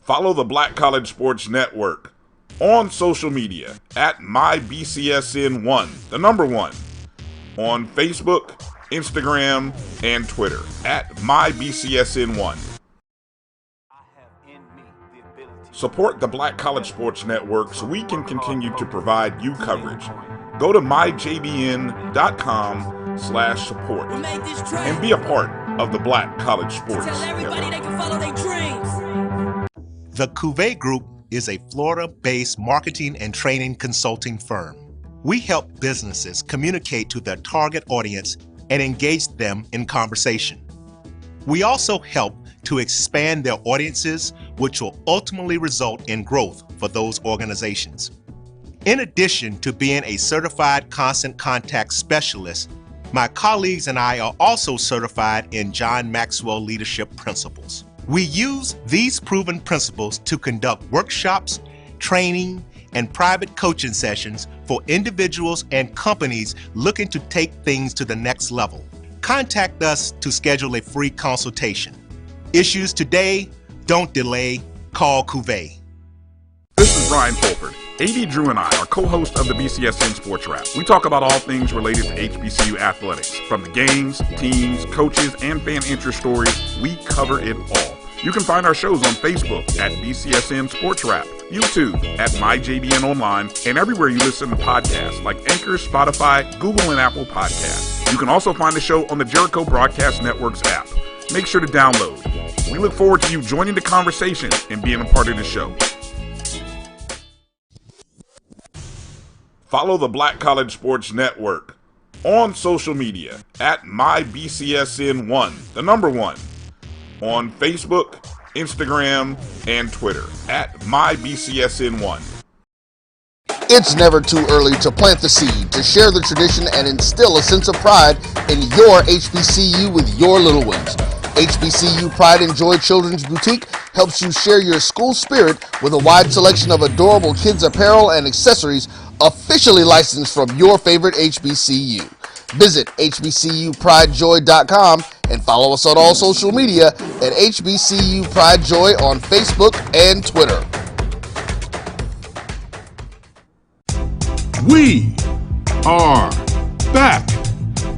Follow the Black College Sports Network on social media at MyBCSN1, the number 1, on Facebook, Instagram, and Twitter at MyBCSN1. Support the Black College Sports Network so we can continue to provide you coverage. Go to myjbn.com/support and be a part of the Black College Sports Network. They can follow their dreams. The Cuvée Group is a Florida-based marketing and training consulting firm. We help businesses communicate to their target audience and engage them in conversation. We also help to expand their audiences, which will ultimately result in growth for those organizations. In addition to being a certified constant contact specialist, my colleagues and I are also certified in John Maxwell Leadership Principles. We use these proven principles to conduct workshops, training, and private coaching sessions for individuals and companies looking to take things to the next level. Contact us to schedule a free consultation. Issues today, don't delay, call Cuvée. This is Brian Fulford. AD Drew and I are co-hosts of the BCSN Sports Wrap. We talk about all things related to HBCU athletics. From the games, teams, coaches, and fan interest stories, we cover it all. You can find our shows on Facebook at BCSN Sports Wrap, YouTube at MyJBN Online, and everywhere you listen to podcasts like Anchor, Spotify, Google, and Apple Podcasts. You can also find the show on the Jericho Broadcast Network's app. Make sure to download. We look forward to you joining the conversation and being a part of the show. Follow the Black College Sports Network on social media at MyBCSN1, the number 1, on Facebook, Instagram, and Twitter at MyBCSN1. It's never too early to plant the seed, to share the tradition, and instill a sense of pride in your HBCU with your little ones. HBCU Pride and Joy Children's Boutique helps you share your school spirit with a wide selection of adorable kids' apparel and accessories officially licensed from your favorite HBCU. Visit hbcupridejoy.com and follow us on all social media at HBCU Pride Joy on Facebook and Twitter. We are back.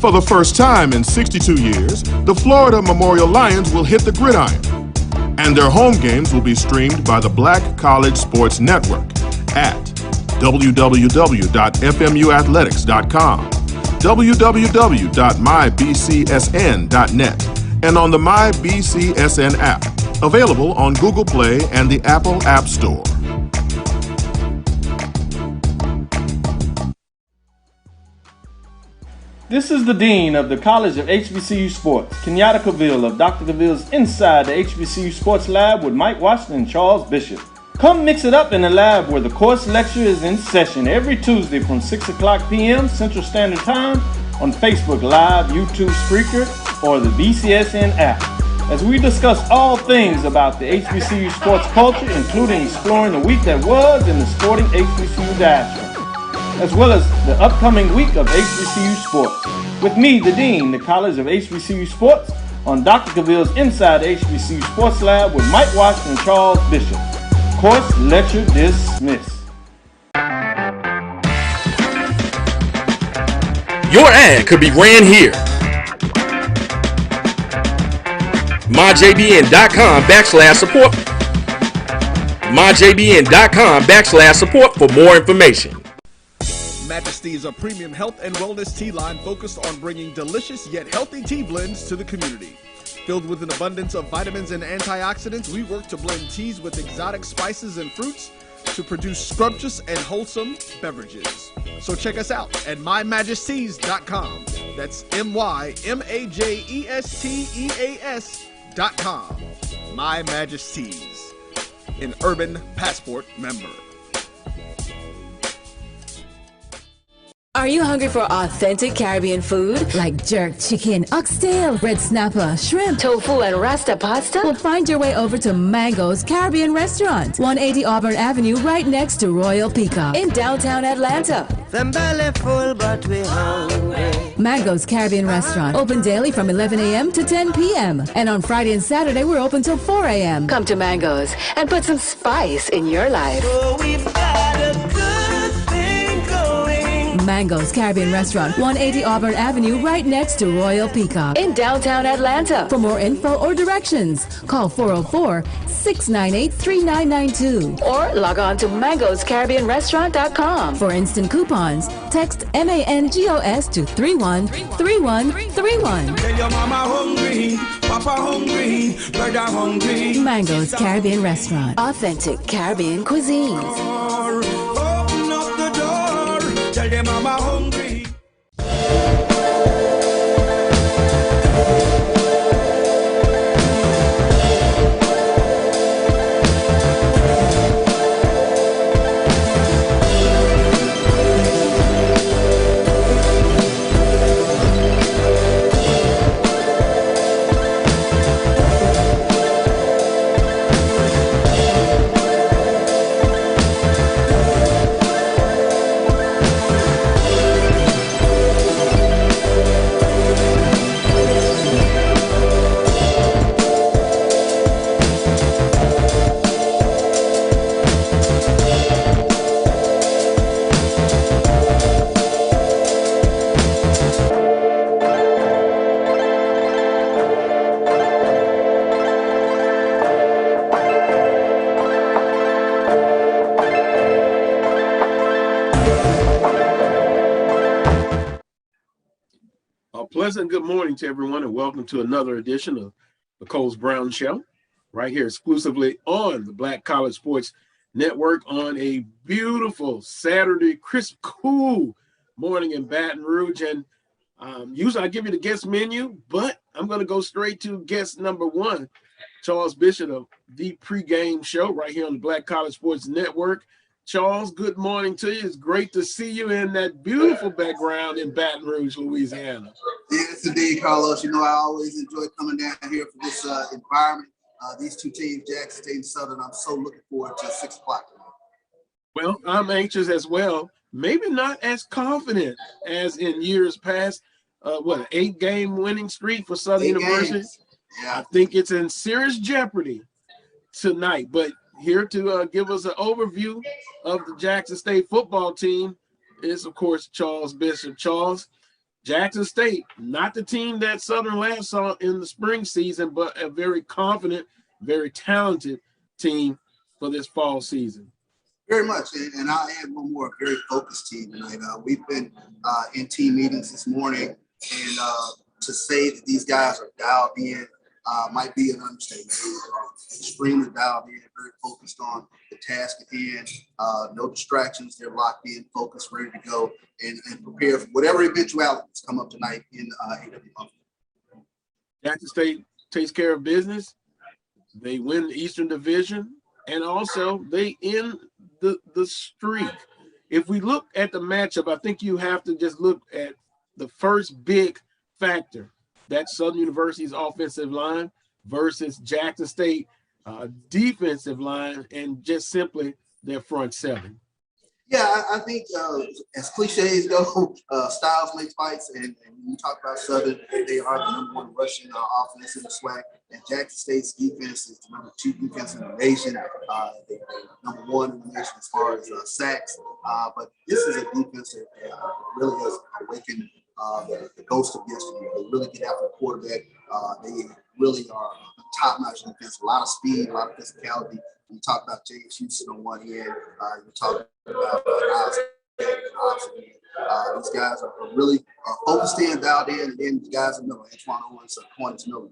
For the first time in 62 years, the Florida Memorial Lions will hit the gridiron, and their home games will be streamed by the Black College Sports Network at www.fmuathletics.com, www.mybcsn.net, and on the MyBCSN app, available on Google Play and the Apple App Store. This is the Dean of the College of HBCU Sports, Kenyatta Cavill of Dr. Cavill's Inside the HBCU Sports Lab with Mike Washington and Charles Bishop. Come mix it up in the lab where the course lecture is in session every Tuesday from 6 o'clock p.m. Central Standard Time on Facebook Live, YouTube Spreaker, or the BCSN app, as we discuss all things about the HBCU sports culture, including exploring the week that was in the sporting HBCU diaspora, as well as the upcoming week of HBCU sports. With me, the Dean, the College of HBCU Sports, on Dr. Cavill's Inside the HBCU Sports Lab with Mike Washington and Charles Bishop. Course lecture dismissed. Your ad could be ran here. MyJBN.com/support. MyJBN.com/support for more information. Majesty is a premium health and wellness tea line focused on bringing delicious yet healthy tea blends to the community. Filled with an abundance of vitamins and antioxidants, we work to blend teas with exotic spices and fruits to produce scrumptious and wholesome beverages. So check us out at mymajesties.com. That's MyMajesties.com. My Majesties, an Urban Passport member. Are you hungry for authentic Caribbean food like jerk chicken, oxtail, red snapper, shrimp, tofu, and rasta pasta? Well, find your way over to Mango's Caribbean Restaurant, 180 Auburn Avenue, right next to Royal Peacock in downtown Atlanta. Them belly full, but we hungry. Mango's Caribbean Restaurant, open daily from 11 a.m. to 10 p.m. And on Friday and Saturday, we're open till 4 a.m. Come to Mango's and put some spice in your life. Oh, we've got a good thing going. Mango's Caribbean Restaurant, 180 Auburn Avenue, right next to Royal Peacock in downtown Atlanta. For more info or directions, call 404-698-3992 or log on to mangoscaribbeanrestaurant.com. For instant coupons, text MANGOS to 313131. Tell your mama hungry, papa hungry, brother hungry. Mango's Caribbean Restaurant, authentic Caribbean cuisines. Open up the door, tell your mama hungry. Pleasant good morning to everyone, and welcome to another edition of the Coles Brown Show, right here exclusively on the Black College Sports Network on a beautiful Saturday, crisp, cool morning in Baton Rouge. And usually I give you the guest menu, but I'm going to go straight to guest number one, Charles Bishop of the pregame show right here on the Black College Sports Network. Charles, good morning to you. It's great to see you in that beautiful background in Baton Rouge, Louisiana. Yes, indeed, Carlos. You know, I always enjoy coming down here for this environment. These two teams, Jackson State and Southern, I'm so looking forward to 6 o'clock tonight. Well, I'm anxious as well. Maybe not as confident as in years past. An 8-game winning streak for Southern University? Yeah. I think it's in serious jeopardy tonight, but here to give us an overview of the Jackson State football team is, of course, Charles Bishop. Charles, Jackson State, not the team that Southern last saw in the spring season, but a very confident, very talented team for this fall season. Very much, and I'll add one more, very focused team tonight. We've been in team meetings this morning, and to say that these guys are dialed in might be an understatement. They are extremely dialed in, very focused on the task at hand. No distractions. They're locked in, focused, ready to go, and prepare for whatever eventualities come up tonight in AW. Jackson State takes care of business. They win the Eastern Division, and also they end the streak. If we look at the matchup, I think you have to just look at the first big factor. That's Southern University's offensive line versus Jackson State defensive line, and just simply their front seven. Yeah, I think as cliches go, styles make fights, and when you talk about Southern, they are the number one rushing offense in the SWAC, and Jackson State's defense is the number 2 defense in the nation. They're number 1 in the nation as far as sacks, but this is a defense that really has awakened the ghost of yesterday. They really get after the quarterback. They really are top-notch defense, a lot of speed, a lot of physicality. You talk about James Houston on one end. You talk about these guys are really focused in, dialed in, and then the guys in the middle, Antoine Owens, Quantus Miller.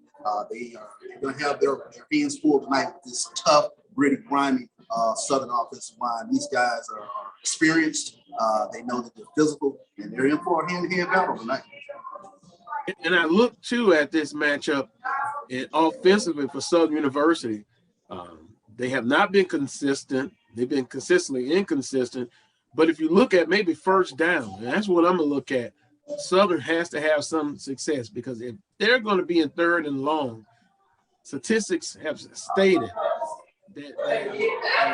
They're going to have their hands full tonight with this tough, gritty, grimy Southern offensive line. These guys are experienced. They know that they're physical, and they're in for a hand-to-hand battle tonight. And I look, too, at this matchup offensively for Southern University. They have not been consistent. They've been consistently inconsistent. But if you look at maybe first down, and that's what I'm going to look at, Southern has to have some success, because if they're going to be in third and long, statistics have stated that they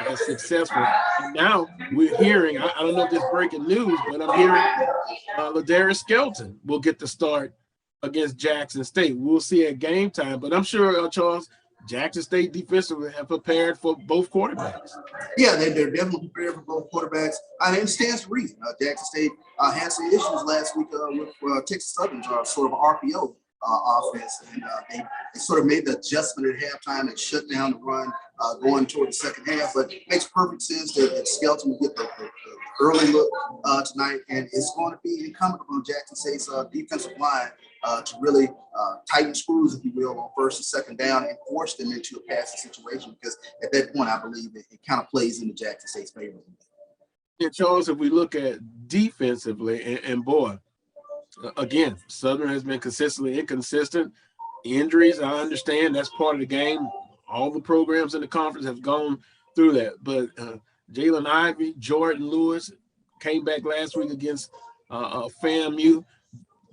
are successful. And now we're hearing, I don't know if this is breaking news, but I'm hearing Ladarius Skelton will get the start against Jackson State. We'll see at game time, but I'm sure, Charles, Jackson State defensively have prepared for both quarterbacks. Yeah, they're definitely prepared for both quarterbacks. And it stands to reason. Jackson State had some issues last week with Texas Southern's sort of RPO offense, and they sort of made the adjustment at halftime and shut down the run going toward the second half. But it makes perfect sense that Skelton will get the early look tonight, and it's going to be incumbent upon Jackson State's defensive line to really tighten screws, if you will, on first and second down and force them into a passing situation, because at that point, I believe it kind of plays into Jackson State's favor. And Charles, if we look at defensively, and boy, again, Southern has been consistently inconsistent. Injuries, I understand, that's part of the game. All the programs in the conference have gone through that. But Jalen Ivey, Jordan Lewis came back last week against FAMU.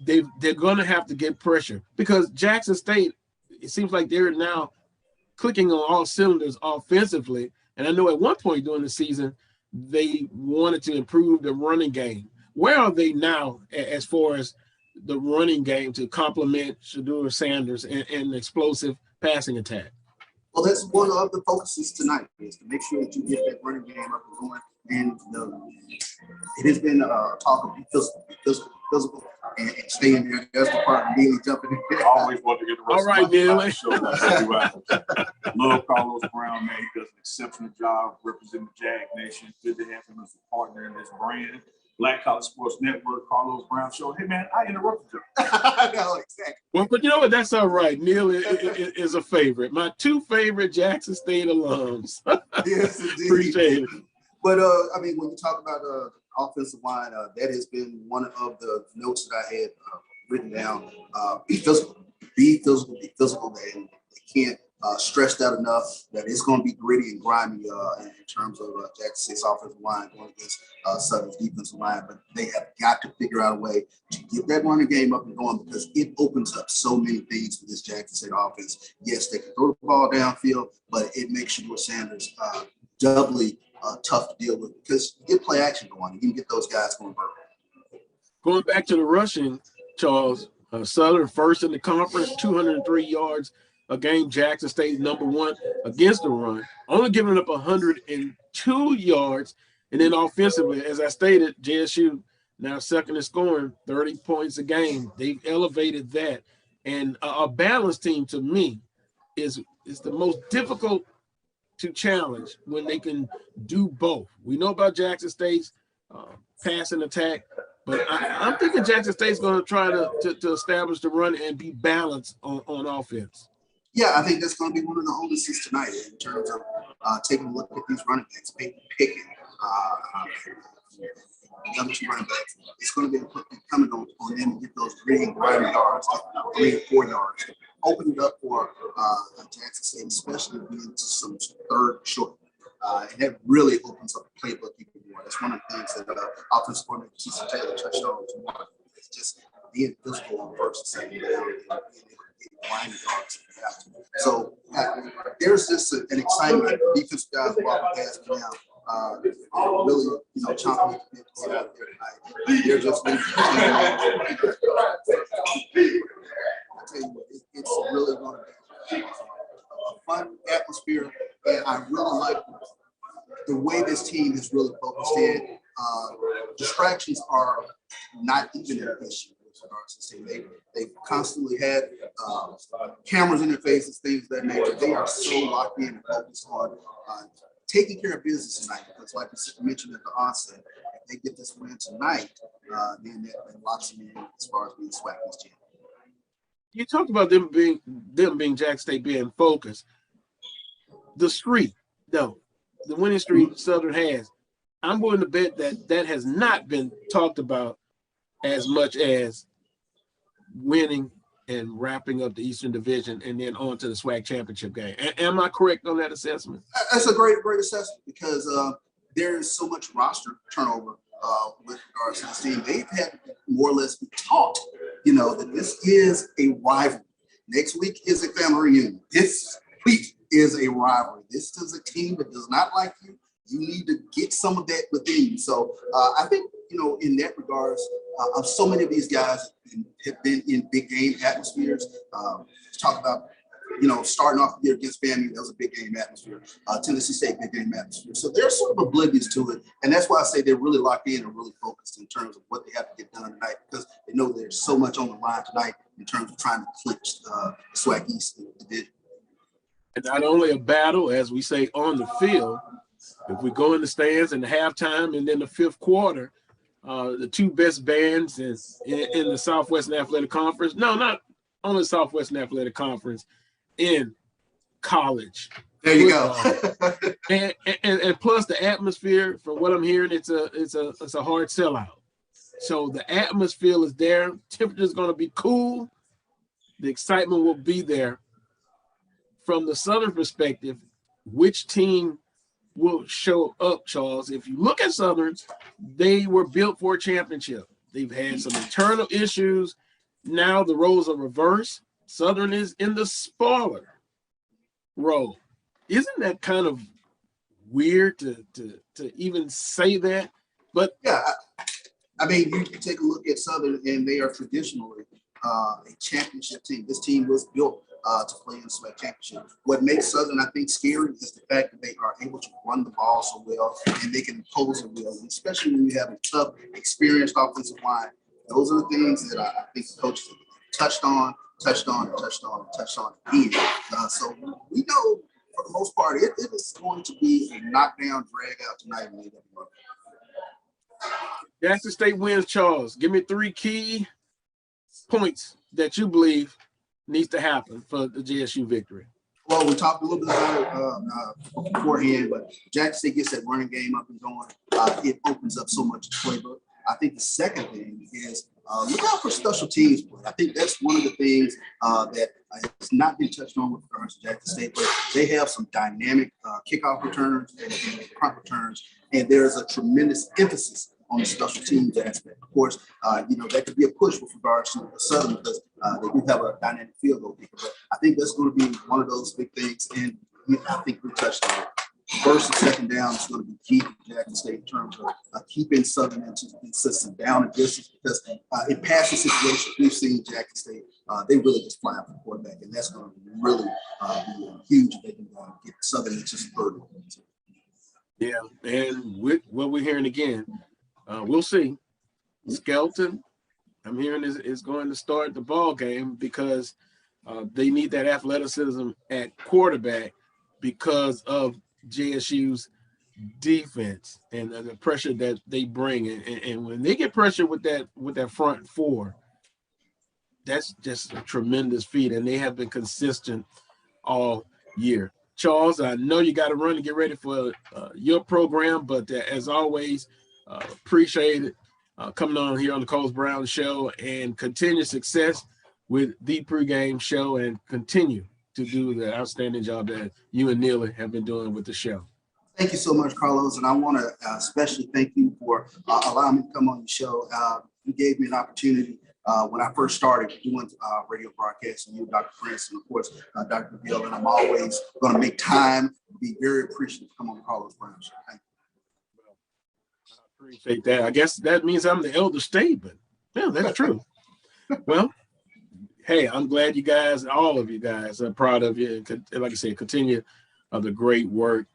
They're going to have to get pressure, because Jackson State, it seems like they're now clicking on all cylinders offensively. And I know at one point during the season, they wanted to improve the running game. Where are they now as far as the running game to complement Shedeur Sanders and explosive passing attack? Well, that's one of the focuses tonight, is to make sure that you get that running game up and going. And it has been talk of physical, and stay in there. That's the part of Neely jumping in. I always want to get the rest all right, Neely. Love Carlos Brown, man. He does an exceptional job representing the Jag Nation. Good to have him as a partner in this brand. Black College Sports Network, Carlos Brown Show. Hey, man, I interrupted you. No, exactly. Well, but you know what? That's all right. Neil is a favorite. My two favorite Jackson State alums. Yes, indeed. Appreciate it. But, I mean, when you talk about offensive line, that has been one of the notes that I had written down. Be physical. And they can't stress that enough, that it's going to be gritty and grimy in terms of Jackson State's offensive line going against Southern's defensive line. But they have got to figure out a way to get that running game up and going, because it opens up so many things for this Jackson State offense. Yes, they can throw the ball downfield, but it makes Shedeur Sanders doubly tough to deal with, because you get play action going. You can get those guys going vertical. Going back to the rushing, Charles, Southern first in the conference, 203 yards a game. Jackson State #1 against the run, only giving up 102 yards. And then offensively, as I stated, JSU now second in scoring, 30 points a game. They've elevated that. And a balanced team, to me, is the most difficult to challenge when they can do both. We know about Jackson State's passing attack, but I'm thinking Jackson State's going to try to establish the run and be balanced on offense. Yeah, I think that's going to be one of the oldest tonight in terms of taking a look at these running backs, picking the other two running backs. It's going to be incumbent on them to get those 3 and 5 yards, 3 and 4 yards. Open it up for Jackson State, especially being some third short. And that really opens up the playbook even more. That's one of the things that offensive coordinator Keith Taylor touched on. It's just being physical on first and second down and being able to get line yards if you have to. So there's just an excitement. Defensive guys walking past me now. Really, chomping at the bit to get out there tonight. They're just I tell you what, it's really going to be a fun atmosphere, and I really like the way this team is really focused in. Distractions are not even an issue. They've constantly had cameras in their faces, things of that nature. They are so locked in and focused on taking care of business tonight, because like you mentioned at the onset, if they get this win tonight, then that locks them in as far as being SWAC's champion. You talked about them being Jackson State being focused. The streak, though, the winning streak Southern has, I'm willing to bet that has not been talked about as much as winning and wrapping up the Eastern Division and then on to the SWAC championship game. Am I correct on that assessment? That's a great assessment, because there is so much roster turnover with regards to this team. They've had more or less been taught, that this is a rivalry. Next week is a family reunion. This week is a rivalry. This is a team that does not like you. You need to get some of that within you. So I think, in that regards, so many of these guys have been in big game atmospheres. Talk about, starting off the year against FAMU, that was a big game atmosphere. Tennessee State, big game atmosphere. So they're sort of oblivious to it. And that's why I say they're really locked in and really focused in terms of what they have to get done tonight, because they know there's so much on the line tonight in terms of trying to clinch the SWAC East division. And not only a battle, as we say, on the field. If we go in the stands in the halftime and then the fifth quarter, the two best bands is in the Southwestern Athletic Conference. No, not on the Southwestern Athletic Conference, in college. There you go. and plus the atmosphere, from what I'm hearing, it's a hard sellout. So the atmosphere is there. Temperature is going to be cool. The excitement will be there. From the Southern perspective, which team will show up, Charles? If you look at Southern, they were built for a championship. They've had some internal issues. Now the roles are reversed. Southern is in the spoiler role. Isn't that kind of weird to even say that? But yeah, I mean, you take a look at Southern, and they are traditionally a championship team. This team was built to play in the SWAC championship. What makes Southern, I think, scary is the fact that they are able to run the ball so well, and they can pose it well, and especially when you have a tough, experienced offensive line. Those are the things that I think the coaches touched on again. So we know, for the most part, it is going to be a knockdown, drag out tonight in AWR. Jackson State wins, Charles. Give me 3 key points that you believe needs to happen for the JSU victory. Well, we talked a little bit about it beforehand, but Jackson State gets that running game up and going. It opens up so much playbook. I think the second thing is look out for special teams play. I think that's one of the things that has not been touched on with regards to Jackson State, but they have some dynamic kickoff returns and punt returns, and there's a tremendous emphasis on the special teams aspect. Of course, that could be a push with regards to the Southern, because they do have a dynamic field goal kicker. But I think that's going to be one of those big things, and I think we touched on it. First and second down is going to be key for Jackson State in terms of keeping Southern into consistent down and distance, because in passing situations we've seen Jackson State, they really just fly out for the quarterback, and that's going to really be huge if they can get Southern into some third. Yeah, and with what we're hearing again, we'll see. Skelton, I'm hearing is going to start the ball game because they need that athleticism at quarterback because of JSU's defense and the pressure that they bring. And when they get pressure with that front four, that's just a tremendous feat. And they have been consistent all year. Charles, I know you got to run to get ready for your program, but as always, appreciate it coming on here on the Coles Brown Show, and continue success with the pregame show, and continue to do the outstanding job that you and Neely have been doing with the show. Thank you so much, Carlos, and I want to especially thank you for allowing me to come on the show. You gave me an opportunity when I first started doing radio broadcasts, and you, Dr. Prince, and of course, Dr. Bill, and I'm always going to make time to be very appreciative to come on the Carlos Brown Show. Thank you. Well, I appreciate that. I guess that means I'm the elder statesman. Yeah, that's true. Well, hey, I'm glad you guys, all of you guys, are proud of you. And like I said, continue the great work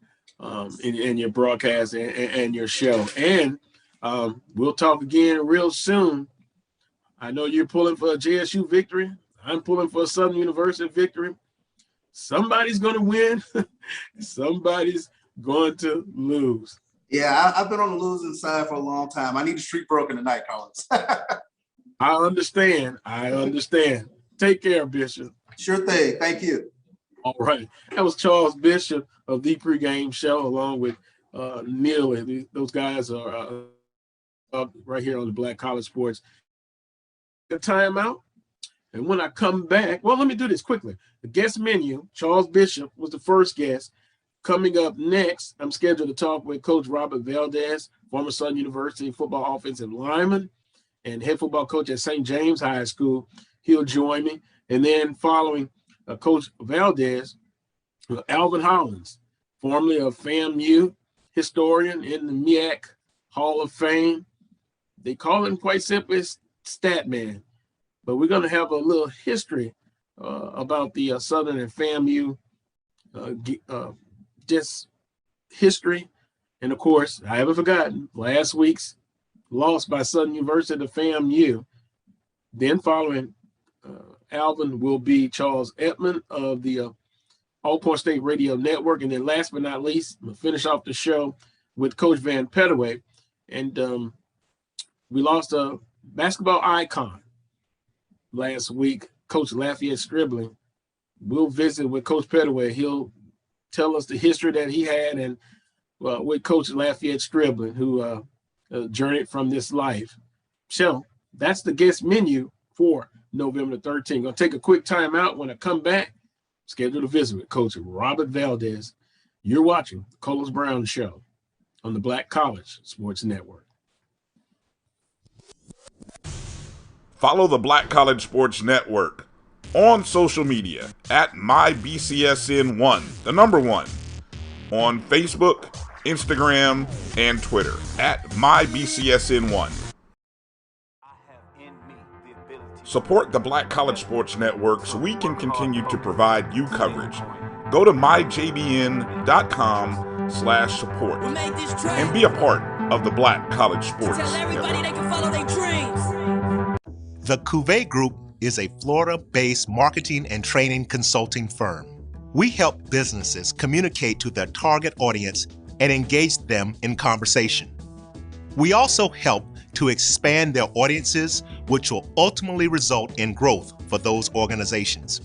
in your broadcast and your show. And we'll talk again real soon. I know you're pulling for a JSU victory. I'm pulling for a Southern University victory. Somebody's going to win. Somebody's going to lose. Yeah, I've been on the losing side for a long time. I need the streak broken tonight, Collins. I understand. Take care, Bishop. Sure thing. Thank you. All right. That was Charles Bishop of the pregame show, along with Neil. Those guys are up right here on the Black College Sports. A timeout. And when I come back, well, let me do this quickly. The guest menu, Charles Bishop was the first guest. Coming up next, I'm scheduled to talk with Coach Robert Valdez, former Southern University football offensive lineman and head football coach at St. James High School. He'll join me. And then following Coach Valdez, Alvin Hollins, formerly of FAMU, historian in the MEAC Hall of Fame. They call him quite simply Stat Man. But we're going to have a little history about the Southern and FAMU just history. And of course, I haven't forgotten last week's loss by Southern University to FAMU. Then following Alvin will be Charles Edmond of the All-Point State Radio Network. And then last but not least, I'm going to finish off the show with Coach Van Pettaway. And we lost a basketball icon last week, Coach Lafayette Stribling. We'll visit with Coach Pettaway. He'll tell us the history that he had and with Coach Lafayette Stribling, who journeyed from this life. So that's the guest menu for November 13th. Gonna take a quick time out. When I come back, scheduled to visit with Coach Robert Valdez. You're watching the Carlos Brown Show on the Black College Sports Network. Follow the Black College Sports Network on social media at MyBCSN1, the number 1, on Facebook, Instagram, and Twitter at MyBCSN1. Support the Black College Sports Network so we can continue to provide you coverage. Go to myjbn.com/support and be a part of the Black College Sports Network. The Cuvée Group is a Florida-based marketing and training consulting firm. We help businesses communicate to their target audience and engage them in conversation. We also help to expand their audiences, which will ultimately result in growth for those organizations.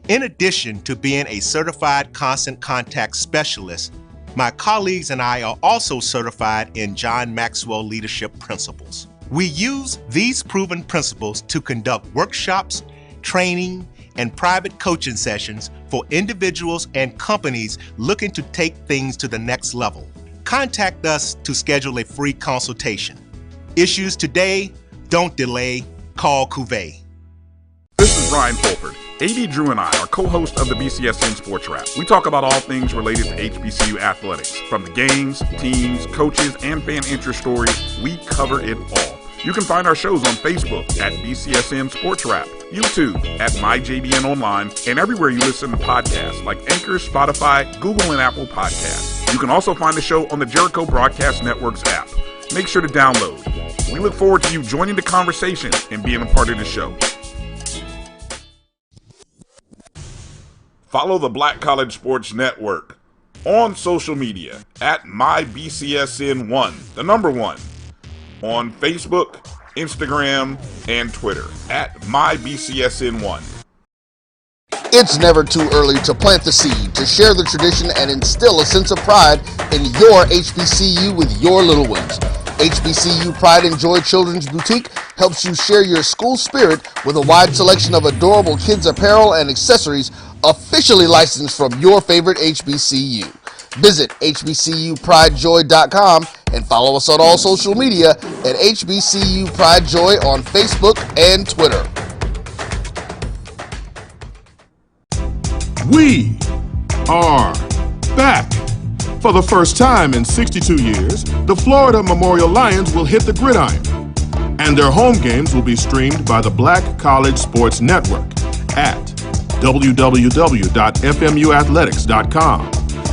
In addition to being a certified constant contact specialist, my colleagues and I are also certified in John Maxwell Leadership Principles. We use these proven principles to conduct workshops, training, and private coaching sessions for individuals and companies looking to take things to the next level. Contact us to schedule a free consultation. Issues today, don't delay, call Cuvée. This is Ryan Fulford. AD Drew and I are co-hosts of the BCSN Sports Wrap. We talk about all things related to HBCU athletics. From the games, teams, coaches, and fan interest stories, we cover it all. You can find our shows on Facebook at BCSN Sports Wrap, YouTube at MyJBN Online, and everywhere you listen to podcasts like Anchor, Spotify, Google, and Apple Podcasts. You can also find the show on the Jericho Broadcast Network's app. Make sure to download. We look forward to you joining the conversation and being a part of the show. Follow the Black College Sports Network on social media at MyBCSN1, the number 1, on Facebook, Instagram, and Twitter at MyBCSN1. It's never too early to plant the seed, to share the tradition, and instill a sense of pride in your HBCU with your little ones. HBCU Pride and Joy Children's Boutique helps you share your school spirit with a wide selection of adorable kids apparel and accessories officially licensed from your favorite HBCU. Visit hbcupridejoy.com and follow us on all social media at HBCU Pride Joy on Facebook and Twitter. We are back. For the first time in 62 years, the Florida Memorial Lions will hit the gridiron, and their home games will be streamed by the Black College Sports Network at www.fmuathletics.com,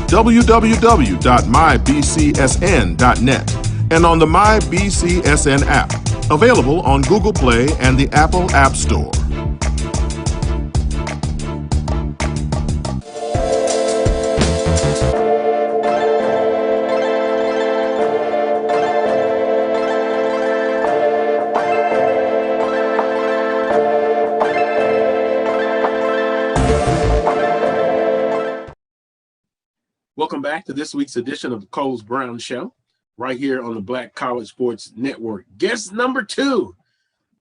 www.mybcsn.net, and on the MyBCSN app, available on Google Play and the Apple App Store. Welcome back to this week's edition of the Carlos Brown Show, right here on the Black College Sports Network. Guest number 2,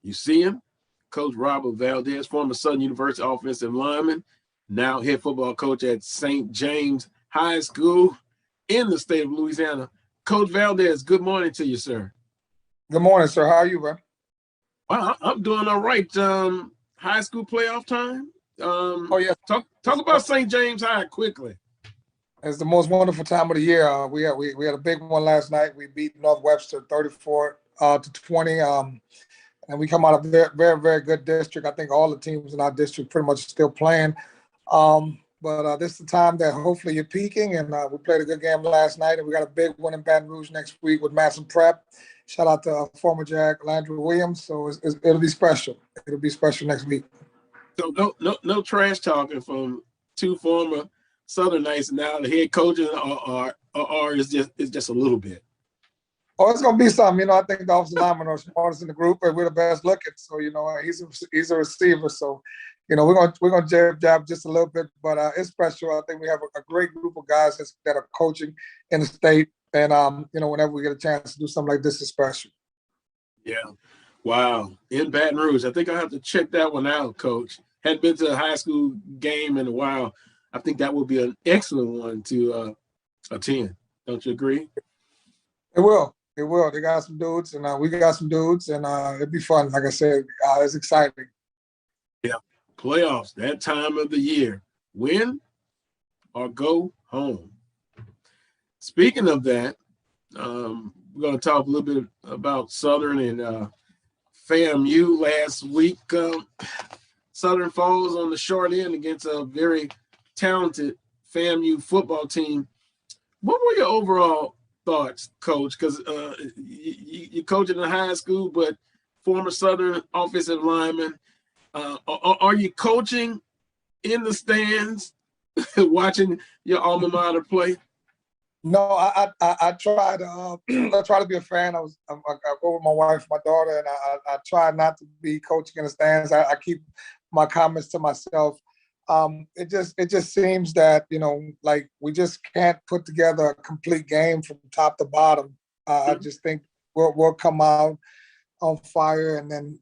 you see him, Coach Robert Valdez, former Southern University offensive lineman, now head football coach at St. James high school in the state of Louisiana. Coach Valdez, good morning to you, sir. Good morning, sir. How are you, bro? Well, I'm doing all right. High school playoff time. Oh, yeah. Talk about St. James High quickly. It's the most wonderful time of the year. We had a big one last night. We beat North Webster 34-20. And we come out of a very, very, very good district. I think all the teams in our district pretty much still playing. But this is the time that hopefully you're peaking. And we played a good game last night. And we got a big one in Baton Rouge next week with Madison Prep. Shout out to former Jag Landry Williams. So it'll be special. It'll be special next week. So no trash talking from two former Southern Knights. Now the head coaches are is just a little bit. Oh, it's gonna be something. I think the offensive linemen are smartest in the group, and we're the best looking. So he's a receiver. So we're gonna jab just a little bit, but it's special. I think we have a great group of guys that are coaching in the state, and whenever we get a chance to do something like this, is special. Yeah, wow. In Baton Rouge, I think I have to check that one out, Coach. Hadn't been to a high school game in a while. I think that would be an excellent one to attend. Don't you agree? It will. It will. They got some dudes, and we got some dudes, and it'd be fun. Like I said, it's exciting. Yeah, playoffs, that time of the year. Win or go home. Speaking of that, we're going to talk a little bit about Southern and FAMU. Last week, Southern falls on the short end against a very talented FAMU football team. What were your overall thoughts, Coach? Because you coaching in high school, but former Southern offensive lineman. Are you coaching in the stands, watching your alma mater play? No, I try to be a fan. I go with my wife, my daughter, and I try not to be coaching in the stands. I keep my comments to myself. It just seems that like we just can't put together a complete game from top to bottom. I just think we'll come out on fire, and then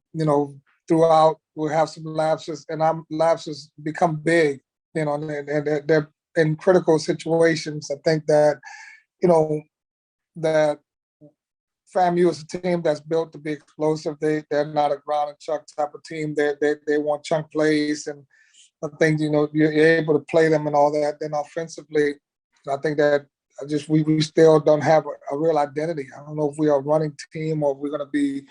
throughout we'll have some lapses, and lapses become big. And they're in critical situations. I think that that FAMU is a team that's built to be explosive. They're not a ground and chuck type of team. They want chunk plays, and I think you're able to play them and all that. Then offensively, I think that we still don't have a real identity. I don't know if we are a running team or if we're going to be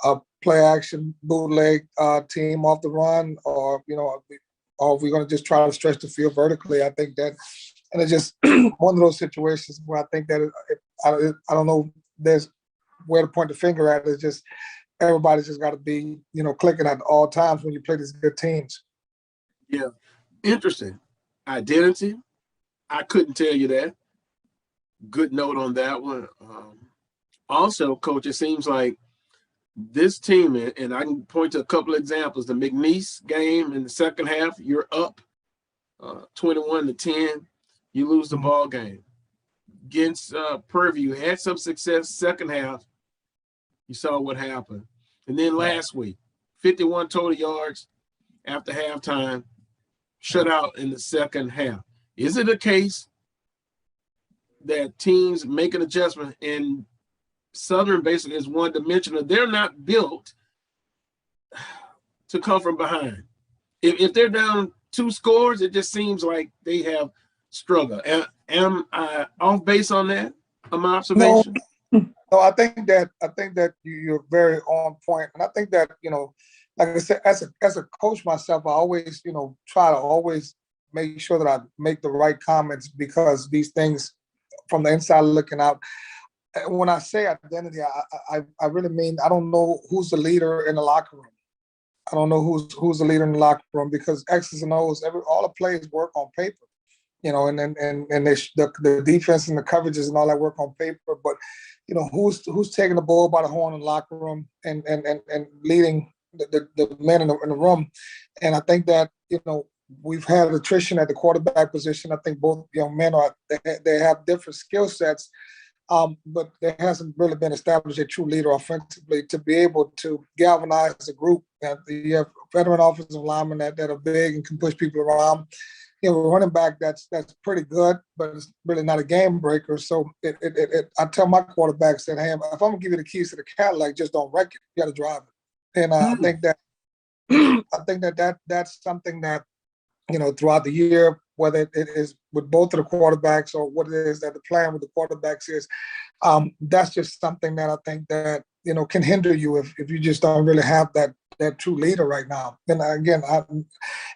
a play action bootleg team off the run, or or if we're going to just try to stretch the field vertically. I think that, and it's just one of those situations where I think that I don't know there's where to point the finger at. It's just everybody's just got to be clicking at all times when you play these good teams. Yeah, interesting. Identity. I couldn't tell you that. Good note on that one. Also, Coach, it seems like this team, and I can point to a couple of examples. The McNeese game in the second half, you're up 21-10. You lose the ball game. Against Purview, had some success second half. You saw what happened. And then last week, 51 total yards after halftime, shut out in the second half. Is it a case that teams make an adjustment, and Southern basically is one-dimensional? They're not built to come from behind. If they're down 2 scores, it just seems like they have struggled. Am I off base on that? On my observation? No, I think that you're very on point, and I think that like I said, as a coach myself, I always try to always make sure that I make the right comments, because these things from the inside looking out. When I say identity, I really mean I don't know who's the leader in the locker room. I don't know who's the leader in the locker room, because X's and O's, all the plays work on paper, and the defense and the coverages and all that work on paper. But who's taking the ball by the horn in the locker room and leading the men in the room. And I think that we've had attrition at the quarterback position. I think both young men they have different skill sets. But there hasn't really been established a true leader offensively to be able to galvanize a group. You have veteran offensive linemen that are big and can push people around. a running back that's pretty good, but it's really not a game breaker. So I tell my quarterbacks that, hey, if I'm gonna give you the keys to the Cadillac, just don't wreck it. You got to drive it. And I think that's something that, throughout the year, whether it is with both of the quarterbacks or what it is that the plan with the quarterbacks is, that's just something that I think that, can hinder you if you just don't really have that true leader right now. And again,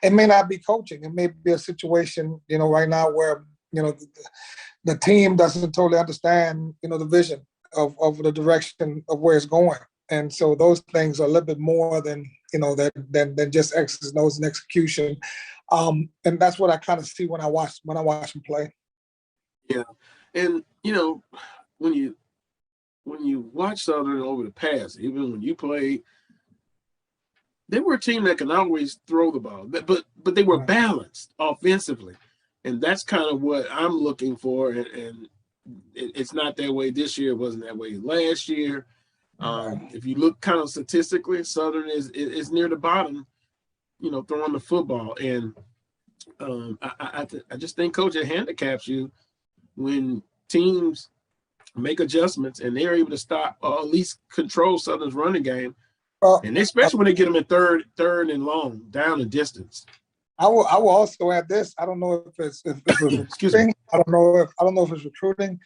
it may not be coaching. It may be a situation, right now where, the team doesn't totally understand, the vision of the direction of where it's going. And so those things are a little bit more than, than just X's and O's and execution. And that's what I kind of see when I watch them play. Yeah. And, when you watch Southern over the past, even when you played, they were a team that can always throw the ball, but they were balanced offensively. And that's kind of what I'm looking for. And it's not that way this year. It wasn't that way last year. If you look kind of statistically, Southern is near the bottom, throwing the football. And I just think, Coach, it handicaps you when teams make adjustments and they're able to stop or at least control Southern's running game. And especially when they get them in third and long, down in distance. I will also add this. I don't know if it's recruiting. I don't know if it's recruiting.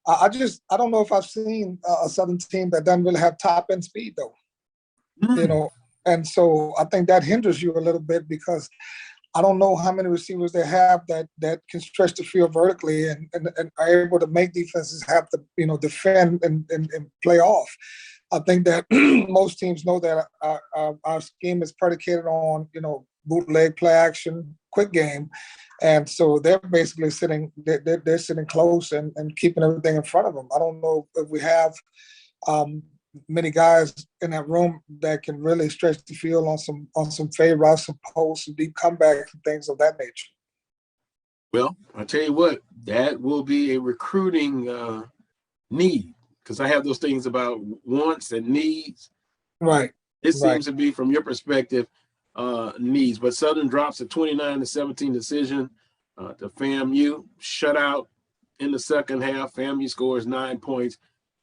I don't know if I've seen a Southern team that doesn't really have top end speed though. And so I think that hinders you a little bit because I don't know how many receivers they have that can stretch the field vertically and are able to make defenses have to, defend and play off. I think that most teams know that our scheme is predicated on, bootleg, play action, quick game. And so they're basically they're sitting close and keeping everything in front of them. I don't know if we have many guys in that room that can really stretch the field on some fade routes, some posts, some deep comebacks and things of that nature. Well, I'll tell you what, that will be a recruiting need because I have those things about wants and needs. Right. It seems to be, from your perspective, needs. But Southern drops a 29-17 decision to FAMU, shutout in the second half. FAMU scores 9 points.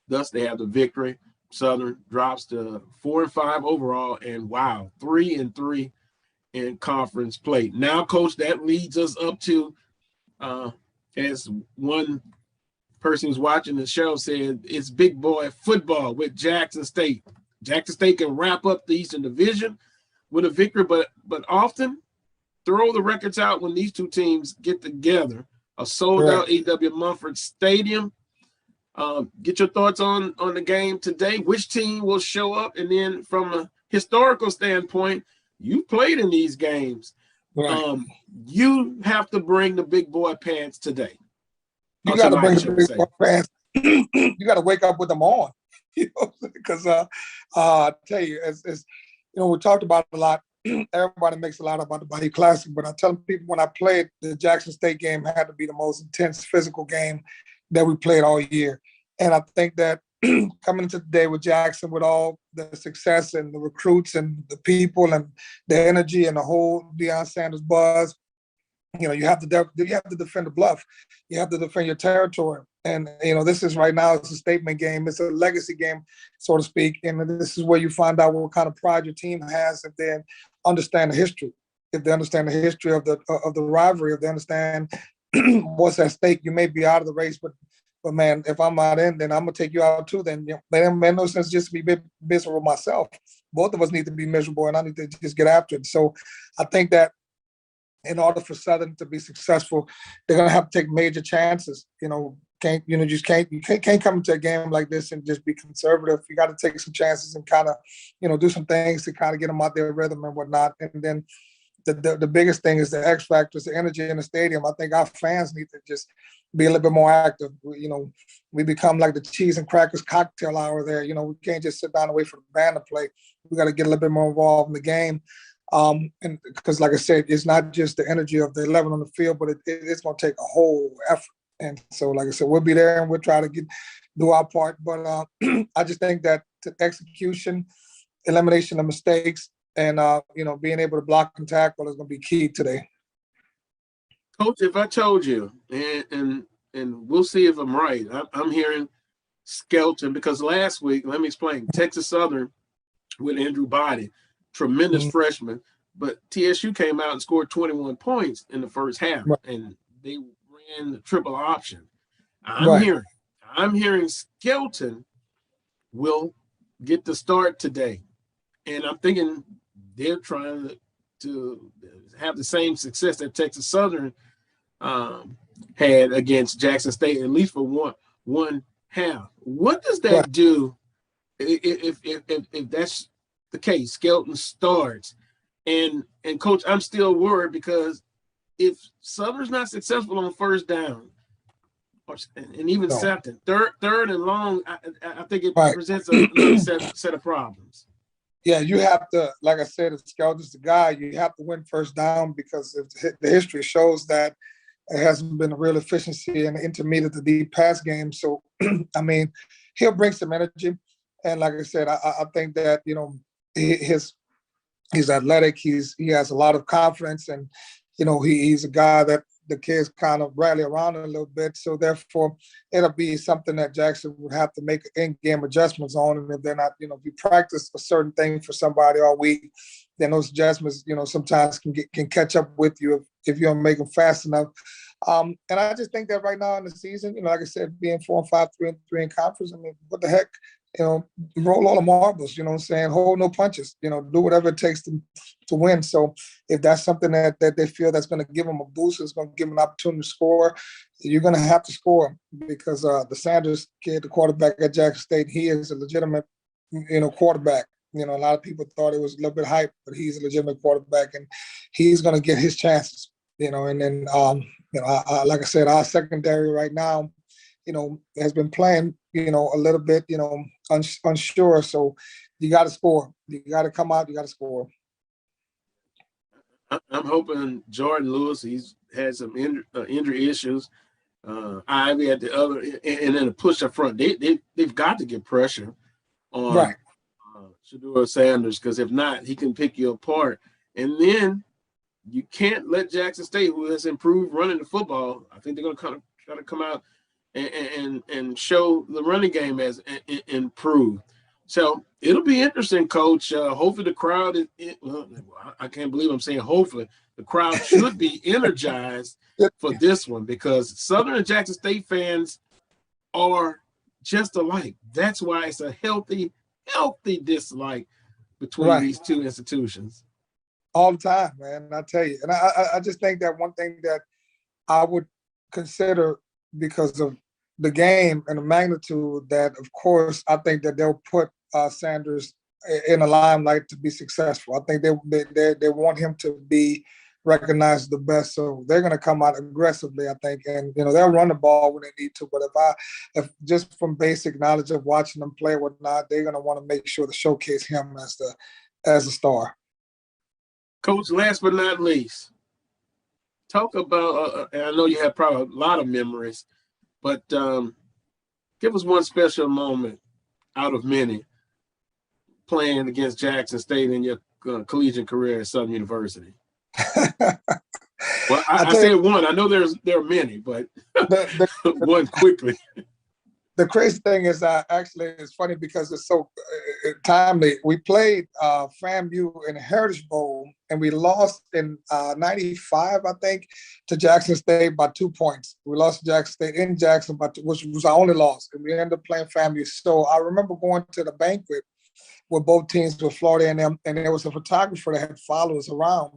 Thus, they have the victory. Southern drops to 4-5 overall, and 3-3 in conference play. Now, Coach, that leads us up to, as one person who's watching the show said, it's big boy football with Jackson State. Jackson State can wrap up the Eastern Division with a victory, but often throw the records out when these two teams get together. A sold-out A.W. Mumford Stadium. Get your thoughts on the game today. Which team will show up? And then from a historical standpoint, you played in these games. You have to bring the big boy pants today. You got to bring the big boy pants. You got to wake up with them on. Because I tell you, as we talked about it a lot. Everybody makes a lot about the Bayou Classic, but I tell people when I played, the Jackson State game had to be the most intense physical game that we played all year. And I think that coming into the day with Jackson, with all the success and the recruits and the people and the energy and the whole Deion Sanders buzz, you have to defend the bluff. You have to defend your territory. And, this is right now, it's a statement game. It's a legacy game, so to speak. And this is where you find out what kind of pride your team has if they understand the history. If they understand the history of the rivalry, if they understand what's at stake, you may be out of the race, but man, if I'm not in, then I'm gonna take you out too. Then man, no sense just to be miserable myself. Both of us need to be miserable, and I need to just get after it. So I think that in order for Southern to be successful, they're gonna have to take major chances. You can't come into a game like this and just be conservative. You got to take some chances and kind of, do some things to kind of get them out their rhythm and whatnot. And then the biggest thing is the X factors, the energy in the stadium. I think our fans need to just be a little bit more active. We become like the cheese and crackers cocktail hour there. We can't just sit down and wait for the band to play. We got to get a little bit more involved in the game. And because, like I said, it's not just the energy of the 11 on the field, but it's going to take a whole effort. And so, like I said, we'll be there and we'll try to do our part. But I just think that execution, elimination of mistakes, and being able to block and tackle is going to be key today. Coach, if I told you, and we'll see if I'm right. I'm hearing Skelton because last week, let me explain. Texas Southern with Andrew Body, tremendous freshman, but TSU came out and scored 21 points in the first half, and they ran the triple option. I'm hearing Skelton will get the start today, and I'm thinking they're trying to have the same success that Texas Southern had against Jackson State, at least for one half. What does that do if that's the case? Skelton starts, and Coach, I'm still worried because if Southern's not successful on first down, and even second, third and long, I think it presents another set of problems. Yeah, you have to, like I said, if Skelton's the guy, you have to win first down because the history shows that there hasn't been a real efficiency in the intermediate to deep pass game. So, I mean, he'll bring some energy. And like I said, I think that, he's athletic. He has a lot of confidence, and, he's a guy that the kids kind of rally around a little bit. So therefore, it'll be something that Jackson would have to make in-game adjustments on. And if they're not, if you practice a certain thing for somebody all week, then those adjustments, sometimes can catch up with you if you don't make them fast enough. And I just think that right now in the season, like I said, being 4-5, 3-3 in conference, I mean, what the heck, roll all the marbles, what I'm saying? Hold no punches, do whatever it takes to win. So if that's something that they feel that's going to give them a boost, it's going to give them an opportunity to score, you're going to have to score because the Sanders kid, the quarterback at Jackson State, he is a legitimate, quarterback. A lot of people thought it was a little bit hype, but he's a legitimate quarterback, and he's going to get his chances, and then, like I said, our secondary right now, has been playing, a little bit, unsure. So you got to score. You got to come out. You got to score. I'm hoping Jordan Lewis, he's had some injury issues. Ivy at the other, and then a push up front. They've got to get pressure on Shedeur Sanders, because if not, he can pick you apart. And then you can't let Jackson State, who has improved running the football, I think they're going to kind of try to come out and show the running game as improved. So it'll be interesting, Coach. Hopefully the crowd I can't believe I'm saying hopefully. The crowd should be energized for this one, because Southern and Jackson State fans are just alike. That's why it's a healthy dislike between these two institutions. All the time, man, I tell you. And I just think that one thing that I would consider, because of the game and the magnitude, that of course I think that they'll put Sanders in a limelight to be successful. I think they want him to be recognized the best, so they're going to come out aggressively, I think, and they'll run the ball when they need to. But if just from basic knowledge of watching them play or whatnot, they're going to want to make sure to showcase him as a star. Coach, last but not least, talk about, and I know you have probably a lot of memories, but give us one special moment out of many playing against Jackson State in your collegiate career at Southern University. Well, I said one. I know there are many, but one quickly. The crazy thing is, actually, it's funny because it's so timely. We played FAMU in the Heritage Bowl, and we lost in '95, I think, to Jackson State by 2 points. We lost to Jackson State in Jackson, which was our only loss, and we ended up playing FAMU. So I remember going to the banquet with both teams, with Florida A&M, and there was a photographer that had followed us around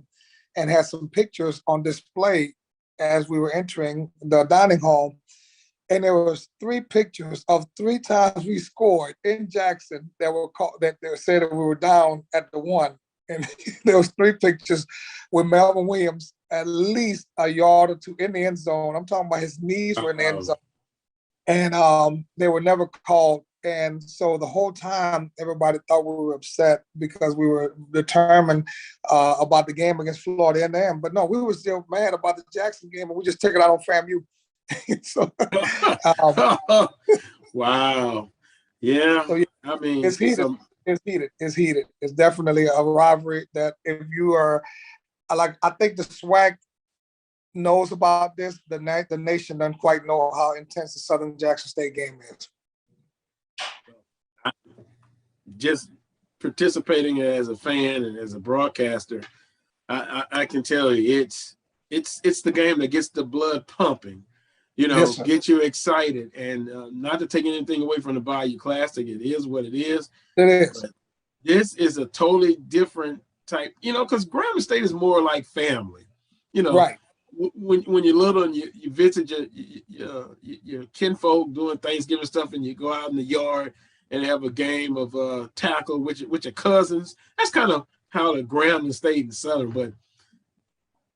and had some pictures on display as we were entering the dining hall. And there was 3 pictures of 3 times we scored in Jackson that were called, that they said that we were down at the 1. And there was 3 pictures with Melvin Williams at least a yard or 2 in the end zone. I'm talking about his knees were in the end zone. And they were never called. And so the whole time, everybody thought we were upset because we were determined about the game against Florida A&M. But no, we were still mad about the Jackson game, and we just took it out on FAMU. So, wow. Yeah. So, yeah. I mean, it's heated. It's heated. It's definitely a rivalry that if you are, I think the SWAC knows about this, the nation doesn't quite know how intense the Southern Jackson State game is. Just participating as a fan and as a broadcaster, I can tell you it's the game that gets the blood pumping, Yes, get you excited, and not to take anything away from the Bayou Classic. It is what it is. It is. But this is a totally different type, because Grambling State is more like family, Right. When you're little and you visit your kinfolk doing Thanksgiving stuff, and you go out in the yard and have a game of tackle with your cousins. That's kind of how the Grambling State and Southern, but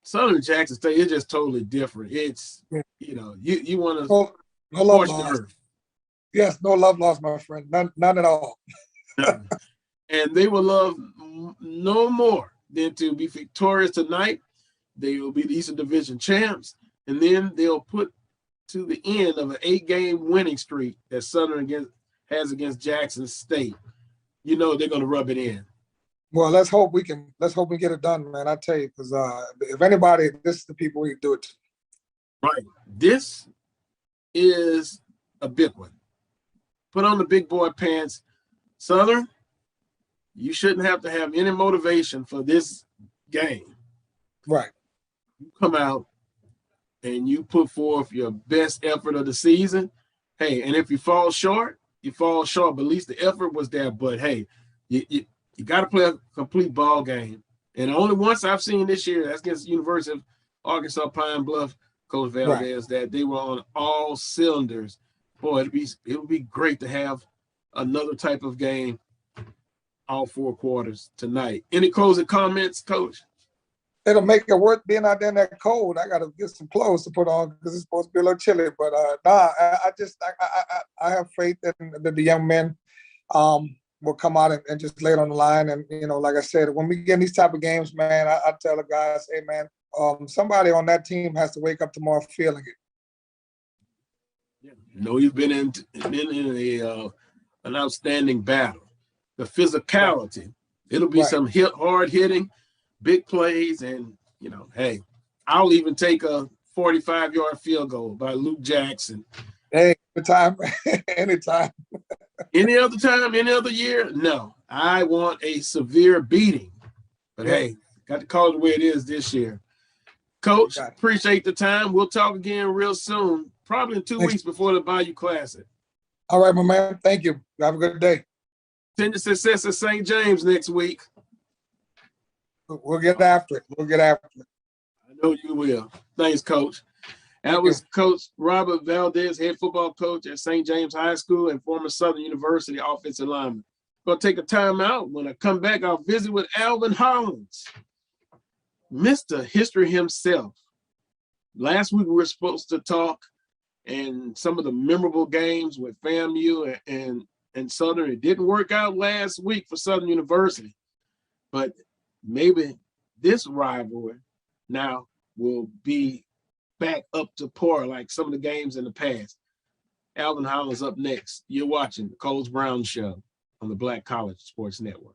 Southern Jackson State is just totally different. It's you want to no love lost. Yes, no love lost, my friend. None at all. And they will love no more than to be victorious tonight. They will be the Eastern Division champs, and then they'll put to the end of an 8-game winning streak that Southern has against Jackson State. They're going to rub it in. Well, let's hope we get it done, man. I tell you, because if anybody, this is the people we do it to. Right. This is a big one. Put on the big boy pants. Southern, you shouldn't have to have any motivation for this game. Right. You come out and you put forth your best effort of the season. Hey, and if you fall short, but at least the effort was there. But hey, you got to play a complete ball game. And only once I've seen this year, that's against the University of Arkansas Pine Bluff, Coach Valdez, that they were on all cylinders. Boy, it would be great to have another type of game all 4 quarters tonight. Any closing comments, Coach? It'll make it worth being out there in that cold. I got to get some clothes to put on because it's supposed to be a little chilly. But I have faith that the young men will come out and just lay it on the line. And, like I said, when we get in these type of games, man, I tell the guys, hey, man, somebody on that team has to wake up tomorrow feeling it. You've been in an outstanding battle. The physicality, it'll be some hard hitting, big plays, and hey, I'll even take a 45-yard field goal by Luke Jackson. Hey, anytime. Any other time, any other year? No. I want a severe beating. But hey, got to call it the way it is this year. Coach, appreciate the time. We'll talk again real soon, probably in 2 weeks before the Bayou Classic. All right, my man. Thank you. Have a good day. Continue success at St. James next week. We'll get after it. I know you will. Thanks, Coach. That was Coach Robert Valdez, head football coach at St. James High School and former Southern University offensive lineman. Going to take a time out. When I come back, I'll visit with Alvin Hollins, Mr. History himself. Last week, we were supposed to talk and some of the memorable games with FAMU and Southern. It didn't work out last week for Southern University, but maybe this rivalry now will be back up to par like some of the games in the past. Alvin Hollins up next. You're watching the Coles Brown Show on the Black College Sports Network.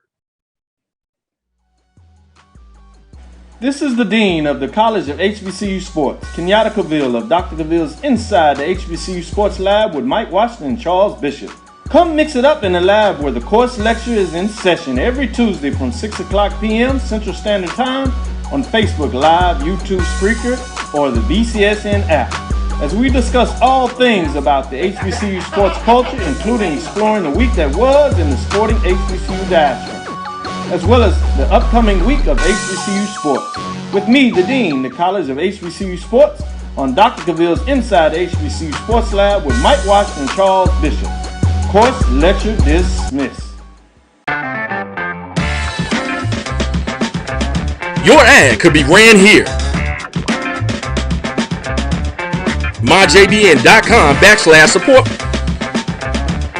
This is the Dean of the College of HBCU Sports, Kenyatta Cavill of Dr. Cavill's Inside the HBCU Sports Lab with Mike Washington and Charles Bishop. Come mix it up in the lab where the course lecture is in session every Tuesday from 6 o'clock p.m. Central Standard Time on Facebook Live, YouTube Spreaker, or the BCSN app, as we discuss all things about the HBCU sports culture, including exploring the week that was in the sporting HBCU diaspora, as well as the upcoming week of HBCU sports. With me, the Dean, the College of HBCU Sports, on Dr. Cavill's Inside the HBCU Sports Lab with Mike Washington and Charles Bishop. Course lecture dismissed. Your ad could be ran here. MyJBN.com/support.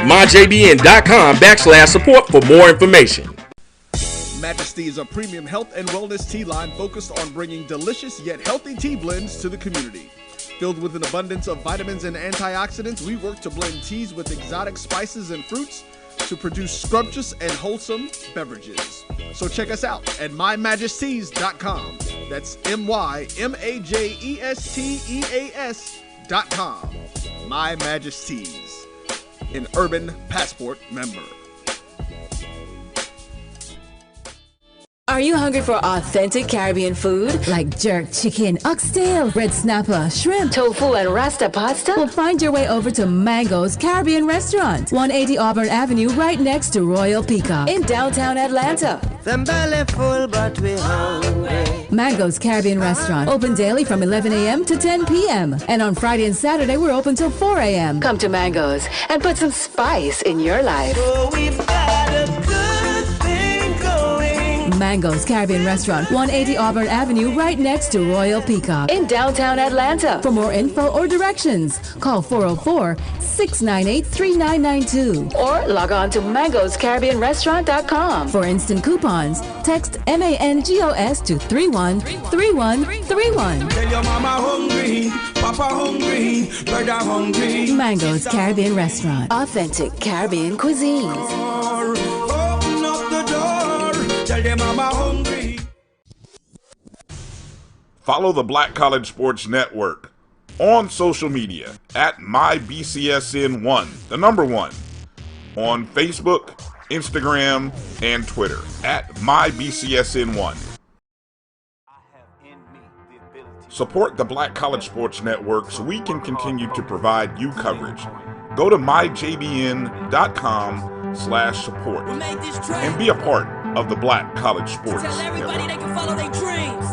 MyJBN.com/support for more information. Majesty is a premium health and wellness tea line focused on bringing delicious yet healthy tea blends to the community. Filled with an abundance of vitamins and antioxidants, we work to blend teas with exotic spices and fruits to produce scrumptious and wholesome beverages. So check us out at mymajesties.com. That's MyMajesties.com. My Majesties, an Urban Passport member. Are you hungry for authentic Caribbean food like jerk chicken, oxtail, red snapper, shrimp, tofu, and rasta pasta? Well, find your way over to Mango's Caribbean Restaurant, 180 Auburn Avenue, right next to Royal Peacock in downtown Atlanta. Them belly full, but we hungry. Mango's Caribbean Restaurant, open daily from 11 a.m. to 10 p.m. And on Friday and Saturday, we're open till 4 a.m. Come to Mango's and put some spice in your life. Oh, we've got a good thing going. Mango's Caribbean Restaurant, 180 Auburn Avenue, right next to Royal Peacock in downtown Atlanta. For more info or directions, call 404-698-3992 or log on to mangoscaribbeanrestaurant.com. For instant coupons, text MANGOS to 313131. Tell your mama hungry, papa hungry, brother hungry. Mango's Caribbean Restaurant, authentic Caribbean cuisines. Open up the door, tell your mama hungry. Follow the Black College Sports Network on social media at MyBCSN1, the number 1, on Facebook, Instagram, and Twitter at MyBCSN1. Support the Black College Sports Network so we can continue to provide you coverage. Go to myjbn.com/support and be a part of the Black College Sports Tell everybody Network. they can follow their dreams.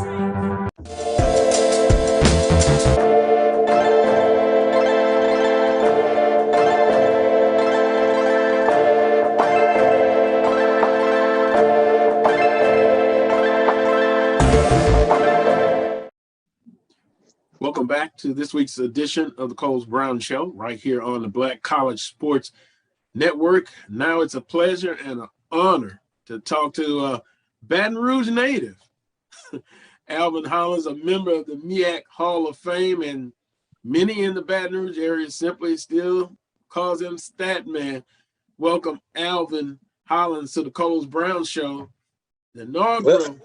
Welcome back to this week's edition of the Coles Brown Show, right here on the Black College Sports Network. Now it's a pleasure and an honor to talk to Baton Rouge native, Alvin Hollins, a member of the MEAC Hall of Fame, and many in the Baton Rouge area simply still calls him Stat Man. Welcome, Alvin Hollins, to the Coles Brown Show, the inaugural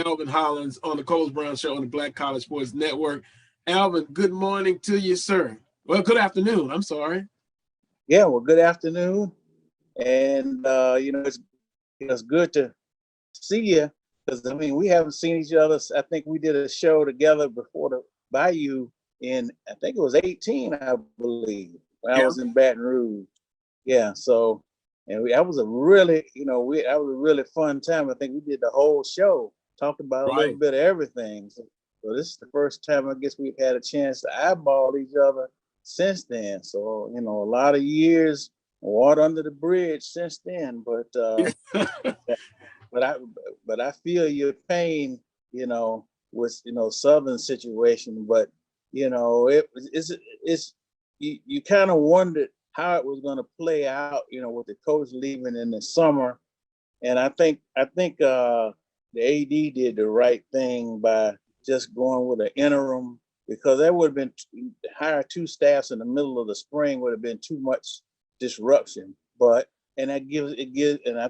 Alvin Hollins on the Coles Brown Show on the Black College Sports Network. Alvin, good morning to you, sir. Well, good afternoon. I'm sorry. Yeah, well, good afternoon. And, it's good to see you because, I mean, we haven't seen each other. I think we did a show together before the Bayou in, I think it was 18, I believe, when I was in Baton Rouge. Yeah, so, and that was a really, that was a really fun time. I think we did the whole show, talked about a little bit of everything. So this is the first time I guess we've had a chance to eyeball each other since then. So, a lot of years, water under the bridge since then. But but I feel your pain, with Southern situation. But it's you kind of wondered how it was going to play out, with the coach leaving in the summer. And I think the AD did the right thing by just going with an interim, because that would have been hire two staffs in the middle of the spring would have been too much disruption. And I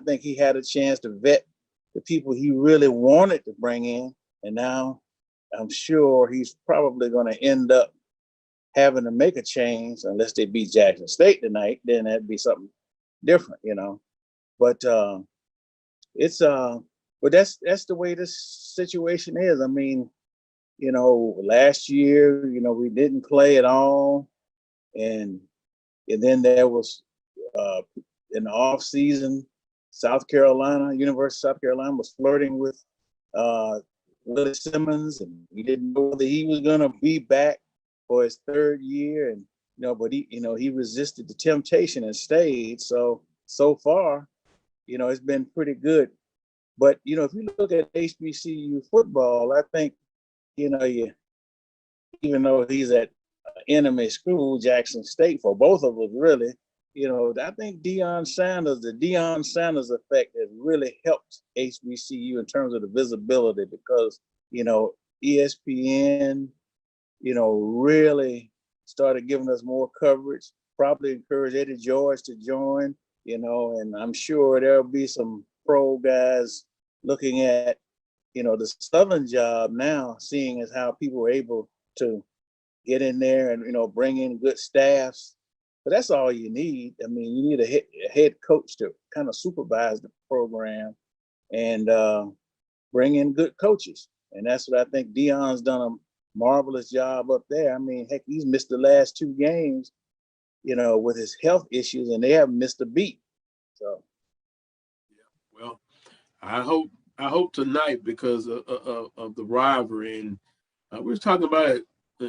think he had a chance to vet the people he really wanted to bring in. And now I'm sure he's probably going to end up having to make a change unless they beat Jackson State tonight. Then that'd be something different, But but that's the way this situation is. I mean, last year, we didn't play at all, and then there was in the off season, University of South Carolina was flirting with Willie Simmons, and we didn't know whether he was going to be back for his third year, and but he resisted the temptation and stayed. So far, it's been pretty good. But if you look at HBCU football, I think even though he's at enemy school, Jackson State, for both of us, really, I think the Deion Sanders effect has really helped HBCU in terms of the visibility, because ESPN, really started giving us more coverage. Probably encouraged Eddie George to join. and I'm sure there'll be some pro guys looking at, the Southern job now, seeing as how people are able to get in there and, bring in good staffs. But that's all you need. I mean, you need a head coach to kind of supervise the program and bring in good coaches. And that's what I think Deion's done a marvelous job up there. I mean, heck, he's missed the last 2 games, with his health issues, and they haven't missed a beat. So, yeah, well, I hope tonight, because of the rivalry, and we were talking about it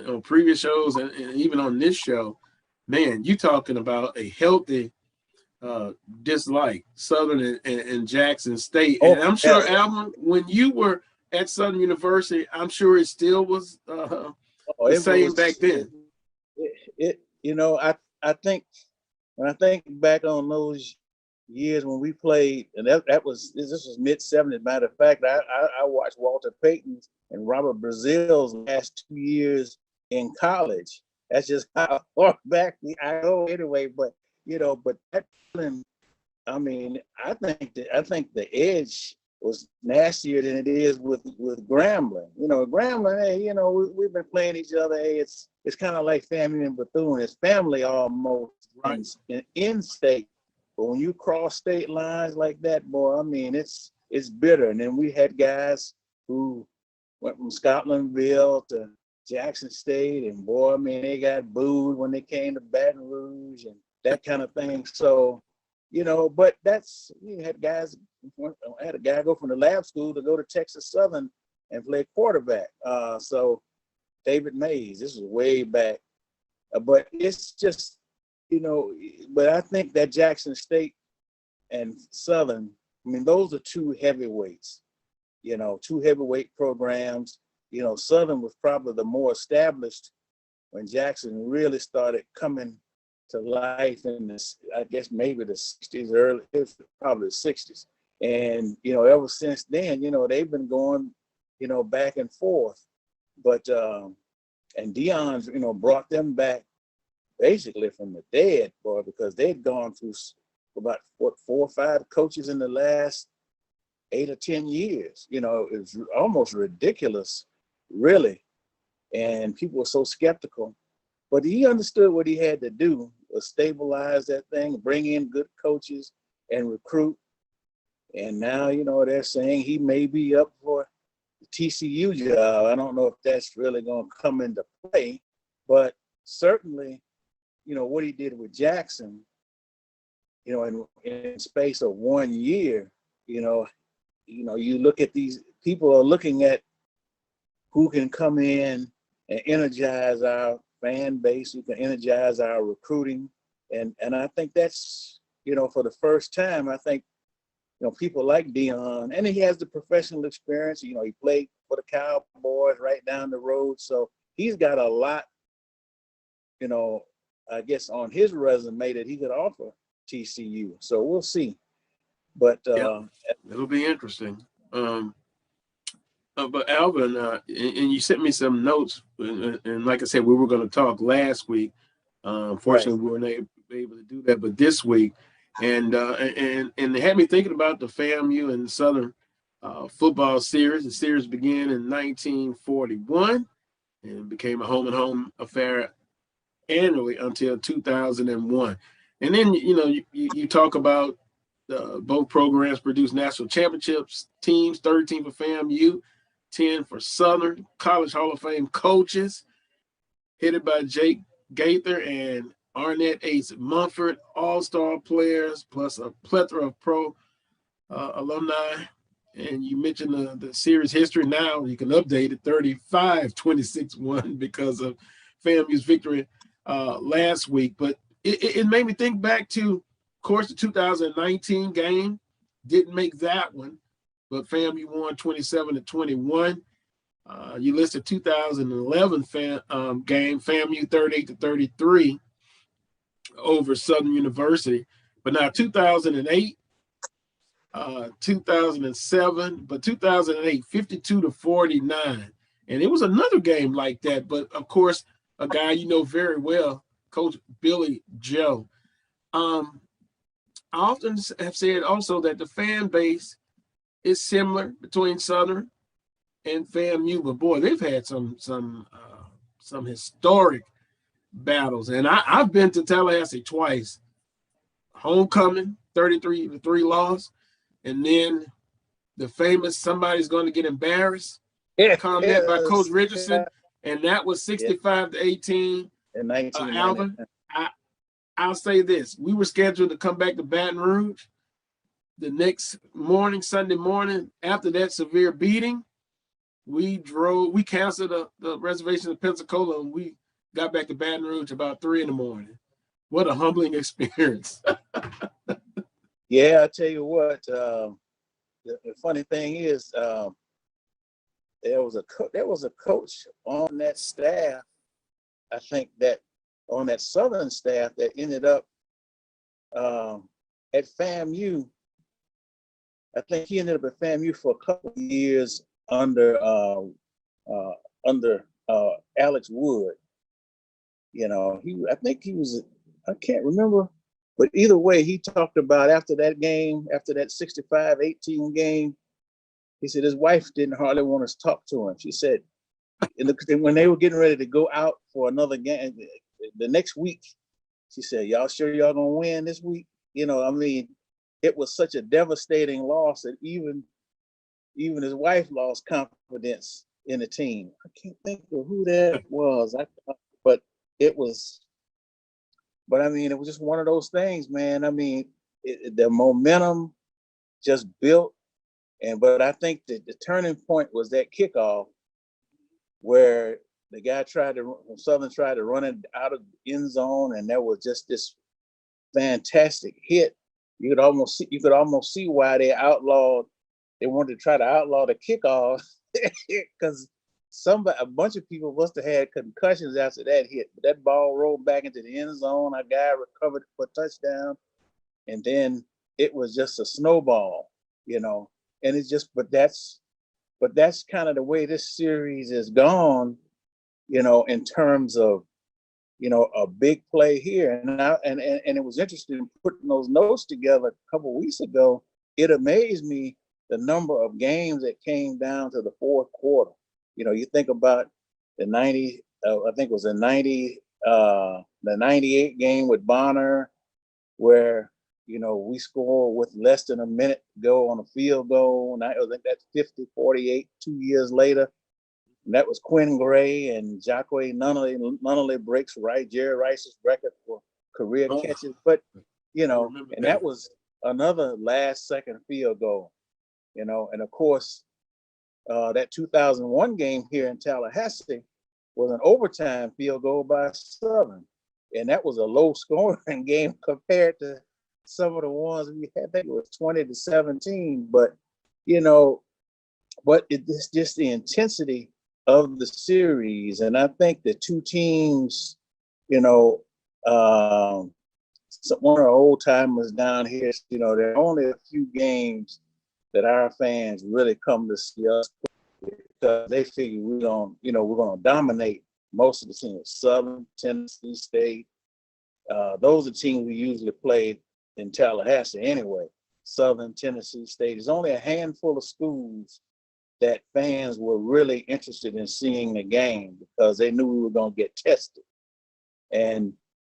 on previous shows and even on this show. Man, you talking about a healthy dislike, Southern and Jackson State. And I'm sure, Alvin, when you were at Southern University, I'm sure it still was the same back then. I think when I think back on those years when we played, and this was mid-70s. Matter of fact, I watched Walter Payton's and Robert Brazil's last 2 years in college. That's just how far back I go anyway. But that feeling, I mean, I think the edge was nastier than it is with Grambling. Grambling, hey, we've been playing each other. Hey, it's kind of like family and Bethune. It's family almost, right? In state. But when you cross state lines like that, boy, I mean, it's bitter. And then we had guys who went from Scotlandville to Jackson State, and boy, I mean, they got booed when they came to Baton Rouge and that kind of thing. So, but you had guys. I had a guy go from the lab school to go to Texas Southern and play quarterback. So David Mays, this was way back. But it's just, but I think that Jackson State and Southern, I mean, those are 2 heavyweights, 2 heavyweight programs. Southern was probably the more established when Jackson really started coming to life in this, I guess maybe the 60s, probably the 60s. And, ever since then, they've been going, back and forth. But, and Deion's, brought them back basically from the dead, boy, because they'd gone through about 4 or 5 coaches in the last 8 or 10 years. It was almost ridiculous, really. And people were so skeptical. But he understood what he had to do was stabilize that thing, bring in good coaches and recruit. And now, they're saying he may be up for the TCU job. I don't know if that's really going to come into play, but certainly, what he did with Jackson, in space of 1 year, you look at these people are looking at who can come in and energize our fan base, who can energize our recruiting. And I think that's, for the first time, I think, people like Deion, and he has the professional experience. He played for the Cowboys right down the road. So he's got a lot, I guess, on his resume that he could offer TCU. So we'll see. But it'll be interesting. But Alvin, and you sent me some notes, and like I said, we were going to talk last week. Unfortunately, we weren't able to do that, but this week, and they had me thinking about the FAMU and Southern football series. The series began in 1941 and became a home-and-home affair annually until 2001. And then, you talk about both programs produced national championships teams, 13 for FAMU, 10 for Southern, College Hall of Fame coaches, headed by Jake Gaither and Arnett Ace Mumford, all-star players, plus a plethora of pro alumni. And you mentioned the series history. Now you can update it 35-26-1 because of FAMU's victory last week. But it made me think back to, of course, the 2019 game. Didn't make that one, but FAMU won 27-21. You listed 2011 game, FAMU 38-33 over Southern University. But now 2008, 2007, but 2008, 52-49. And it was another game like that. But, of course, a guy you know very well, Coach Billy Joe. I often have said also that the fan base is similar between Southern and FAMU, but boy, they've had some historic battles. And I've been to Tallahassee twice. Homecoming, 33-3 loss, and then the famous "somebody's going to get embarrassed" comment by Coach Richardson, and that was 65-18. In Alvin, I'll say this: we were scheduled to come back to Baton Rouge the next morning, Sunday morning. After that severe beating, we canceled the reservation in Pensacola, and we got back to Baton Rouge about 3 a.m. What a humbling experience. Yeah, I tell you what, the funny thing is, there was a coach on that staff, I think that on that Southern staff that ended up at FAMU. I think he ended up at FAMU for a couple of years under Alex Wood. You know, I think he was, I can't remember, but either way, he talked about after that game, after that 65-18 game, he said his wife didn't hardly want to talk to him. She said, when they were getting ready to go out for another game the next week, she said, "Y'all sure y'all gonna win this week?" You know, I mean, it was such a devastating loss that even his wife lost confidence in the team. I can't think of who that was. But I mean, it was just one of those things, man. I mean, the momentum just built, but I think that the turning point was that kickoff where the guy Southern tried to run it out of the end zone, and there was just this fantastic hit. You could almost see why they wanted to try to outlaw the kickoff because a bunch of people must have had concussions after that hit. But that ball rolled back into the end zone. A guy recovered for a touchdown, and then it was just a snowball, you know. And it's just, but that's kind of the way this series has gone, you know, in terms of, you know, a big play here. And it was interesting putting those notes together a couple of weeks ago. It amazed me the number of games that came down to the fourth quarter. You know, you think about the 90, I think it was the 98 game with Bonner, where, you know, we scored with less than a minute to go on a field goal. And I think that's 50-48 2 years later. And that was Quinn Gray and Jacque Nunnally breaks Jerry Rice's record for career catches. But, you know, and that was another last second field goal, you know. And of course, that 2001 game here in Tallahassee was an overtime field goal by Southern. And that was a low scoring game compared to some of the ones we had. I think it was 20-17, but, you know, it's just the intensity of the series. And I think the two teams, you know, one of our old timers down here, you know, there are only a few games that our fans really come to see us because they figure we're going to dominate most of the teams. Southern, Tennessee State, those are teams we usually play in Tallahassee anyway. Southern, Tennessee State. There's only a handful of schools that fans were really interested in seeing the game because they knew we were going to get tested.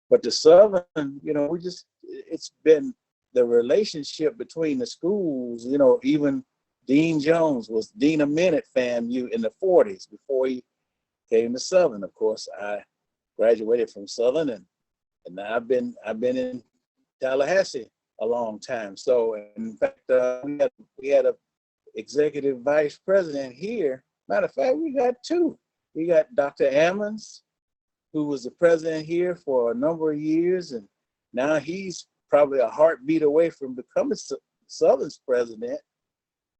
But the Southern, you know, it's been the relationship between the schools, you know. Even Dean Jones was Dean of Men at FAMU in the 40s before he came to Southern. Of course, I graduated from Southern, and now I've been in Tallahassee a long time. So in fact, we had a executive vice president here. Matter of fact, we got two. We got Dr. Ammons, who was the president here for a number of years, and now he's probably a heartbeat away from becoming Southern's president.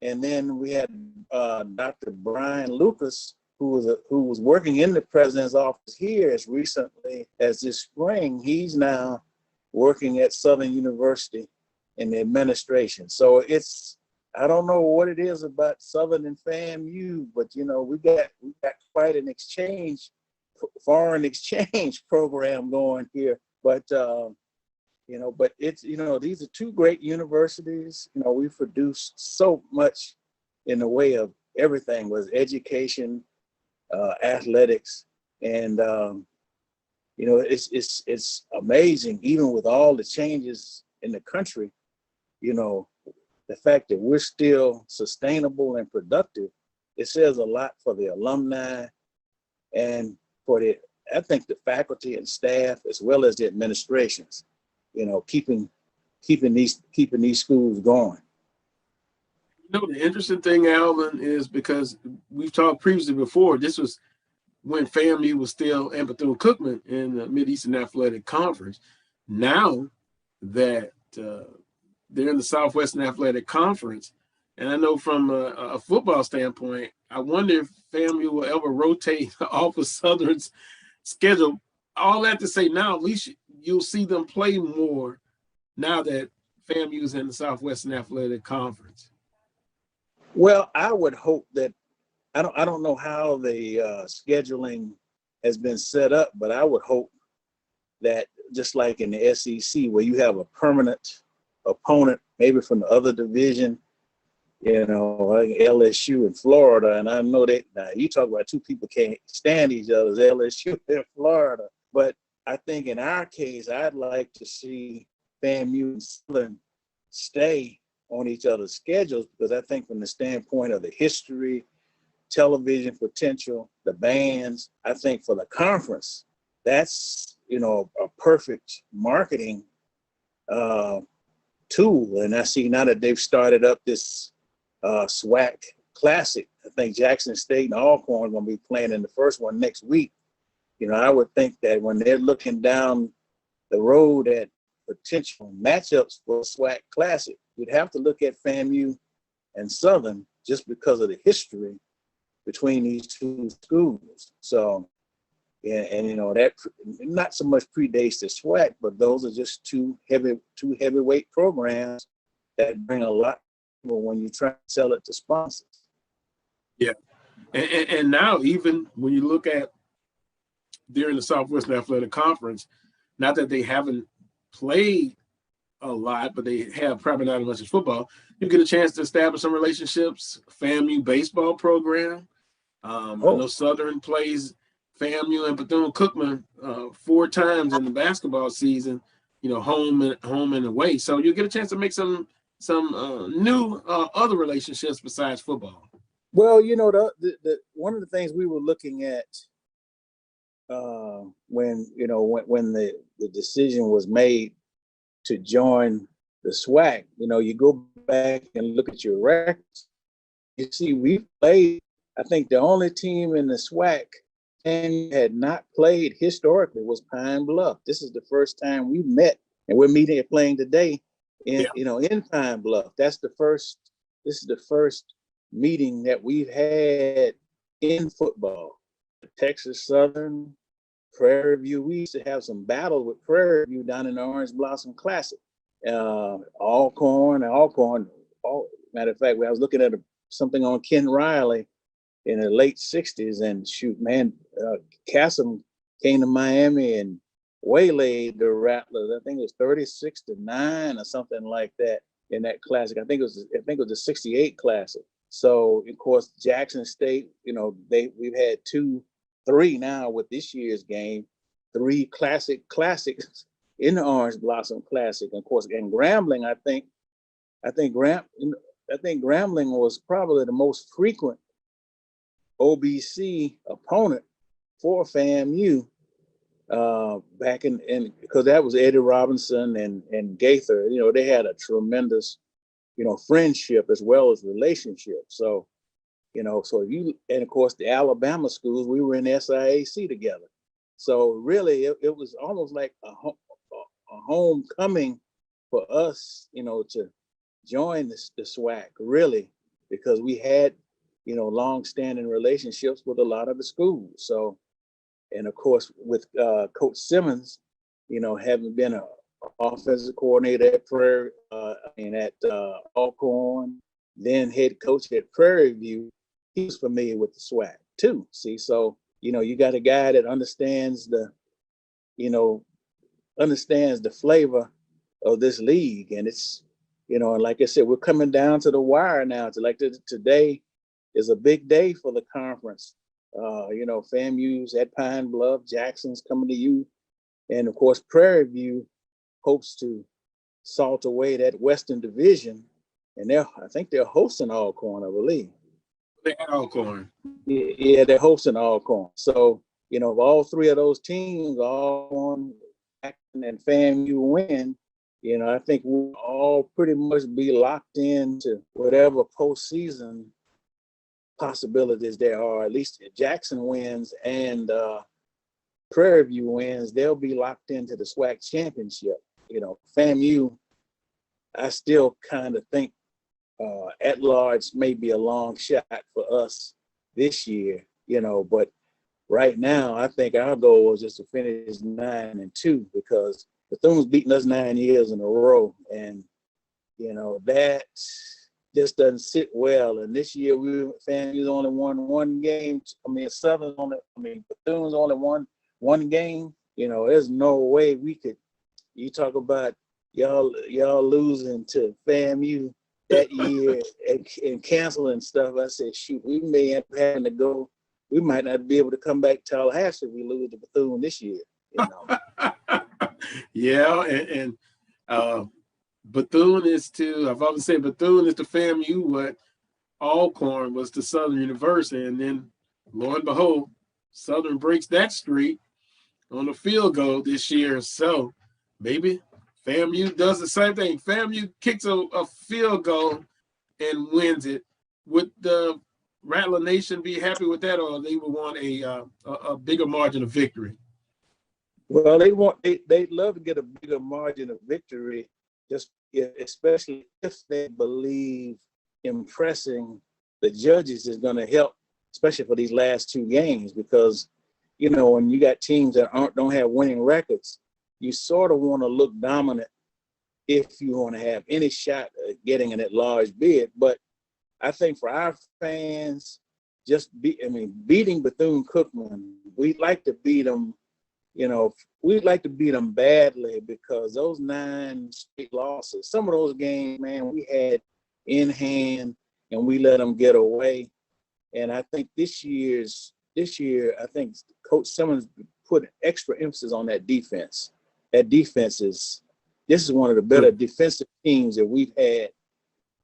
And then we had Dr. Brian Lucas, who was working in the president's office here as recently as this spring. He's now working at Southern University in the administration. So I don't know what it is about Southern and FAMU, but, you know, we got quite an foreign exchange program going here. But, you But it's, these are two great universities. We've produced so much in the way of everything, was education, athletics, and it's amazing, even with all the changes in the country, the fact that we're still sustainable and productive, it says a lot for the alumni and for I think the faculty and staff, as well as the administrations, keeping these schools going. The interesting thing, Alvin, is because we've talked previously before, this was when FAMU was still Bethune-Cookman in the Mid-Eastern Athletic Conference. Now that they're in the Southwestern Athletic Conference, and I know from a football standpoint, I wonder if FAMU will ever rotate off of Southern's schedule. All that to say, now at least you'll see them play more now that FAMU is in the Southwestern Athletic Conference. Well, I would hope that, I don't know how the scheduling has been set up, but I would hope that just like in the SEC, where you have a permanent opponent, maybe from the other division, like LSU in Florida, and I know that now you talk about two people can't stand each other's LSU in Florida, but I think in our case, I'd like to see FAMU and Southern stay on each other's schedules, because I think from the standpoint of the history, television potential, the bands, I think for the conference, that's, a perfect marketing tool. And I see now that they've started up this SWAC Classic. I think Jackson State and Alcorn are going to be playing in the first one next week. I would think that when they're looking down the road at potential matchups for SWAC Classic, you'd have to look at FAMU and Southern just because of the history between these two schools. So, and that not so much predates the SWAC, but those are just two heavyweight programs that bring a lot when you try to sell it to sponsors. Yeah, and now even when you look at during the Southwestern Athletic Conference, not that they haven't played a lot, but they have probably not as much as football. You get a chance to establish some relationships. FAMU baseball program. I know Southern plays FAMU and Bethune-Cookman 4 times in the basketball season. Home and away. So you get a chance to make some new other relationships besides football. Well, the one of the things we were looking at when the decision was made to join the SWAC, you go back and look at your records. You see, we played, I think the only team in the SWAC and had not played historically was Pine Bluff. This is the first time we met, and we're meeting and playing today in Pine Bluff. This is the first meeting that we've had in football. Texas Southern, Prairie View, we used to have some battle with Prairie View down in the Orange Blossom Classic. Alcorn. Matter of fact, I was looking at something on Ken Riley in the late 60s, and Cassim came to Miami and waylaid the Rattlers. I think it was 36-9 or something like that in that classic. I think it was the 68 Classic. So of course Jackson State, we've had 3 now with this year's game, 3 classics in the Orange Blossom Classic. And of course, and Grambling, I think Grambling was probably the most frequent OBC opponent for FAMU back in because that was Eddie Robinson and Gaither. They had a tremendous, friendship as well as relationship. So, and of course the Alabama schools, we were in SIAC together. So really, it was almost like a homecoming for us, to join the SWAC, really, because we had, long-standing relationships with a lot of the schools. So, and of course, with Coach Simmons, having been an offensive coordinator at Alcorn, then head coach at Prairie View, he was familiar with the SWAC too. See, so you got a guy that understands the flavor of this league. And it's, you know, and like I said, we're coming down to the wire now. Today is a big day for the conference. You know, FAMU's at Pine Bluff, Jackson's coming to you. And of course, Prairie View hopes to salt away that Western Division. And I think they're hosting Alcorn, I believe. They had Alcorn. Yeah, they're hosting Alcorn. So, you know, if all three of those teams, Alcorn and FAMU win, you know, I think we'll all pretty much be locked into whatever postseason possibilities there are. At least if Jackson wins and Prairie View wins, they'll be locked into the SWAC championship. You know, FAMU, I still kind of think at large may be a long shot for us this year, you know, but right now I think our goal was just to finish 9-2 because Bethune's beaten us 9 years in a row, and you know that just doesn't sit well. And this year FAMU's only won one game. Bethune's only won one game. You know, there's no way we could. You talk about y'all losing to FAMU that year and canceling stuff. I said, shoot, we may end up having to go. We might not be able to come back to Tallahassee if we lose to Bethune this year. You know. Yeah, and Bethune is to, I've always said Bethune is to FAMU what Alcorn was to Southern University, and then lo and behold, Southern breaks that streak on a field goal this year. So maybe FAMU does the same thing. FAMU kicks a field goal and wins it. Would the Rattler Nation be happy with that, or they would want a bigger margin of victory? Well, they'd love to get a bigger margin of victory, especially if they believe impressing the judges is going to help, especially for these last two games, because you know when you got teams that don't have winning records, you sort of want to look dominant if you want to have any shot at getting an at-large bid. But I think for our fans, beating Bethune-Cookman, we'd like to beat them. You know, we'd like to beat them badly because those 9 straight losses, some of those games, man, we had in hand and we let them get away. And I think this year, I think Coach Simmons put extra emphasis on that defense. That defense this is one of the better defensive teams that we've had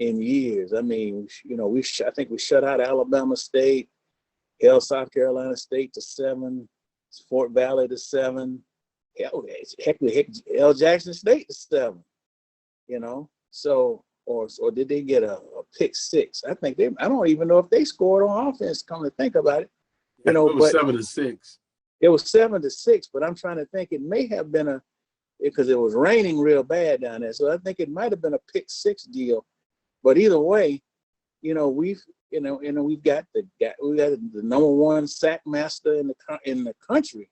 in years. I mean, you know, I think we shut out Alabama State, held South Carolina State to 7, Fort Valley to 7, heck, held Jackson State to 7, you know. So, or did they get a pick 6? I think I don't even know if they scored on offense, come to think about it. You know, it was 7-6. It was 7-6, but I'm trying to think it may have been because it was raining real bad down there. So I think it might have been a pick 6 deal. But either way, you know, we've got the number 1 sack master in the country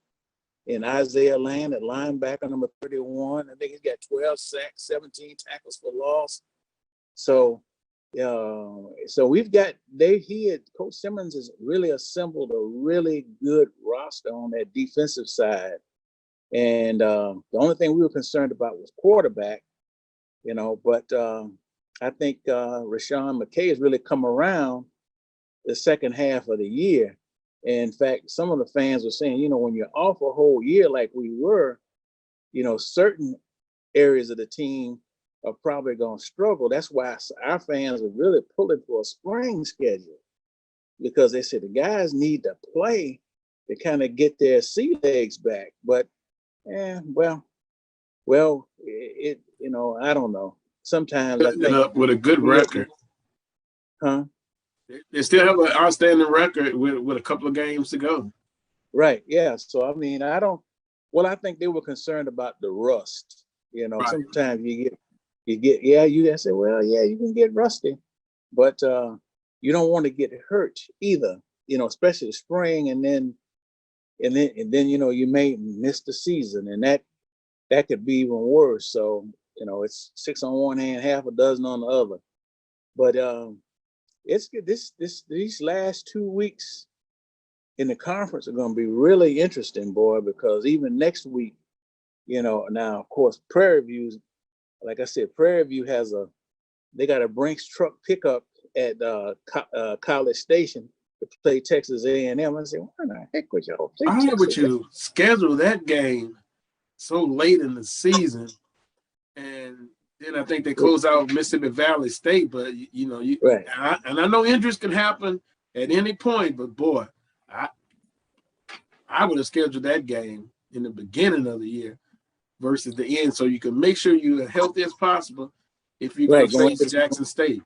in Isaiah Land at linebacker number 31. I think he's got 12 sacks, 17 tackles for loss. So we've got Coach Simmons has really assembled a really good roster on that defensive side. And the only thing we were concerned about was quarterback, you know, but I think Rashawn McKay has really come around the second half of the year. And in fact, some of the fans were saying, you know, when you're off a whole year like we were, you know, certain areas of the team are probably going to struggle. That's why our fans are really pulling for a spring schedule, because they said the guys need to play to kind of get their sea legs back. But, you know, I don't know. Sometimes I think with a good record. Huh? They still have an outstanding record with a couple of games to go. Right. Yeah. So I mean, I think they were concerned about the rust. You know, right. Sometimes you say, well, yeah, you can get rusty, but you don't want to get hurt either. You know, especially the spring, and then you know you may miss the season, and that could be even worse. So you know, it's 6 on one hand, half a dozen on the other. But it's good. These last 2 weeks in the conference are going to be really interesting, boy, because even next week, you know, now of course Prairie View's like I said, Prairie View they got a Brinks truck pickup at College Station to play Texas A&M. I said, why the heck would y'all play I Texas? would you schedule that game so late in the season, and then I think they close out Mississippi Valley State. But right. And I know injuries can happen at any point. But boy, I would have scheduled that game in the beginning of the year versus the end, so you can make sure you're as healthy as possible if you're going to face Jackson State.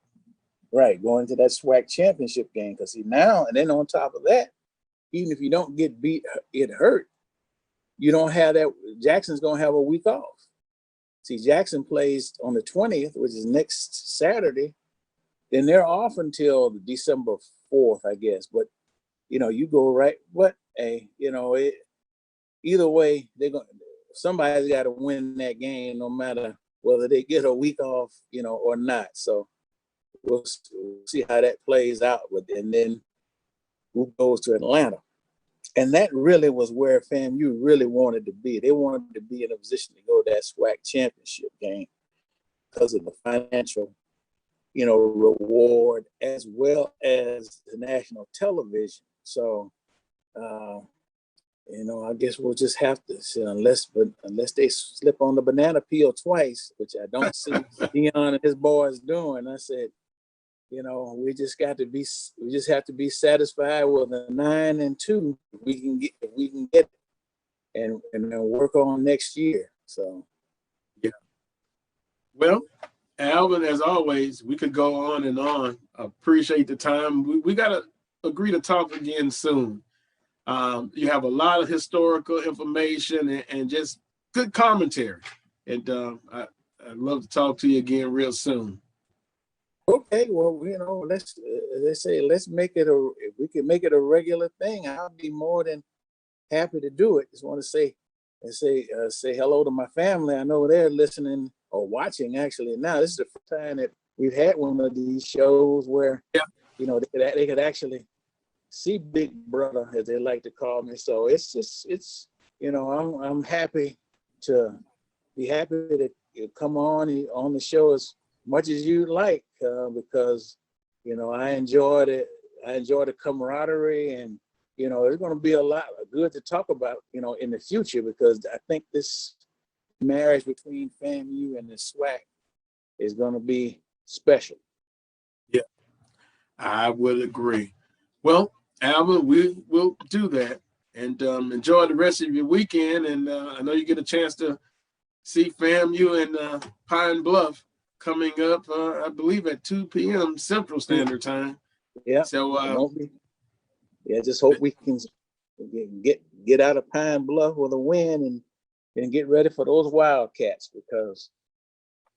Right, going to that SWAC championship game. Because now, and then on top of that, even if you don't get hurt, you don't have that. Jackson's going to have a week off. See, Jackson plays on the 20th, which is next Saturday. Then they're off until December 4th, I guess. But, you go right. But, hey, either way, somebody's got to win that game no matter whether they get a week off, or not. So we'll see how that plays out. And then who goes to Atlanta? And that really was where FAMU really wanted to be. They wanted to be in a position to go to that SWAC championship game because of the financial, reward as well as the national television. So, I guess we'll just have to, unless they slip on the banana peel twice, which I don't see Dion and his boys doing. I said, we just have to be satisfied with a 9-2. We can get it and then work on next year. So, yeah. Well, Alvin, as always, we could go on and on. Appreciate the time. We got to agree to talk again soon. You have a lot of historical information and just good commentary. And I'd love to talk to you again real soon. Okay, well, let's make it if we can make it a regular thing, I'll be more than happy to do it. Just want to say hello to my family. I know they're listening or watching actually now. This is the first time that we've had one of these shows where they could actually see Big Brother, as they like to call me. So I'm happy to come on the show as much as you like, because I enjoyed it. I enjoy the camaraderie, and there's going to be a lot good to talk about in the future, because I think this marriage between FAMU and the SWAC is going to be special. Yeah, I would agree. Well, Alvin, we will do that, and enjoy the rest of your weekend. And I know you get a chance to see FAMU in Pine Bluff coming up, I believe at 2 p.m. Central Standard Time. Yeah. So, just hope we can get out of Pine Bluff with a win and get ready for those Wildcats, because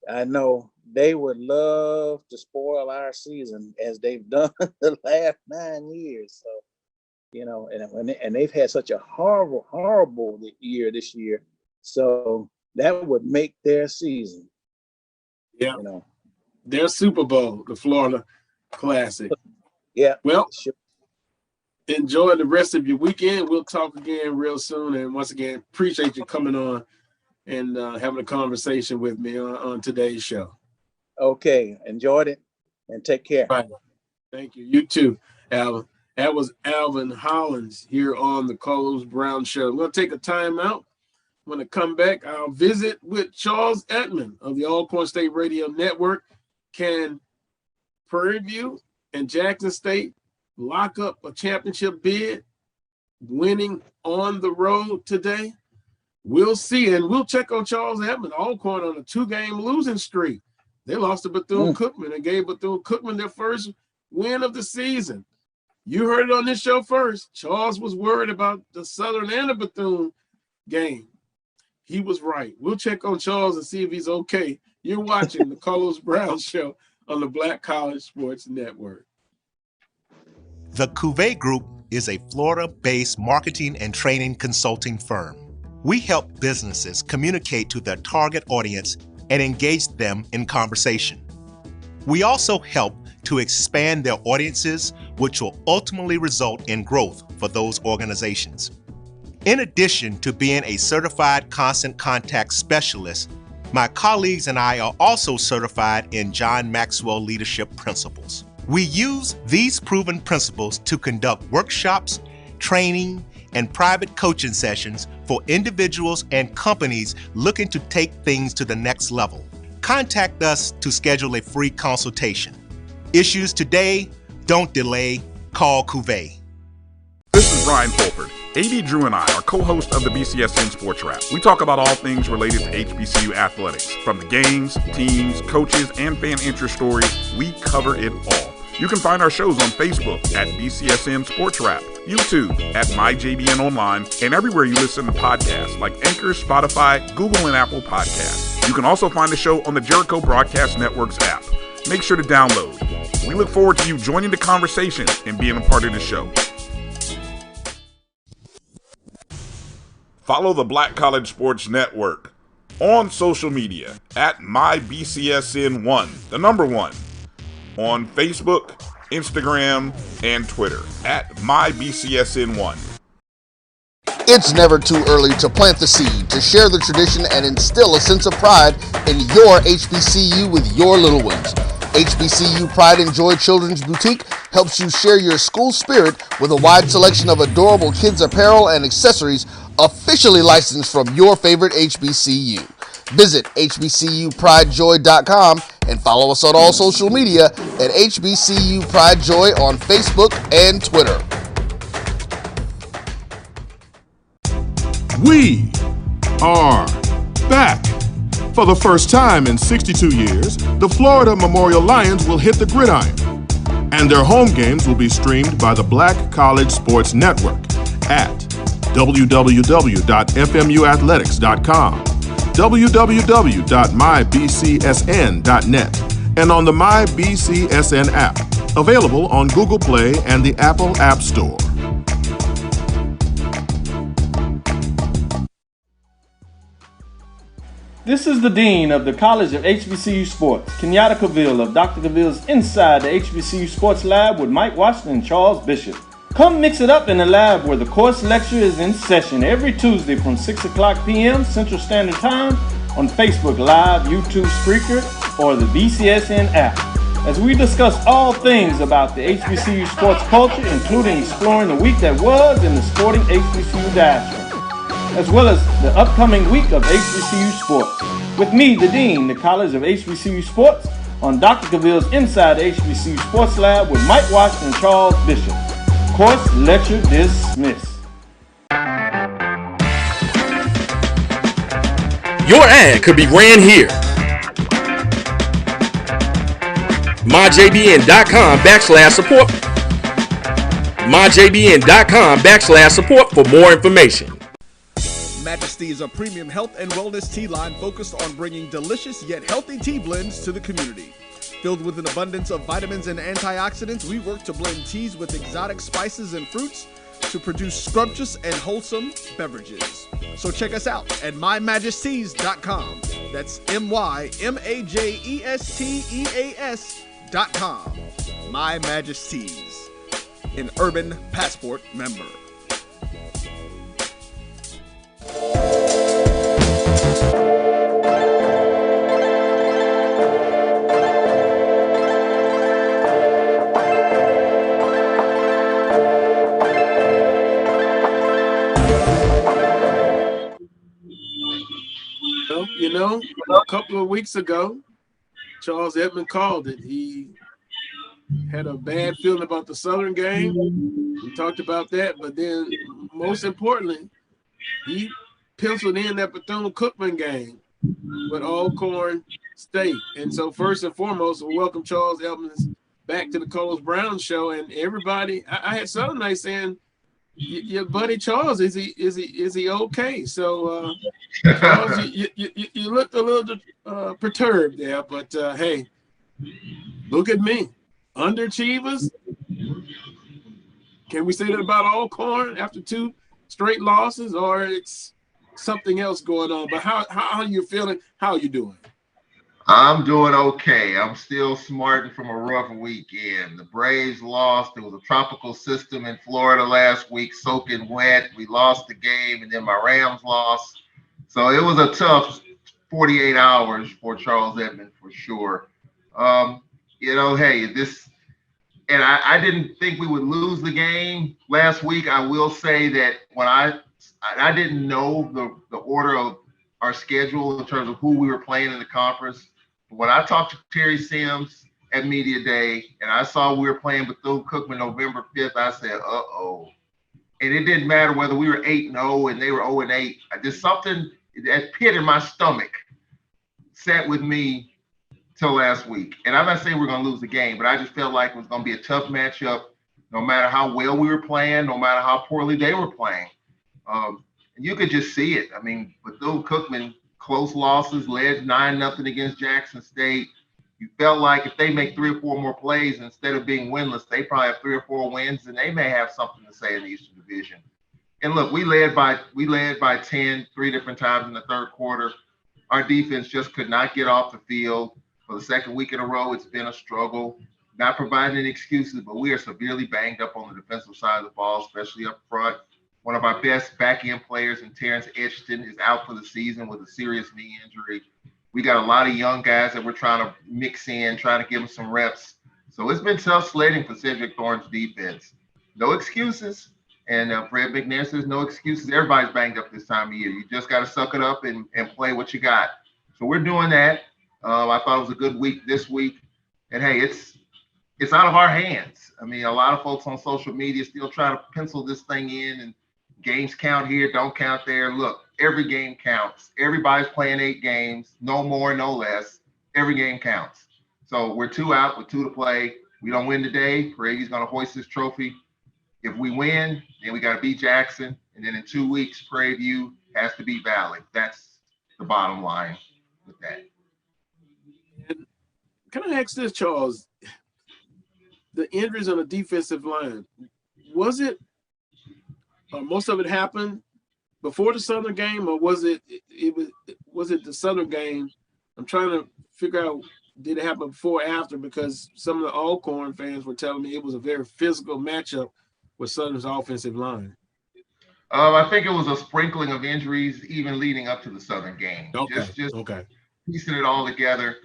I know they would love to spoil our season as they've done the last 9 years. So, and they've had such a horrible year this year. So that would make their season. Yeah. Their Super Bowl, the Florida Classic. Yeah. Well, enjoy the rest of your weekend. We'll talk again real soon. And once again, appreciate you coming on and having a conversation with me on today's show. Okay. Enjoyed it, and take care. Right. Thank you. You too, Alvin. That was Alvin Hollins here on the Carlos Brown Show. I'm going to take a time out. When I come back, I'll visit with Charles Edmond of the Alcorn State Radio Network. Can Prairie View and Jackson State lock up a championship bid, winning on the road today? We'll see, and we'll check on Charles Edmond. Alcorn on a 2-game losing streak. They lost to Bethune-Cookman and gave Bethune-Cookman their first win of the season. You heard it on this show first. Charles was worried about the Southern and the Bethune game. He was right. We'll check on Charles and see if he's okay. You're watching the Carlos Brown Show on the Black College Sports Network. The Cuvée Group is a Florida-based marketing and training consulting firm. We help businesses communicate to their target audience and engage them in conversation. We also help to expand their audiences, which will ultimately result in growth for those organizations. In addition to being a certified constant contact specialist, My colleagues and I are also certified in John Maxwell Leadership Principles. We use these proven principles to conduct workshops, training, and private coaching sessions for individuals and companies looking to take things to the next level. Contact us to schedule a free consultation. Issues today, don't delay, call Cuvée. This is Ryan Fulford. AD Drew and I are co-hosts of the BCSN Sports Wrap. We talk about all things related to HBCU athletics. From the games, teams, coaches, and fan interest stories, we cover it all. You can find our shows on Facebook at BCSN Sports Wrap, YouTube at MyJBN Online, and everywhere you listen to podcasts like Anchor, Spotify, Google, and Apple Podcasts. You can also find the show on the Jericho Broadcast Network's app. Make sure to download. We look forward to you joining the conversation and being a part of the show. Follow the Black College Sports Network on social media at MyBCSN1, the number 1, on Facebook, Instagram, and Twitter at MyBCSN1. It's never too early to plant the seed, to share the tradition, and instill a sense of pride in your HBCU with your little ones. HBCU Pride and Joy Children's Boutique helps you share your school spirit with a wide selection of adorable kids' apparel and accessories officially licensed from your favorite HBCU. Visit hbcupridejoy.com and follow us on all social media at HBCU Pride Joy on Facebook and Twitter. We are back. For the first time in 62 years, the Florida Memorial Lions will hit the gridiron, and their home games will be streamed by the Black College Sports Network at www.fmuathletics.com, www.mybcsn.net, and on the MyBCSN app, available on Google Play and the Apple App Store. This is the Dean of the College of HBCU Sports, Kenyatta Cavill of Dr. Cavill's Inside the HBCU Sports Lab with Mike Washington and Charles Bishop. Come mix it up in the lab where the course lecture is in session every Tuesday from 6 o'clock p.m. Central Standard Time on Facebook Live, YouTube Spreaker, or the BCSN app, as we discuss all things about the HBCU sports culture, including exploring the week that was in the sporting HBCU diaspora, as well as the upcoming week of HBCU sports. With me, the Dean, the College of HBCU Sports, on Dr. Cavill's Inside the HBCU Sports Lab with Mike Washington and Charles Bishop. Course lecture dismissed. Your ad could be ran here. MyJBN.com/support. MyJBN.com/support for more information. Majesty is a premium health and wellness tea line focused on bringing delicious yet healthy tea blends to the community. Filled with an abundance of vitamins and antioxidants, we work to blend teas with exotic spices and fruits to produce scrumptious and wholesome beverages. So check us out at mymajesties.com. That's MyMajesties.com. My Majesties, an Urban Passport member. You know, a couple of weeks ago, Charles Edmond called it. He had a bad feeling about the Southern game. We talked about that, but then most importantly, he penciled in that Bethune-Cookman game with Alcorn State. And so first and foremost, we welcome Charles Edmond back to the Coles Brown Show. And everybody, I had Southern Night saying, your buddy Charles, is he okay? So Charles, you looked a little perturbed there, but hey, look at me, underachievers. Can we say that about Alcorn after 2 straight losses, or it's something else going on? But how are you feeling? How are you doing? I'm doing okay. I'm still smarting from a rough weekend. The Braves lost. There was a tropical system in Florida last week, soaking wet. We lost the game, and then my Rams lost. So it was a tough 48 hours for Charles Edmond for sure. Hey, and I didn't think we would lose the game last week. I will say that when I didn't know the order of our schedule in terms of who we were playing in the conference. But when I talked to Terry Sims at Media Day and I saw we were playing Bethune-Cookman November 5th, I said, uh-oh. And it didn't matter whether we were 8-0 and they were 0-8. There's something, that pit in my stomach sat with me till last week. And I'm not saying we're going to lose the game, but I just felt like it was going to be a tough matchup, no matter how well we were playing, no matter how poorly they were playing. And you could just see it. I mean, Bethune-Cookman, close losses, led 9-0 against Jackson State. You felt like if they make 3 or 4 more plays, instead of being winless, they probably have 3 or 4 wins, and they may have something to say in the Eastern Division. And look, we led by 10 3 different times in the third quarter. Our defense just could not get off the field. For the second week in a row, it's been a struggle. Not providing any excuses, but we are severely banged up on the defensive side of the ball, especially up front. One of our best back-end players in Terrence Edmond is out for the season with a serious knee injury. We got a lot of young guys that we're trying to mix in, trying to give them some reps. So it's been tough sledding for Cedric Thorne's defense. No excuses. And Fred McNair says no excuses. Everybody's banged up this time of year. You just got to suck it up and play what you got. So we're doing that. I thought it was a good week this week. And, hey, it's out of our hands. I mean, a lot of folks on social media still trying to pencil this thing in, and games count here, don't count there. Look, every game counts. Everybody's playing 8 games, no more, no less. Every game counts. So we're 2 out with 2 to play. We don't win today, Prairie's going to hoist this trophy. If we win, then we got to beat Jackson. And then in 2 weeks, Prairie View has to beat Valley. That's the bottom line with that. And can I ask this, Charles? The injuries on the defensive line, was it most of it happened before the Southern game, or was it the Southern game? I'm trying to figure out, did it happen before or after? Because some of the Alcorn fans were telling me it was a very physical matchup with Southern's offensive line. I think it was a sprinkling of injuries even leading up to the Southern game. Okay. Just okay. Piecing it all together,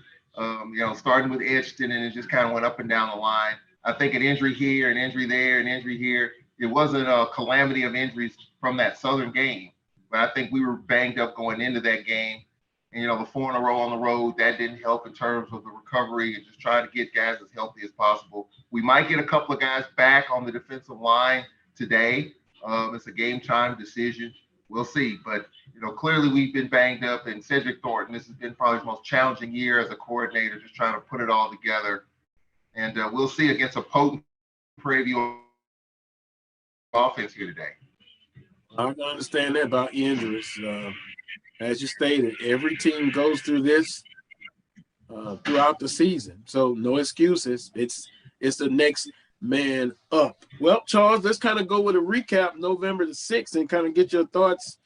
starting with Edgerton, and it just kind of went up and down the line. I think an injury here, an injury there, an injury here. It wasn't a calamity of injuries from that Southern game, but I think we were banged up going into that game. And, the 4 in a row on the road, that didn't help in terms of the recovery and just trying to get guys as healthy as possible. We might get a couple of guys back on the defensive line today. It's a game time decision. We'll see. But, clearly we've been banged up, and Cedric Thornton, this has been probably his most challenging year as a coordinator, just trying to put it all together. And we'll see against a potent Prairie View offense here today. I can understand that about injuries. As you stated, every team goes through this throughout the season. So no excuses. It's the next man up. Well, Charles, let's kind of go with a recap November the 6th and kind of get your thoughts.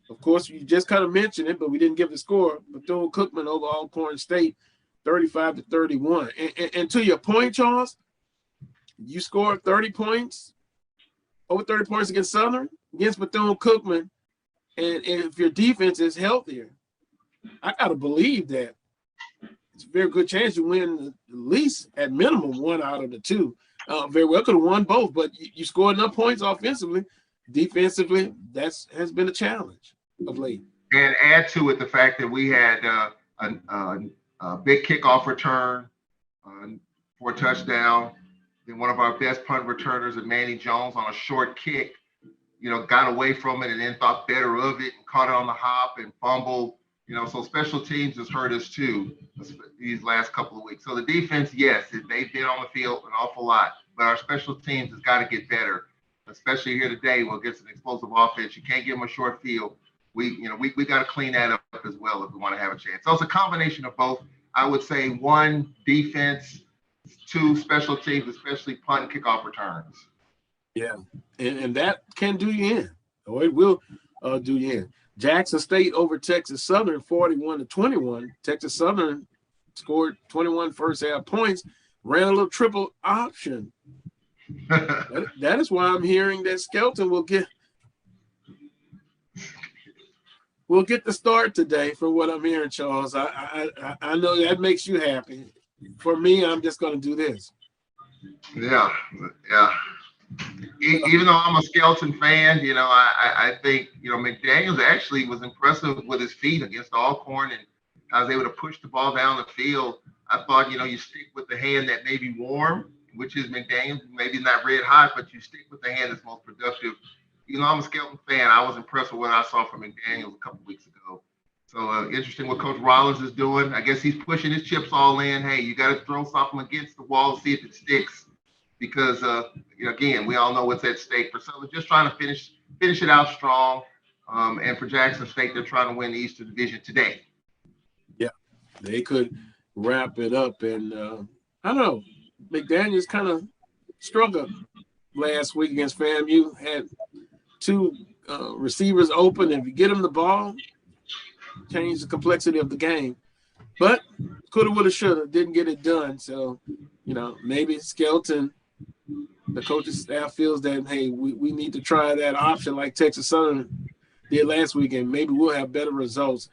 Of course, you just kind of mentioned it, but we didn't give the score. Bethune-Cookman over Alcorn State, 35-31. And to your point, Charles, you scored 30 points, over 30 points against Southern, against Bethune-Cookman. And if your defense is healthier, I got to believe that it's a very good chance you win at least at minimum 1 out of the 2. Very well could have won both, but you scored enough points offensively. Defensively, has been a challenge of late. And add to it the fact that we had a big kickoff return for a touchdown. Then one of our best punt returners, Manny Jones, on a short kick, got away from it and then thought better of it and caught it on the hop and fumbled. So special teams has hurt us too these last couple of weeks. So the defense, yes, they've been on the field an awful lot, but our special teams has got to get better, especially here today when it gets an explosive offense. You can't give them a short field. We got to clean that up as well if we want to have a chance. So it's a combination of both. I would say 1, defense, 2, special teams, especially punt and kickoff returns. Yeah, and that can do you in, or it will do you in. Jackson State over Texas Southern, 41-21. Texas Southern scored 21 first half points, ran a little triple option. That is why I'm hearing that Skelton will we'll get the start today from what I'm hearing, Charles. I know that makes you happy. For me, I'm just going to do this. Yeah. Even though I'm a Skelton fan, I think, McDaniels actually was impressive with his feet against Alcorn, and I was able to push the ball down the field. I thought, you stick with the hand that may be warm, which is McDaniels, maybe not red hot, but you stick with the hand that's most productive. I'm a Skelton fan. I was impressed with what I saw from McDaniels a couple weeks ago. So interesting what Coach Rollins is doing. I guess he's pushing his chips all in. Hey, you got to throw something against the wall to see if it sticks. Because, again, we all know what's at stake for Southern. Just trying to finish it out strong. And for Jackson State, they're trying to win the Eastern Division today. Yeah, they could wrap it up. And I don't know, McDaniels kind of struggled last week against FAMU. Had two receivers open. If you get them the ball, change the complexity of the game. But coulda, woulda, shoulda, didn't get it done. So, maybe Skelton, the coaching staff feels that, hey, we need to try that option like Texas Southern did last weekend. Maybe we'll have better results.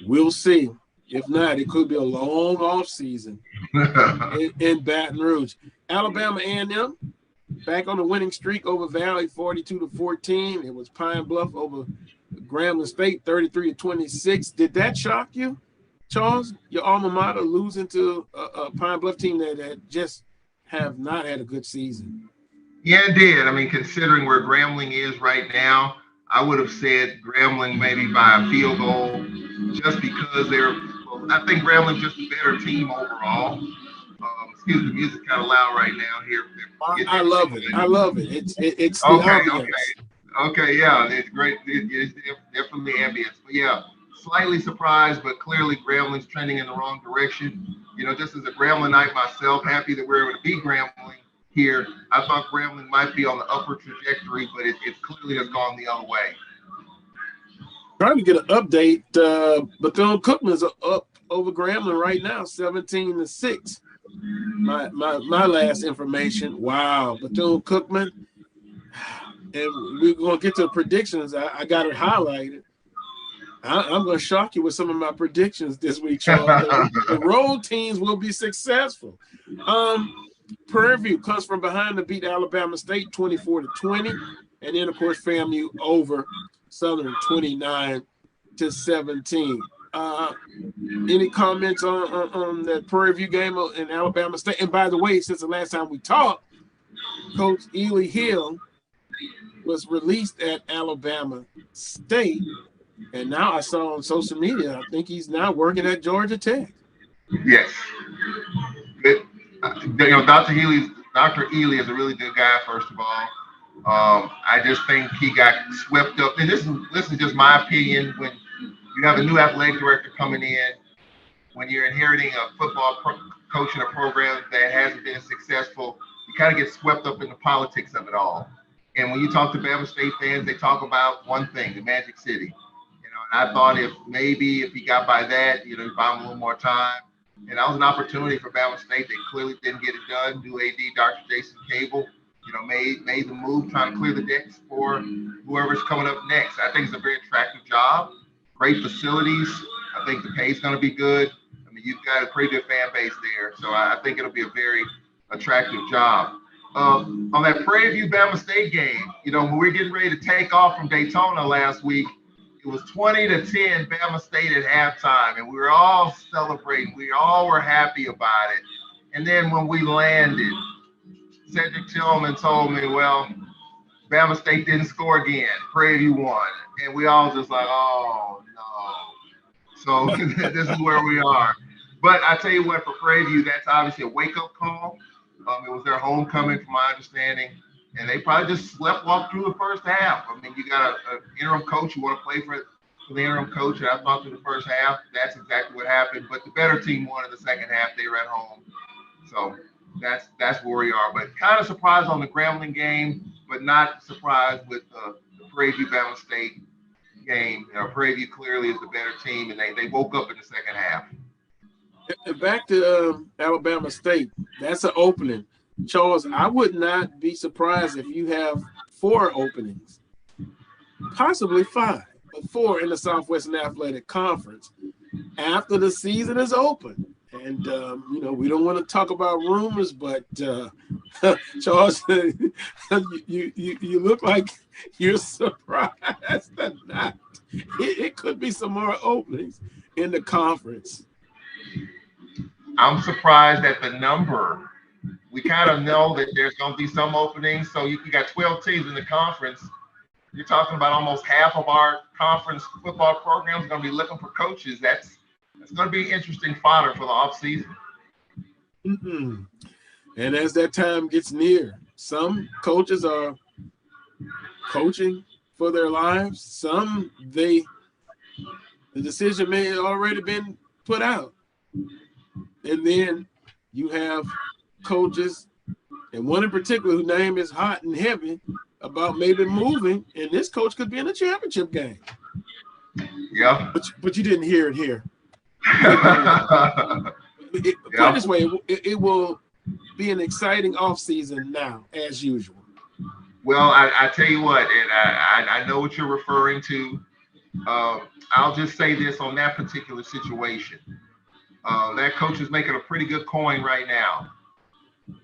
We'll see. If not, it could be a long off season in Baton Rouge. Alabama A&M back on the winning streak over Valley, 42-14. It was Pine Bluff over Grambling State, 33-26. Did that shock you, Charles? Your alma mater losing to a Pine Bluff team that just have not had a good season. Yeah, it did. I mean, considering where Grambling is right now, I would have said Grambling maybe by a field goal, just because I think Grambling's just a better team overall. Excuse me, the music kind of loud right now here. I love it. I love it. It's the ambience. Okay, yeah, it's great. It's definitely ambience. But yeah, slightly surprised, but clearly Grambling's trending in the wrong direction. Just as a Grambling-ite myself, happy that we're able to beat Grambling here. I thought Grambling might be on the upward trajectory, but it clearly has gone the other way. Trying to get an update. Bethune-Cookman's up over Grambling right now, 17-6. My last information. Wow, Bethune-Cookman. And we're going to get to the predictions. I got it highlighted. I'm going to shock you with some of my predictions this week, Charles. The road teams will be successful. Prairie View comes from behind to beat Alabama State 24-20. And then, of course, FAMU over Southern 29-17. Any comments on that Prairie View game in Alabama State? And by the way, since the last time we talked, Coach Ely Hill was released at Alabama State. And now I saw on social media, I think he's now working at Georgia Tech. Yes. Dr. Ely is a really good guy, first of all. I just think he got swept up. And this is just my opinion. When you have a new athletic director coming in, when you're inheriting a football coach in a program that hasn't been successful, you kind of get swept up in the politics of it all. And when you talk to Bama State fans, they talk about one thing, the Magic City. And I thought if he got by that, buy him a little more time. And that was an opportunity for Bama State. They clearly didn't get it done. New AD, Dr. Jason Cable, made the move, trying to clear the decks for whoever's coming up next. I think it's a very attractive job. Great facilities. I think the pay's going to be good. I mean, you've got a pretty good fan base there. So I think it'll be a very attractive job. On that Prairie View Bama State game, when we were getting ready to take off from Daytona last week, it was 20-10 Bama State at halftime, and we were all celebrating. We all were happy about it. And then when we landed, Cedric Tillman told me, well, Bama State didn't score again. Prairie View won. And we all just like, oh, no. So this is where we are. But I tell you what, for Prairie View, that's obviously a wake-up call. It was their homecoming, from my understanding. And they probably just sleptwalked through the first half. I mean, you got an interim coach. You want to play for the interim coach. And I thought through the first half, that's exactly what happened. But the better team won in the second half. They were at home. So that's where we are. But kind of surprised on the Grambling game, but not surprised with the Prairie View Bama State game. Prairie View clearly is the better team, and they woke up in the second half. Back to Alabama State. That's an opening. Charles, I would not be surprised if you have 4 openings, possibly 5. 4 in the Southwestern Athletic Conference after the season is open. And, you know, we don't want to talk about rumors, but Charles, you look like you're surprised or not. It could be some more openings in the conference. I'm surprised at the number. We kind of know that there's going to be some openings. So you got 12 teams in the conference. You're talking about almost half of our conference football programs going to be looking for coaches. That's going to be interesting fodder for the offseason. Mm-hmm. And as that time gets near, some coaches are coaching for their lives. Some, the decision may have already been put out. And then you have coaches, and one in particular whose name is hot and heavy about maybe moving, and this coach could be in a championship game. Yeah. But you didn't hear it here. Put it this way, it will be an exciting offseason now, as usual. Well, I tell you what, and I know what you're referring to. I'll just say this on that particular situation. That coach is making a pretty good coin right now.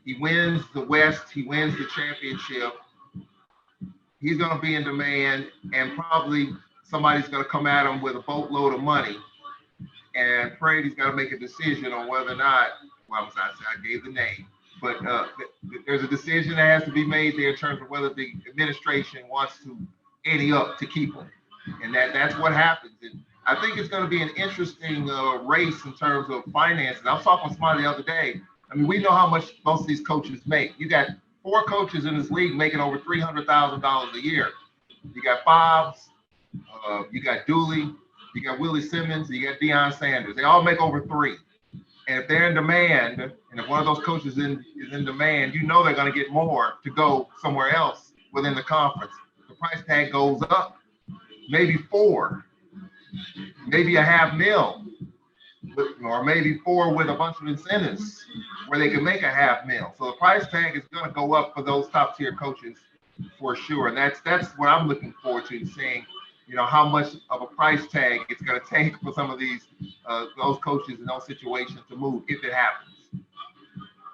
He wins the West. He wins the championship. He's going to be in demand, and probably somebody's going to come at him with a boatload of money. And Brady's got to make a decision on whether or not, well, I gave the name, but there's a decision that has to be made there in terms of whether the administration wants to ante up to keep him. And that's what happens. And I think it's going to be an interesting race in terms of finances. I was talking with somebody the other day. I mean, we know how much most of these coaches make. You got 4 coaches in this league making over $300,000 a year. You got Bobs, you got Dooley, you got Willie Simmons, you got Deion Sanders. They all make over 3. And if they're in demand, and if one of those coaches is in demand, you know they're going to get more to go somewhere else within the conference. The price tag goes up, maybe 4, maybe a $500,000, or maybe 4 with a bunch of incentives where they can make a $500,000. So the price tag is going to go up for those top tier coaches for sure. And that's what I'm looking forward to, seeing, you know, how much of a price tag it's going to take for some of these those coaches in those situations to move if it happens.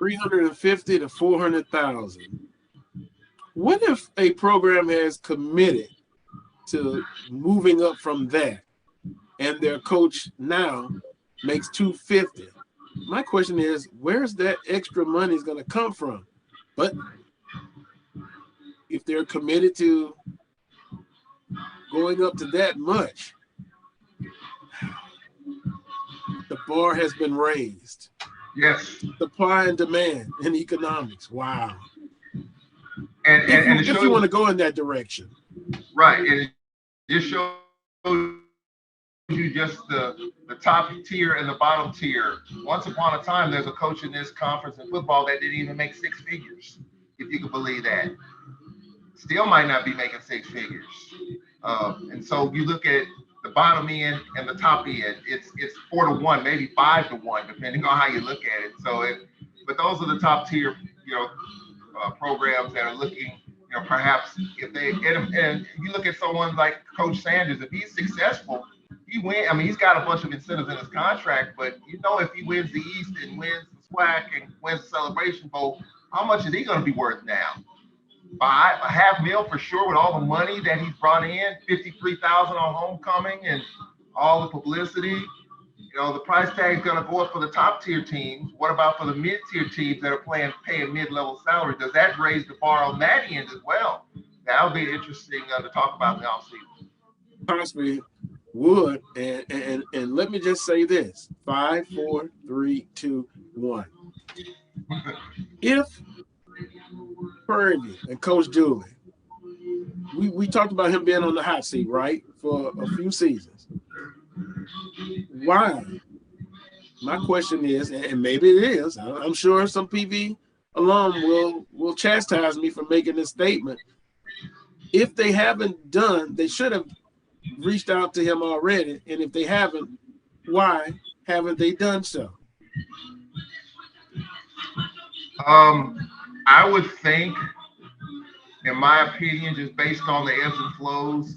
$350,000 to $400,000. What if a program has committed to moving up from that, and their coach now makes $250,000? My question is, where's that extra money is going to come from? But if they're committed to going up to that much, the bar has been raised. Yes. Supply and demand in economics. Wow. And if you want to go in that direction. Right. And it just shows you just the top tier and the bottom tier. Once upon a time, there's a coach in this conference in football that didn't even make 6 figures, if you can believe that. Still might not be making 6 figures. And so you look at the bottom end and the top end, it's 4 to 1, maybe 5 to 1, depending on how you look at it. So, but those are the top tier, programs that are looking, perhaps if they, and you look at someone like Coach Sanders, if he's successful, he wins. I mean, he's got a bunch of incentives in his contract, but if he wins the East and wins the SWAC and wins the Celebration Bowl, how much is he going to be worth now? $500,000 for sure, with all the money that he's brought in, $53,000 on homecoming and all the publicity. The price tag is going to go up for the top tier teams. What about for the mid tier teams that are paying mid-level salary? Does that raise the bar on that end as well? That'll be interesting to talk about in the offseason. Possibly would, and let me just say this: 5, 4, 3, 2, 1. If Purdy and Coach Dooley, we talked about him being on the hot seat, right, for a few seasons. Why? My question is, and maybe it is, I'm sure some PV alum will chastise me for making this statement. If they haven't done, they should have reached out to him already. And if they haven't, why haven't they done so? I would think, in my opinion, just based on the ebbs and flows,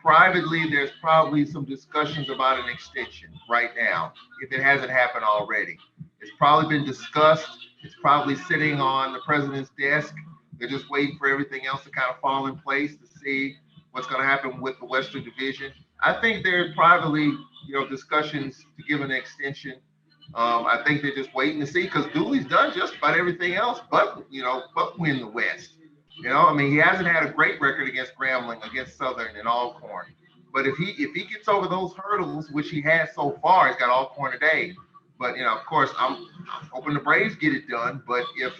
privately, there's probably some discussions about an extension right now, if it hasn't happened already. It's probably been discussed. It's probably sitting on the president's desk. They're just waiting for everything else to kind of fall in place to see what's going to happen with the Western Division. I think there are privately, discussions to give an extension. I think they're just waiting to see, because Dooley's done just about everything else but win the West. He hasn't had a great record against Grambling, against Southern, and Alcorn. But if he gets over those hurdles, which he has so far, he's got Alcorn today. But of course, I'm hoping the Braves get it done. But if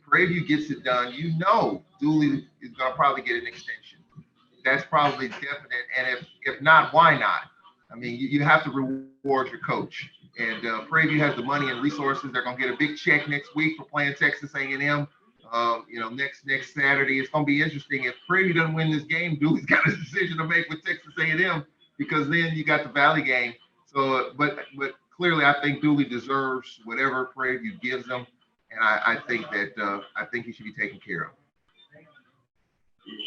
Prairie View gets it done, Dooley is going to probably get an extension. That's probably definite. And if not, why not? You have to reward your coach. And Prairie View has the money and resources. They're going to get a big check next week for playing Texas A&M. Next Saturday. It's going to be interesting. If Prairie View doesn't win this game, Dooley's got a decision to make with Texas A&M, because then you got the Valley game. So, but clearly, I think Dooley deserves whatever Prairie View gives him, and I think he should be taken care of.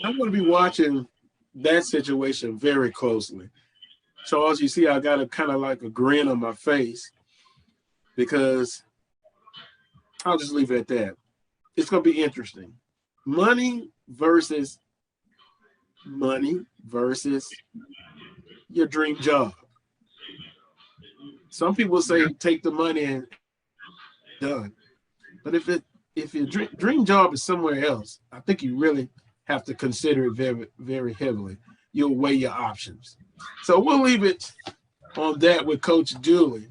I'm going to be watching that situation very closely. Charles, you see, I got a kind of like a grin on my face, because I'll just leave it at that. It's going to be interesting. Money versus your dream job. Some people say take the money and done. But if your dream job is somewhere else, I think you really have to consider it very, very heavily. You'll weigh your options. So we'll leave it on that with Coach Dooley.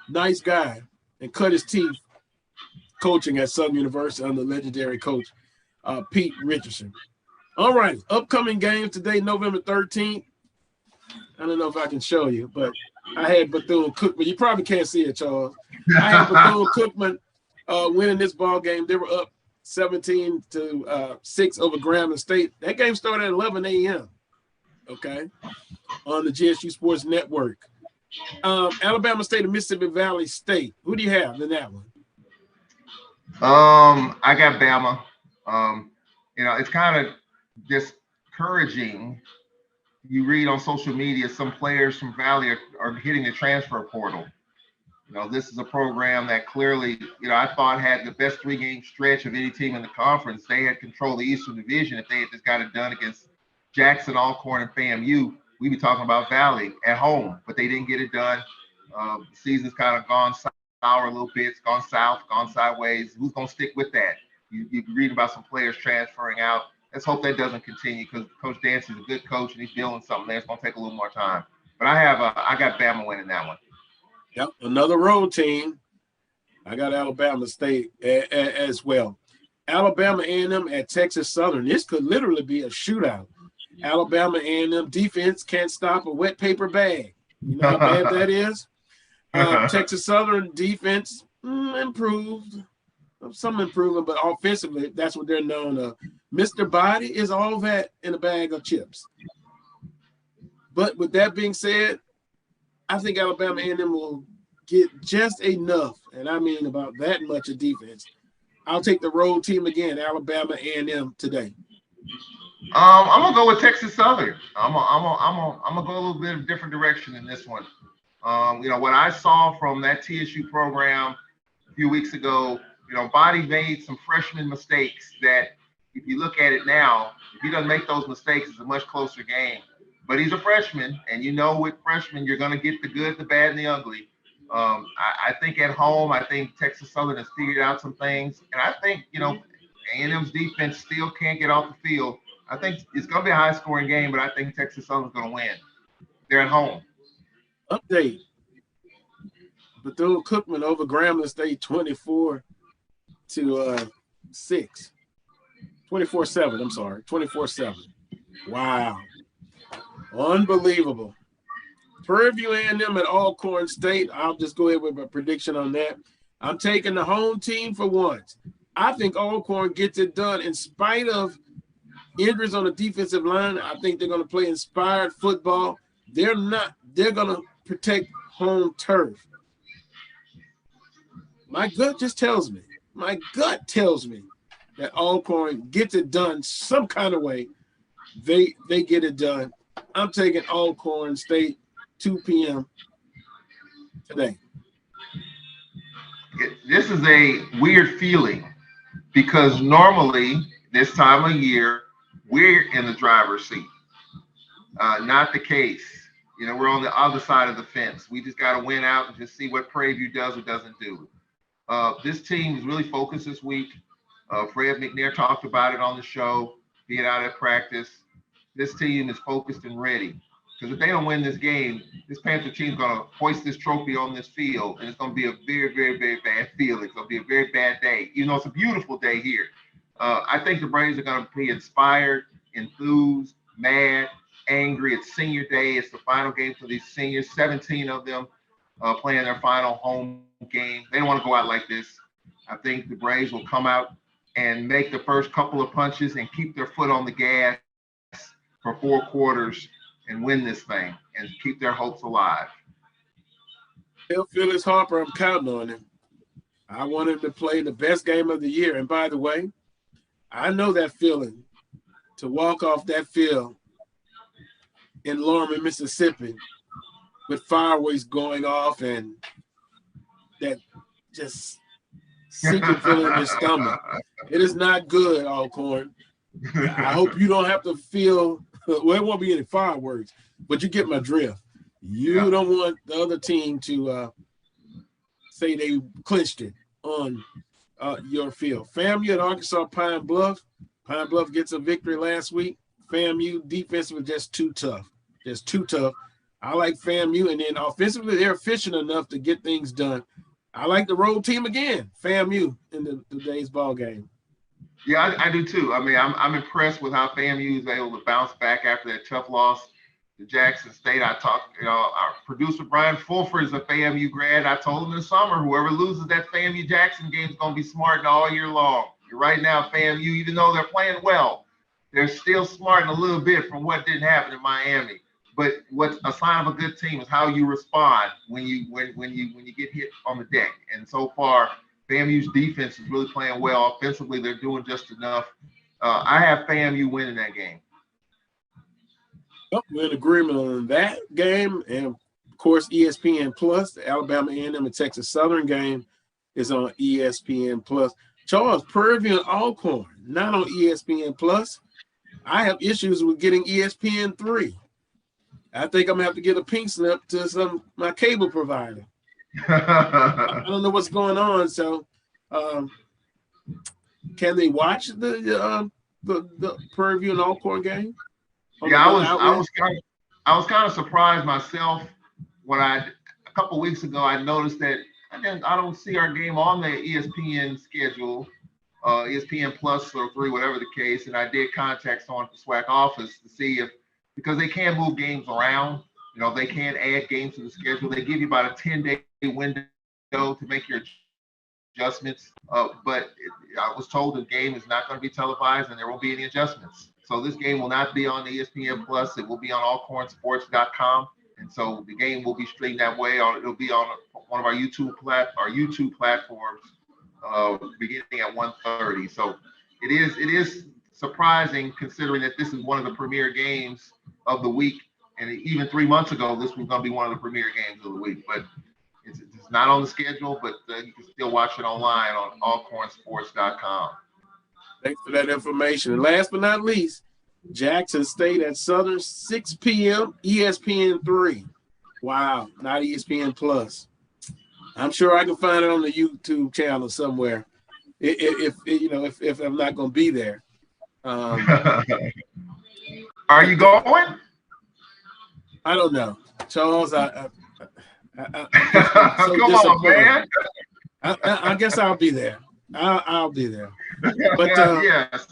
Nice guy, and cut his teeth coaching at Southern University under legendary coach Pete Richardson. All right, upcoming games today, November 13th. I don't know if I can show you, but I had Bethune-Cookman. You probably can't see it, Charles. I had Bethune-Cookman winning this ball game. They were up 17-6 over Grambling State. That game started at 11 a.m., okay, on the GSU Sports Network. Alabama State and Mississippi Valley State. Who do you have in that one? I got Bama. It's kind of discouraging. You read on social media, some players from Valley are hitting the transfer portal. This is a program that clearly, I thought had the best 3-game stretch of any team in the conference. They had control of the Eastern Division. If they had just got it done against Jackson, Alcorn, and FAMU, we'd be talking about Valley at home, but they didn't get it done. The season's kind of gone sour a little bit. It's gone south, gone sideways. Who's going to stick with that? You read about some players transferring out. Let's hope that doesn't continue, because Coach Dance is a good coach and he's building something there. It's going to take a little more time. But I got Bama winning that one. Yep, another road team. I got Alabama State as well. Alabama A&M at Texas Southern. This could literally be a shootout. Alabama A&M defense can't stop a wet paper bag. You know how bad that is? Texas Southern defense improved. Some improvement, but offensively, that's what they're known of. Mr. Body is all that in a bag of chips. But with that being said, I think Alabama A&M will get just enough, and I mean about that much of defense. I'll take the road team again, Alabama A&M today. I'm gonna go with Texas Southern. I'm gonna go a little bit of a different direction in this one. What I saw from that TSU program a few weeks ago, Body made some freshman mistakes that, if you look at it now, if he doesn't make those mistakes, it's a much closer game. But he's a freshman, and with freshmen, you're going to get the good, the bad, and the ugly. I think at home, I think Texas Southern has figured out some things. And I think, A&M's defense still can't get off the field. I think it's going to be a high-scoring game, but I think Texas Southern's going to win. They're at home. Update. Bethune-Cookman over Grambling State 24-6. 24-7, I'm sorry. 24-7. Wow. Unbelievable. Prairie View A&M at Alcorn State. I'll just go ahead with my prediction on that. I'm taking the home team for once. I think Alcorn gets it done in spite of injuries on the defensive line. I think they're going to play inspired football. They're going to protect home turf. My gut tells me that Alcorn gets it done some kind of way. They get it done. I'm taking Alcorn State, 2 p.m. today. This is a weird feeling because normally this time of year we're in the driver's seat. Not the case. You know, we're on the other side of the fence. We just got to win out and just see what Prairie View does or doesn't do. This team is really focused this week. Fred McNair talked about it on the show, being out at practice. This team is focused and ready. Because if they don't win this game, this Panther team is going to hoist this trophy on this field, and it's going to be a very, very, very bad feeling. It's going to be a very bad day. You know, it's a beautiful day here. I think the Braves are going to be inspired, enthused, mad, angry. It's senior day. It's the final game for these seniors, 17 of them playing their final home game. They don't want to go out like this. I think the Braves will come out and make the first couple of punches and keep their foot on the gas for 4 quarters and win this thing and keep their hopes alive. Tell Phyllis Harper I'm counting on him. I want him to play the best game of the year. And by the way, I know that feeling to walk off that field in Lorman, Mississippi with fireworks going off and that just sinking feeling in your stomach. It is not good, Alcorn. I hope you don't have to feel, well, it won't be any fireworks, but you get my drift. You don't want the other team to say they clinched it on your field. FAMU at Arkansas Pine Bluff. Pine Bluff gets a victory last week. FAMU defense was just too tough. Just too tough. I like FAMU, and then offensively, they're efficient enough to get things done. I like the road team again, FAMU, in today's ball game. Yeah, I do too. I mean, I'm impressed with how FAMU is able to bounce back after that tough loss to Jackson State. I talked, our producer Brian Fulford is a FAMU grad. I told him in the summer, whoever loses that FAMU Jackson game is going to be smarting all year long. Right now, FAMU, even though they're playing well, they're still smarting a little bit from what didn't happen in Miami. But what's a sign of a good team is how you respond when you get hit on the deck. And so far, FAMU's defense is really playing well. Offensively, they're doing just enough. I have FAMU winning that game. Well, we're in agreement on that game. And, of course, ESPN Plus, the Alabama A&M and Texas Southern game is on ESPN Plus. Charles, Prairie View and Alcorn, not on ESPN Plus. I have issues with getting ESPN 3. I think I'm going to have to get a pink slip to my cable provider. I don't know what's going on. So, can they watch the Prairie View and Alcorn game? Yeah, I was kind of surprised myself when a couple weeks ago I noticed that I don't see our game on the ESPN schedule, ESPN Plus or 3, whatever the case. And I did contact someone at the SWAC office to see because they can move games around. They can add games to the schedule. They give you about a 10-day window to make your adjustments. But I was told the game is not going to be televised and there won't be any adjustments. So this game will not be on ESPN Plus. It will be on allcornsports.com. And so the game will be streamed that way. It'll be on one of our YouTube platforms beginning at 1:30. So it is surprising considering that this is one of the premier games of the week. And even 3 months ago, this was going to be one of the premier games of the week. But it's not on the schedule, but you can still watch it online on allcornsports.com. Thanks for that information. And last but not least, Jackson State at Southern, 6 p.m., ESPN 3. Wow, not ESPN Plus. I'm sure I can find it on the YouTube channel somewhere if I'm not going to be there. Are you going? I don't know. Charles, I'm so come on, man. I guess I'll be there. I'll be there. But yes.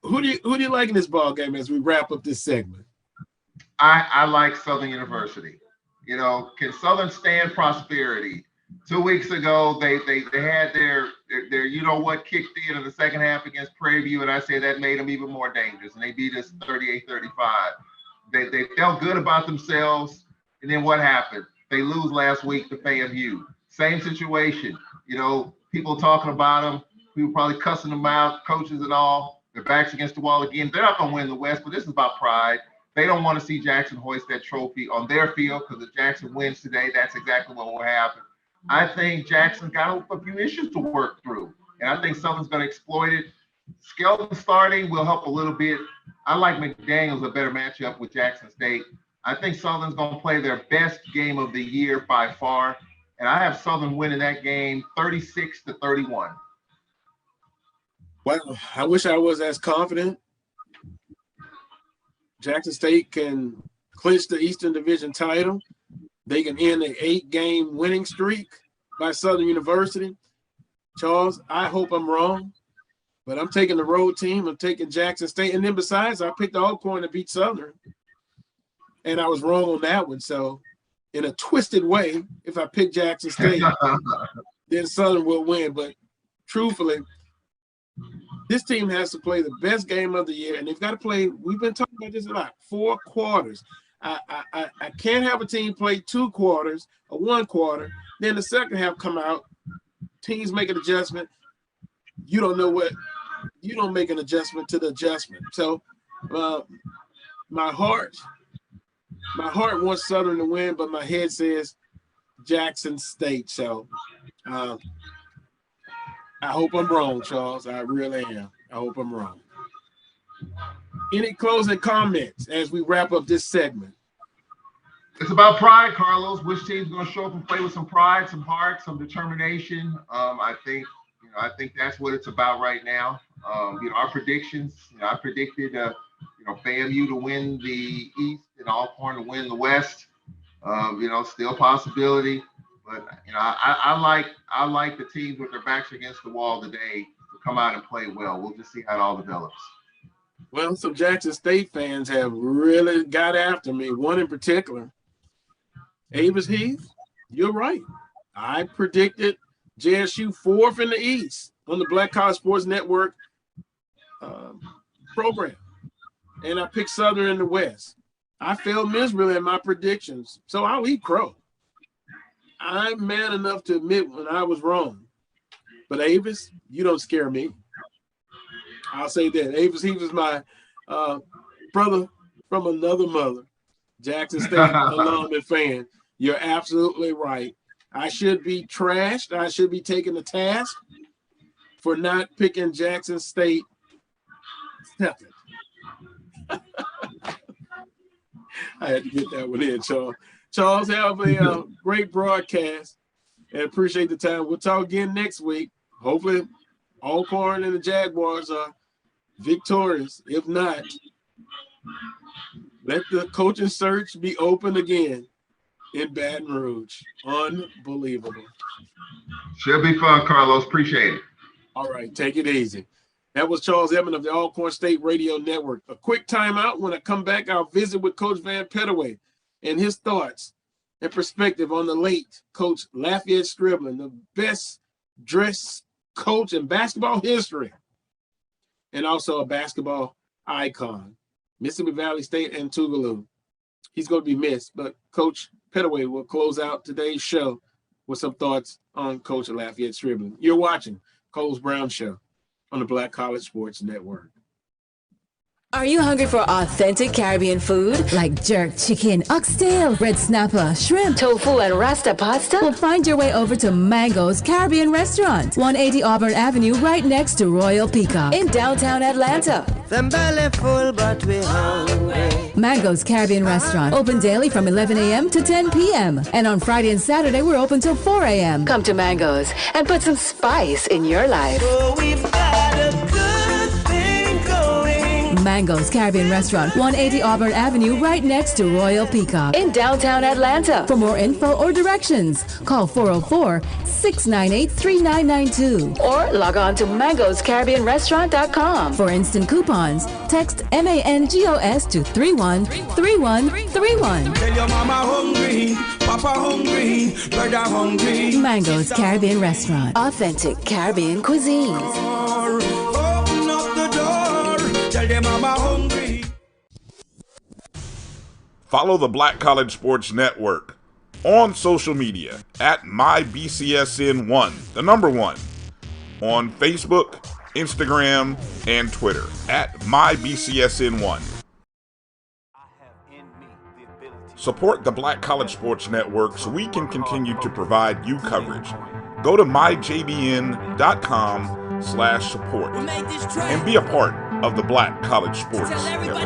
Who do you like in this ball game as we wrap up this segment? I like Southern University. Can Southern stand prosperity? 2 weeks ago, they had their kicked in the second half against Prairie View, and I say that made them even more dangerous, and they beat us 38-35. They felt good about themselves, and then what happened? They lose last week to FAMU. Same situation. People talking about them, people probably cussing them out, coaches and all. Their backs against the wall again. They're not going to win the West, but this is about pride. They don't want to see Jackson hoist that trophy on their field because if Jackson wins today, that's exactly what will happen. I think Jackson's got a few issues to work through, and I think Southern's going to exploit it. Skelton starting will help a little bit. I like McDaniels a better matchup with Jackson State. I think Southern's going to play their best game of the year by far, and I have Southern winning that game 36-31. Well, I wish I was as confident. Jackson State can clinch the Eastern Division title. They can end an 8-game winning streak by Southern University. Charles, I hope I'm wrong, but I'm taking the road team. I'm taking Jackson State. And then besides, I picked Alcorn to beat Southern. And I was wrong on that one. So in a twisted way, if I pick Jackson State, then Southern will win. But truthfully, this team has to play the best game of the year. And they've got to play, we've been talking about this a lot, 4 quarters. I can't have a team play 2 quarters or 1 quarter, then the second half come out, teams make an adjustment. You don't know what, you don't make an adjustment to the adjustment. So my heart wants Southern to win, but my head says Jackson State. So I hope I'm wrong, Charles. I really am. I hope I'm wrong. Any closing comments as we wrap up this segment? It's about pride, Carlos. Which team's going to show up and play with some pride, some heart, some determination? I think that's what it's about right now. Our predictions. I predicted, FAMU to win the East and Alcorn to win the West. Still a possibility, but I like the teams with their backs against the wall today to come out and play well. We'll just see how it all develops. Well, some Jackson State fans have really got after me. One in particular, Avis Heath. You're right. I predicted JSU 4th in the East on the Black College Sports Network program, and I picked Southern in the West. I failed miserably in my predictions, so I'll eat crow. I'm man enough to admit when I was wrong. But Avis, you don't scare me. I'll say that. Avis, he was my brother from another mother, Jackson State alum and fan. You're absolutely right. I should be trashed. I should be taken to task for not picking Jackson State second. I had to get that one in, Charles. Charles, have a great broadcast and appreciate the time. We'll talk again next week. Hopefully, Alcorn and the Jaguars are victorious. If not, let the coaching search be open again in Baton Rouge. Unbelievable. Should be fun, Carlos. Appreciate it. All right, take it easy. That was Charles Edmond of the Alcorn State Radio Network. A quick timeout. When I come back, I'll visit with Coach Van Pettaway and his thoughts and perspective on the late Coach Lafayette Scribbling, the best dressed coach in basketball history, and also a basketball icon, Mississippi Valley State and Tougaloo. He's going to be missed, but Coach Pettaway will close out today's show with some thoughts on Coach Lafayette Scribbling. You're watching Coles Brown Show on the Black College Sports Network. Are you hungry for authentic Caribbean food like jerk chicken, oxtail, red snapper, shrimp, tofu, and rasta pasta? Well, find your way over to Mango's Caribbean Restaurant, 180 Auburn Avenue, right next to Royal Peacock in downtown Atlanta. Them belly full, but we hungry. Mango's Caribbean Restaurant, open daily from 11 a.m. to 10 p.m. And on Friday and Saturday, we're open till 4 a.m. Come to Mango's and put some spice in your life. Oh, we've got a good thing going. Mango's Caribbean Restaurant, 180 Auburn Avenue, right next to Royal Peacock in downtown Atlanta. For more info or directions, call 404-698-3992 or log on to mangoscaribbeanrestaurant.com. For instant coupons, text MANGOS to 313131. Tell your mama hungry, papa hungry, brother hungry. Mango's Caribbean Restaurant, authentic Caribbean cuisines. Open up the door, tell your mama hungry. Follow the Black College Sports Network on social media at MyBCSN1, the number 1, on Facebook, Instagram, and Twitter at MyBCSN1. I have Support the Black College Sports Network so we can continue to provide you coverage. Go to myjbn.com/support and be a part of the Black College Sports Network.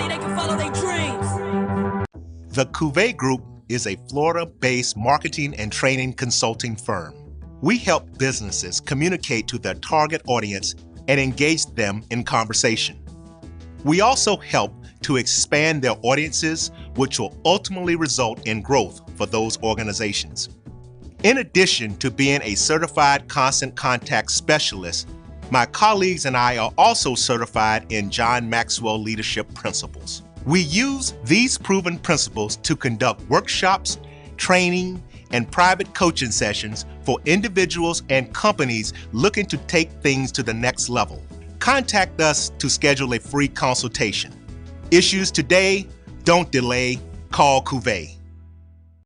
The Cuvée Group is a Florida-based marketing and training consulting firm. We help businesses communicate to their target audience and engage them in conversation. We also help to expand their audiences, which will ultimately result in growth for those organizations. In addition to being a certified constant contact specialist, my colleagues and I are also certified in John Maxwell Leadership Principles. We use these proven principles to conduct workshops, training, and private coaching sessions for individuals and companies looking to take things to the next level. Contact us to schedule a free consultation. Issues today, don't delay, call Cuvée.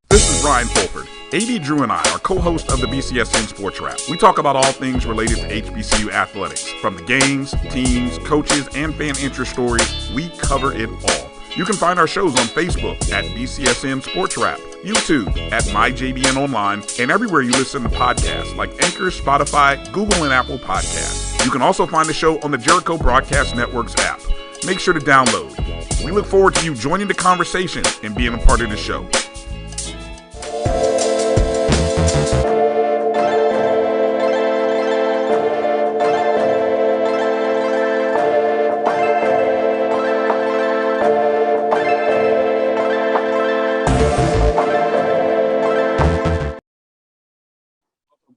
This is Ryan Fulford. AD Drew and I are co-hosts of the BCSN Sports Wrap. We talk about all things related to HBCU athletics. From the games, teams, coaches, and fan interest stories, we cover it all. You can find our shows on Facebook at BCSN Sports Wrap, YouTube at MyJBN Online, and everywhere you listen to podcasts like Anchor, Spotify, Google, and Apple Podcasts. You can also find the show on the Jericho Broadcast Network's app. Make sure to download. We look forward to you joining the conversation and being a part of the show.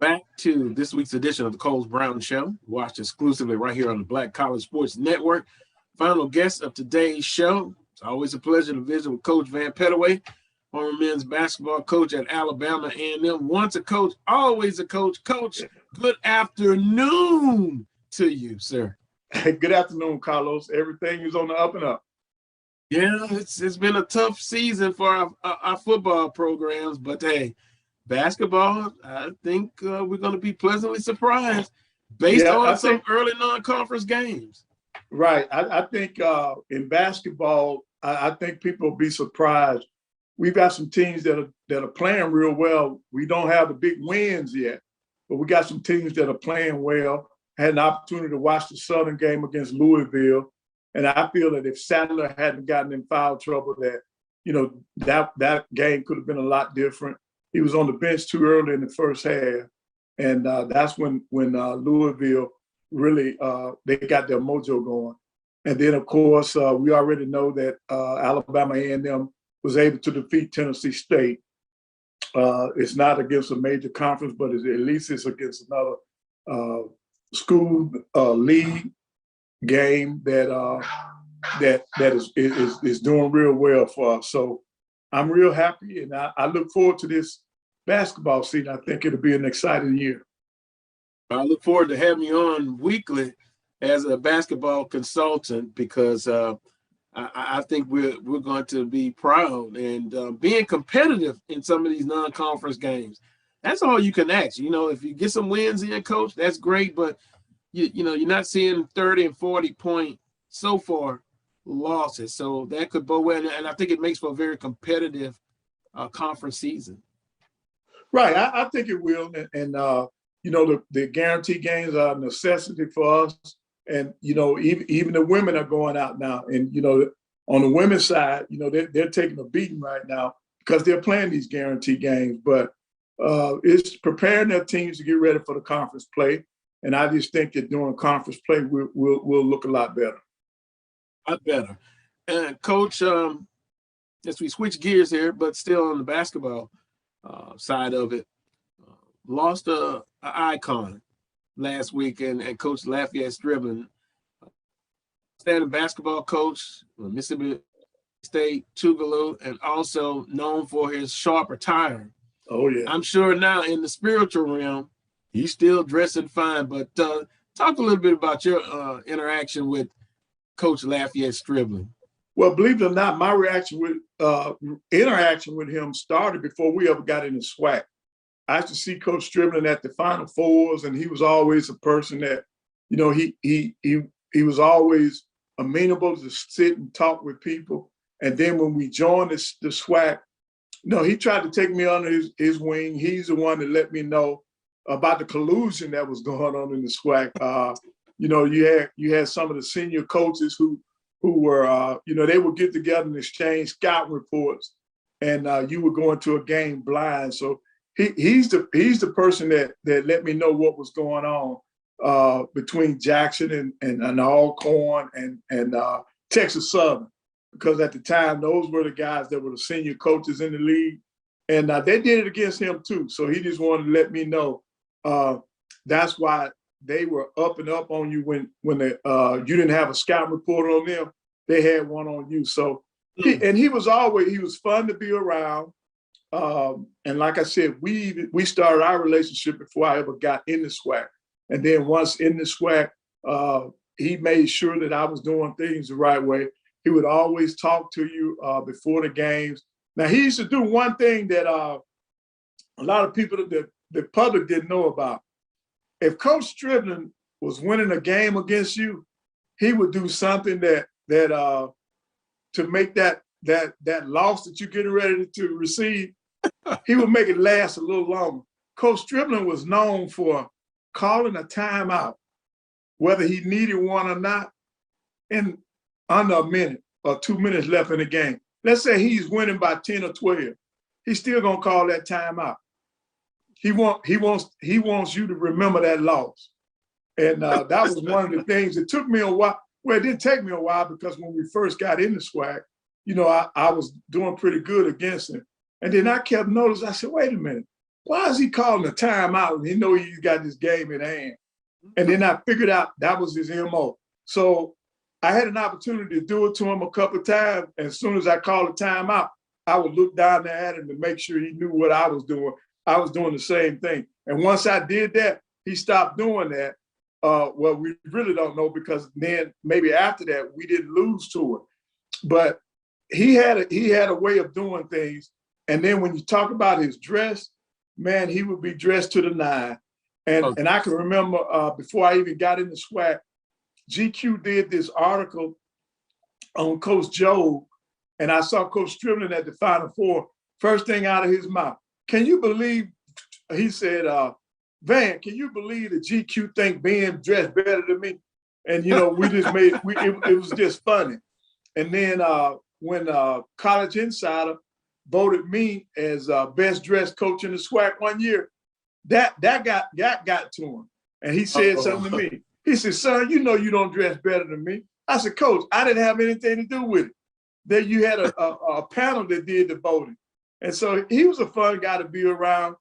Back to this week's edition of the Coles Brown Show, watched exclusively right here on the Black College Sports Network. Final guest of today's show. It's always a pleasure to visit with Coach Van Pettaway, former men's basketball coach at Alabama A&M. Once a coach, always a coach. Coach, good afternoon to you, sir. Good afternoon, Carlos. Everything is on the up and up. Yeah, it's been a tough season for our football programs, but hey, basketball, I think we're going to be pleasantly surprised based on some early non-conference games. Right. I think in basketball, I think people will be surprised. We've got some teams that are playing real well. We don't have the big wins yet, but we got some teams that are playing well. I had an opportunity to watch the Southern game against Louisville, and I feel that if Sadler hadn't gotten in foul trouble, that that game could have been a lot different. He was on the bench too early in the first half, and that's when Louisville really they got their mojo going. And then, of course, we already know that Alabama A&M was able to defeat Tennessee State. It's not against a major conference, but at least it's against another school league game that is doing real well for us. So I'm real happy, and I look forward to this basketball season. I think it'll be an exciting year. I look forward to having you on weekly as a basketball consultant because I think we're going to be proud and being competitive in some of these non-conference games. That's all you can ask. If you get some wins in, Coach, that's great, but you're not seeing 30 and 40 point so far losses. So that could go well, and I think it makes for a very competitive conference season. Right, I think it will, and the guarantee games are a necessity for us. And, even the women are going out now. And, on the women's side, they're taking a beating right now because they're playing these guarantee games. But it's preparing their teams to get ready for the conference play. And I just think that during conference play, we'll look a lot better. A lot better. And, Coach, as we switch gears here, but still on the basketball side of it, lost an icon last week, and Coach Lafayette Striblin, standing basketball coach, Mississippi State, Tougaloo, and also known for his sharp attire. Oh, yeah. I'm sure now in the spiritual realm, he's still dressing fine, but talk a little bit about your interaction with Coach Lafayette Striblin. Well, believe it or not, my interaction with him started before we ever got in the SWAC. I used to see Coach Striblin at the Final Fours, and he was always a person that, he was always amenable to sit and talk with people. And then when we joined the SWAC, No, he tried to take me under his wing. He's the one that let me know about the collusion that was going on in the SWAC. You know, you had some of the senior coaches who were, you know, they would get together and exchange scout reports, and you would go into a game blind. So he's the person that let me know what was going on between Jackson and Alcorn and Texas Southern, because at the time those were the guys that were the senior coaches in the league, and they did it against him too. So he just wanted to let me know. That's why they were up and up on you when you didn't have a scout report on them. They had one on you. So he was fun to be around. And like I said, we started our relationship before I ever got in the SWAC. And then once in the SWAC, he made sure that I was doing things the right way. He would always talk to you before the games. Now, he used to do one thing that a lot of people, the public didn't know about. If Coach Stribling was winning a game against you, he would do something that to make that loss that you're getting ready to receive, he would make it last a little longer. Coach Stribling was known for calling a timeout, whether he needed one or not, in under a minute or 2 minutes left in the game. Let's say he's winning by 10 or 12. He's still gonna call that timeout. He wants you to remember that loss. And that was one of the things. It took me a while. Well, it didn't take me a while, because when we first got in the SWAC, you know, I was doing pretty good against him. And then I kept noticing, I said, wait a minute, why is he calling a timeout when he know he's got this game in hand? And then I figured out that was his MO. So I had an opportunity to do it to him a couple of times. And as soon as I called a timeout, I would look down there at him to make sure he knew what I was doing. I was doing the same thing. And once I did that, he stopped doing that. Well, we really don't know, because then maybe after that, we didn't lose to it. But he had a way of doing things. And then when you talk about his dress, man, he would be dressed to the nine. And I can remember before I even got in the SWAC, GQ did this article on Coach Joe, and I saw Coach Stribling at the Final Four. First thing out of his mouth, can you believe, he said, Van, can you believe that GQ think Ben dressed better than me? And, you know, we just made, it was just funny. And then when College Insider voted me as best dressed coach in the SWAC one year, that got to him. And he said something to me. He said, son, you know you don't dress better than me. I said, Coach, I didn't have anything to do with it. Then you had a panel that did the voting. And so he was a fun guy to be around.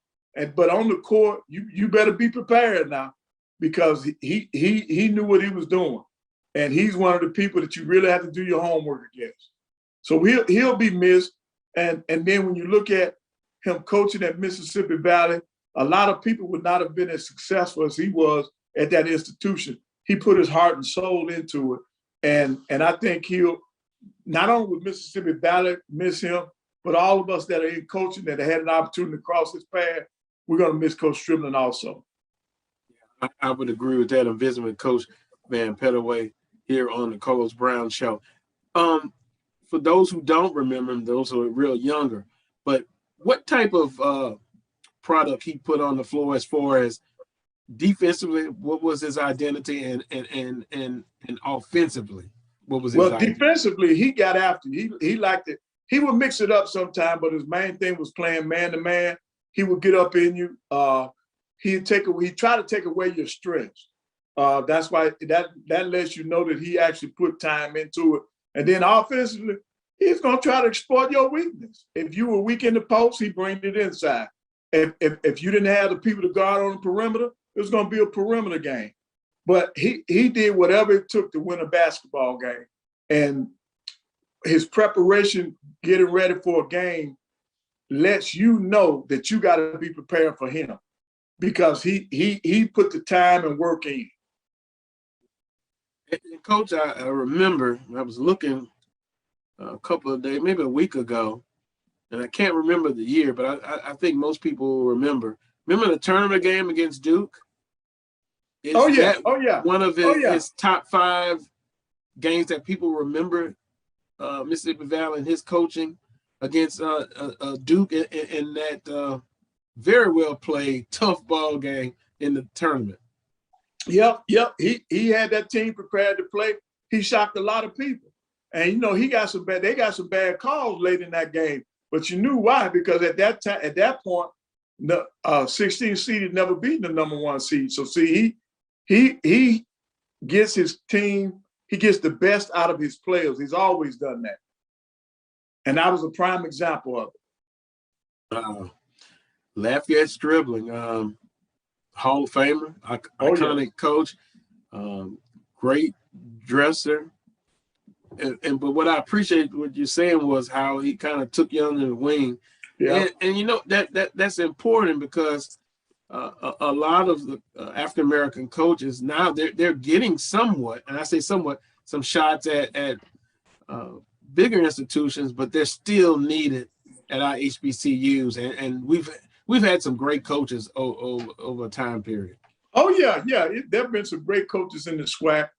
But on the court, you better be prepared now, because he knew what he was doing. And he's one of the people that you really have to do your homework against. So he'll be missed. And then when you look at him coaching at Mississippi Valley, a lot of people would not have been as successful as he was at that institution. He put his heart and soul into it. And I think he'll, not only with Mississippi Valley miss him, but all of us that are in coaching that had an opportunity to cross his path, we're going to miss Coach Stribling also. I would agree with that. I'm visiting with Coach Van Pettaway here on the Carlos Brown Show. For those who don't remember him, those who are real younger, but what type of product he put on the floor as far as defensively, what was his identity, and offensively, what was his identity? Defensively, he got after you. He liked it. He would mix it up sometime, but his main thing was playing man-to-man. He would get up in you. He'd try to take away your strengths. That's why that lets you know that he actually put time into it. And then offensively, he's going to try to exploit your weakness. If you were weak in the post, he bring it inside. If you didn't have the people to guard on the perimeter, it was going to be a perimeter game. But he did whatever it took to win a basketball game. And his preparation, getting ready for a game, lets you know that you got to be prepared for him, because he put the time and work in. And Coach, I remember I was looking a couple of days, maybe a week ago, and I can't remember the year, but I think most people will remember. Remember the tournament game against Duke? Oh yeah. One of his top 5 games that people remember, Mississippi Valley and his coaching. against Duke in that very well played, tough ball game in the tournament. Yep. He had that team prepared to play. He shocked a lot of people. And you know, they got some bad calls late in that game. But you knew why, because at that point, the 16 seed had never beaten the number 1 seed. So see, he gets his team, he gets the best out of his players. He's always done that. And that was a prime example of it. Lafayette Stribling, Hall of Famer, iconic coach, great dresser. But what I appreciate what you're saying was how he kind of took you under the wing. Yeah. And you know, that's important because a lot of the African American coaches now they're getting somewhat, and I say somewhat, some shots at bigger institutions, but they're still needed at our HBCUs, and we've had some great coaches over a time period. Oh yeah. There have been some great coaches in the SWAC.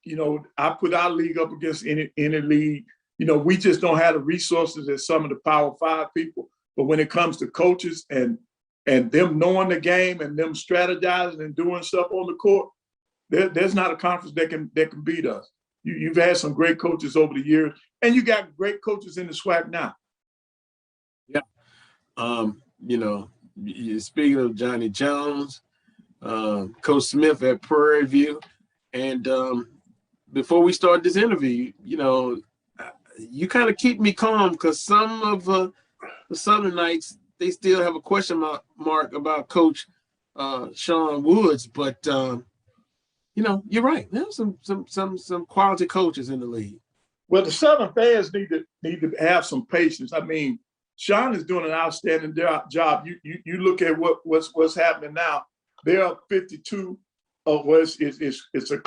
You know, I put our league up against any league. You know, we just don't have the resources as some of the Power 5 people. But when it comes to coaches and them knowing the game and them strategizing and doing stuff on the court, there's not a conference that can beat us. You've had some great coaches over the years, and you got great coaches in the SWAC now. Yeah. You know, speaking of Johnny Jones, Coach Smith at Prairie View, and before we start this interview, you know, you kind of keep me calm because some of the Southern Knights, they still have a question mark about Coach Sean Woods, but you know, you're right. There's some quality coaches in the league. Well, the Southern fans need to have some patience. I mean, Sean is doing an outstanding job. You look at what's happening now. They're up 52. It's a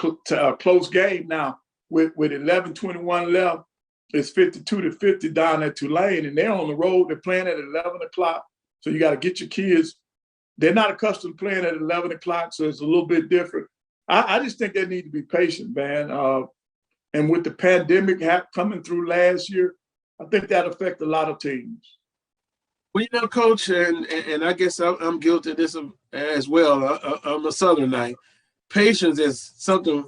close game now with 11:21 left. It's 52-50 down at Tulane, and they're on the road. They're playing at 11 o'clock. So you got to get your kids. They're not accustomed to playing at 11 o'clock, so it's a little bit different. I just think they need to be patient, man. And with the pandemic coming through last year, I think that affected a lot of teams. Well, you know, Coach, and I guess I'm guilty of this as well. I'm a Southern Knight. Patience is something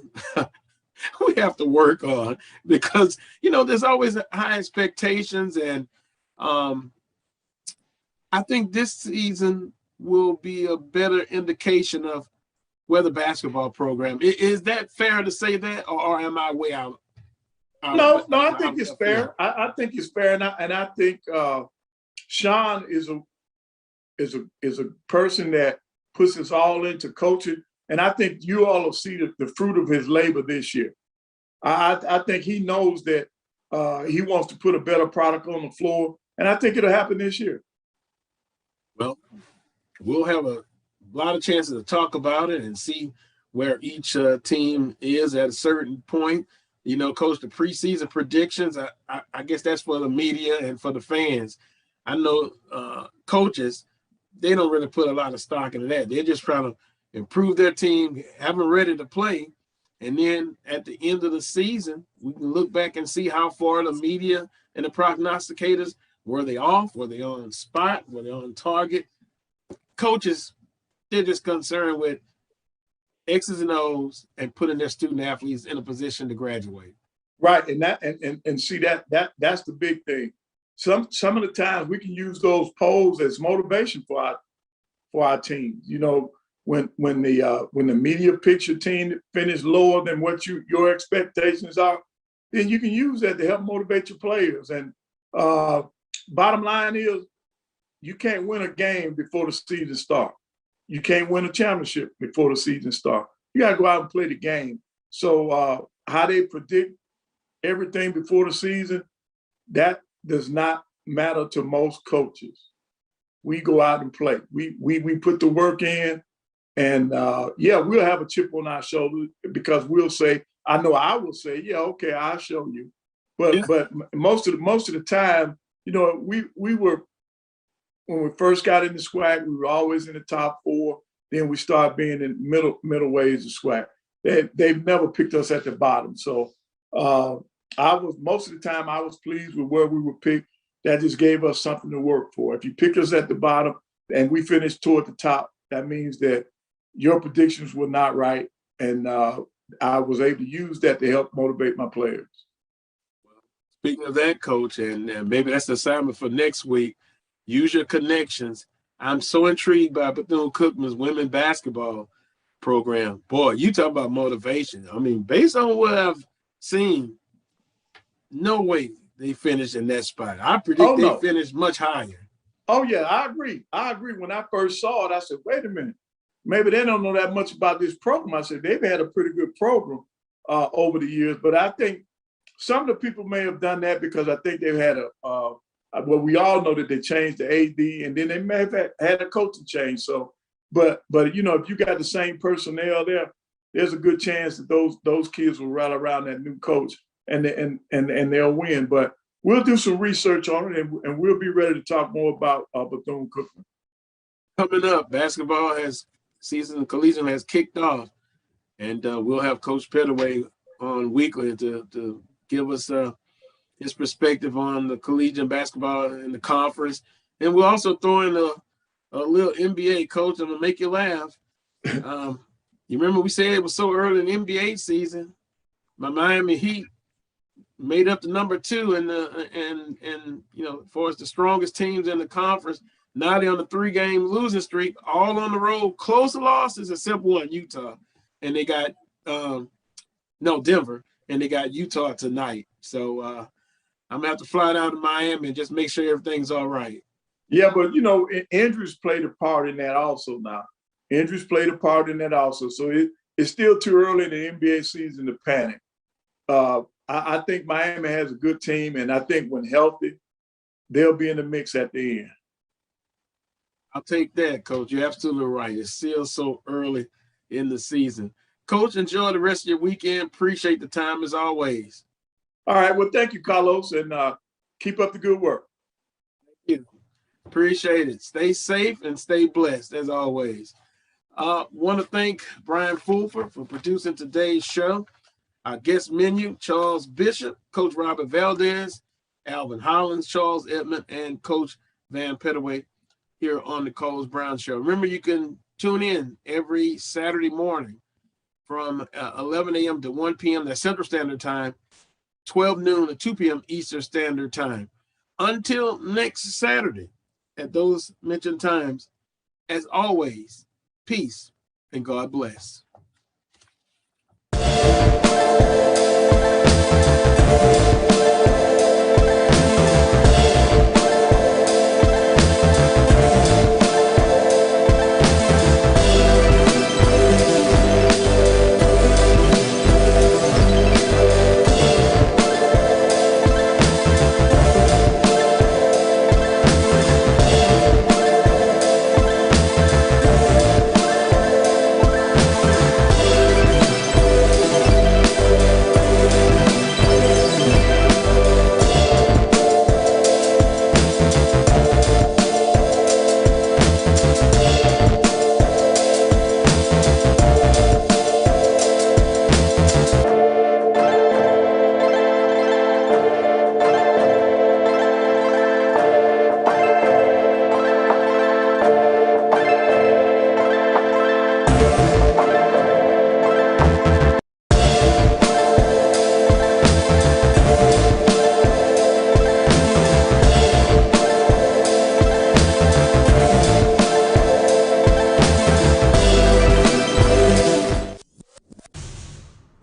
we have to work on because, you know, there's always high expectations. And I think this season will be a better indication of where the basketball program is. That fair to say that, or am I way out? No, I think it's fair. I think it's fair, and I think Sean is a person that puts us all into coaching. And I think you all will see the fruit of his labor this year. I think he knows that he wants to put a better product on the floor, and I think it'll happen this year. Well, we'll have a lot of chances to talk about it and see where each team is at a certain point. You know, Coach, the preseason predictions, I guess that's for the media and for the fans. I know coaches, they don't really put a lot of stock into that. They're just trying to improve their team, have them ready to play. And then at the end of the season, we can look back and see how far the media and the prognosticators, were they off? Were they on spot? Were they on target? Coaches, they're just concerned with X's and O's and putting their student athletes in a position to graduate. Right, and see that's the big thing. Some of the times we can use those polls as motivation for our teams. You know, when the media picks your team finish lower than what your expectations are, then you can use that to help motivate your players. And bottom line is, you can't win a game before the season starts. You can't win a championship before the season starts. You got to go out and play the game. So how they predict everything before the season, that does not matter to most coaches. We go out and play. We put the work in, and we'll have a chip on our shoulder because we'll say, I will say, yeah, okay, I'll show you. But most of the time, you know, we were, when we first got in the SWAC, we were always in the top 4. Then we started being in middle ways of SWAC. They've never picked us at the bottom. So most of the time I was pleased with where we were picked. that just gave us something to work for. If you pick us at the bottom and we finish toward the top, that means that your predictions were not right. And I was able to use that to help motivate my players. Speaking of that, Coach, and maybe that's the assignment for next week, use your connections. I'm so intrigued by Bethune-Cookman's women's basketball program. Boy, you talk about motivation. I mean, based on what I've seen, no way they finished in that spot. I predict they finished much higher. Oh, yeah, I agree. When I first saw it, I said, wait a minute. Maybe they don't know that much about this program. I said, they've had a pretty good program over the years. But I think some of the people may have done that because I think they've had well, we all know that they changed the AD, and then they may have had a coaching change. So, but you know, if you got the same personnel there, there's a good chance that those kids will rally around that new coach and they'll win. But we'll do some research on it, and we'll be ready to talk more about Bethune-Cookman. Coming up, basketball collegiate has kicked off, and we'll have Coach Pettaway on weekly to give us his perspective on the collegiate basketball in the conference. And we'll also throw in a little NBA. Coach, I'm going to make you laugh. You remember we said it was so early in the NBA season. My Miami Heat made up the number 2 and you know, for us the strongest teams in the conference. Now they're on the 3-game losing streak, all on the road. Close losses except one, Utah. And they got Denver, and they got Utah tonight. So I'm going to have to fly down to Miami and just make sure everything's all right. Yeah, but, you know, injuries played a part in that also now. Injuries played a part in that also. So it's still too early in the NBA season to panic. I think Miami has a good team, and I think when healthy, they'll be in the mix at the end. I'll take that, Coach. You're absolutely right. It's still so early in the season. Coach, enjoy the rest of your weekend. Appreciate the time as always. All right. Well, thank you, Carlos, and keep up the good work. Thank you. Appreciate it. Stay safe and stay blessed as always. Want to thank Brian Fulford for producing today's show. Our guest menu, Charles Bishop, Coach Robert Valdez, Alvin Hollins, Charles Edmond, and Coach Van Pettaway here on the Carlos Brown Show. Remember, you can tune in every Saturday morning from 11 a.m. to 1 p.m. That's Central Standard Time, 12 noon to 2 p.m. Eastern Standard Time. Until next Saturday at those mentioned times, as always, peace and God bless.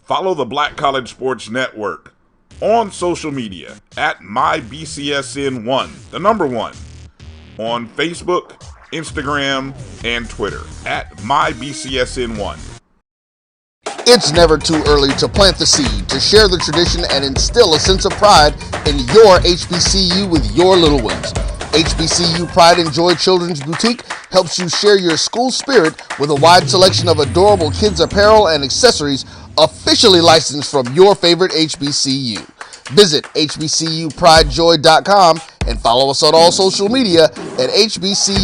Follow the Black College Sports Network on social media at MyBCSN1, the number 1, on Facebook, Instagram, and Twitter at MyBCSN1. It's never too early to plant the seed, to share the tradition, and instill a sense of pride in your HBCU with your little ones. HBCU Pride and Joy Children's Boutique helps you share your school spirit with a wide selection of adorable kids apparel and accessories officially licensed from your favorite HBCU. Visit hbcupridejoy.com and follow us on all social media at HBCU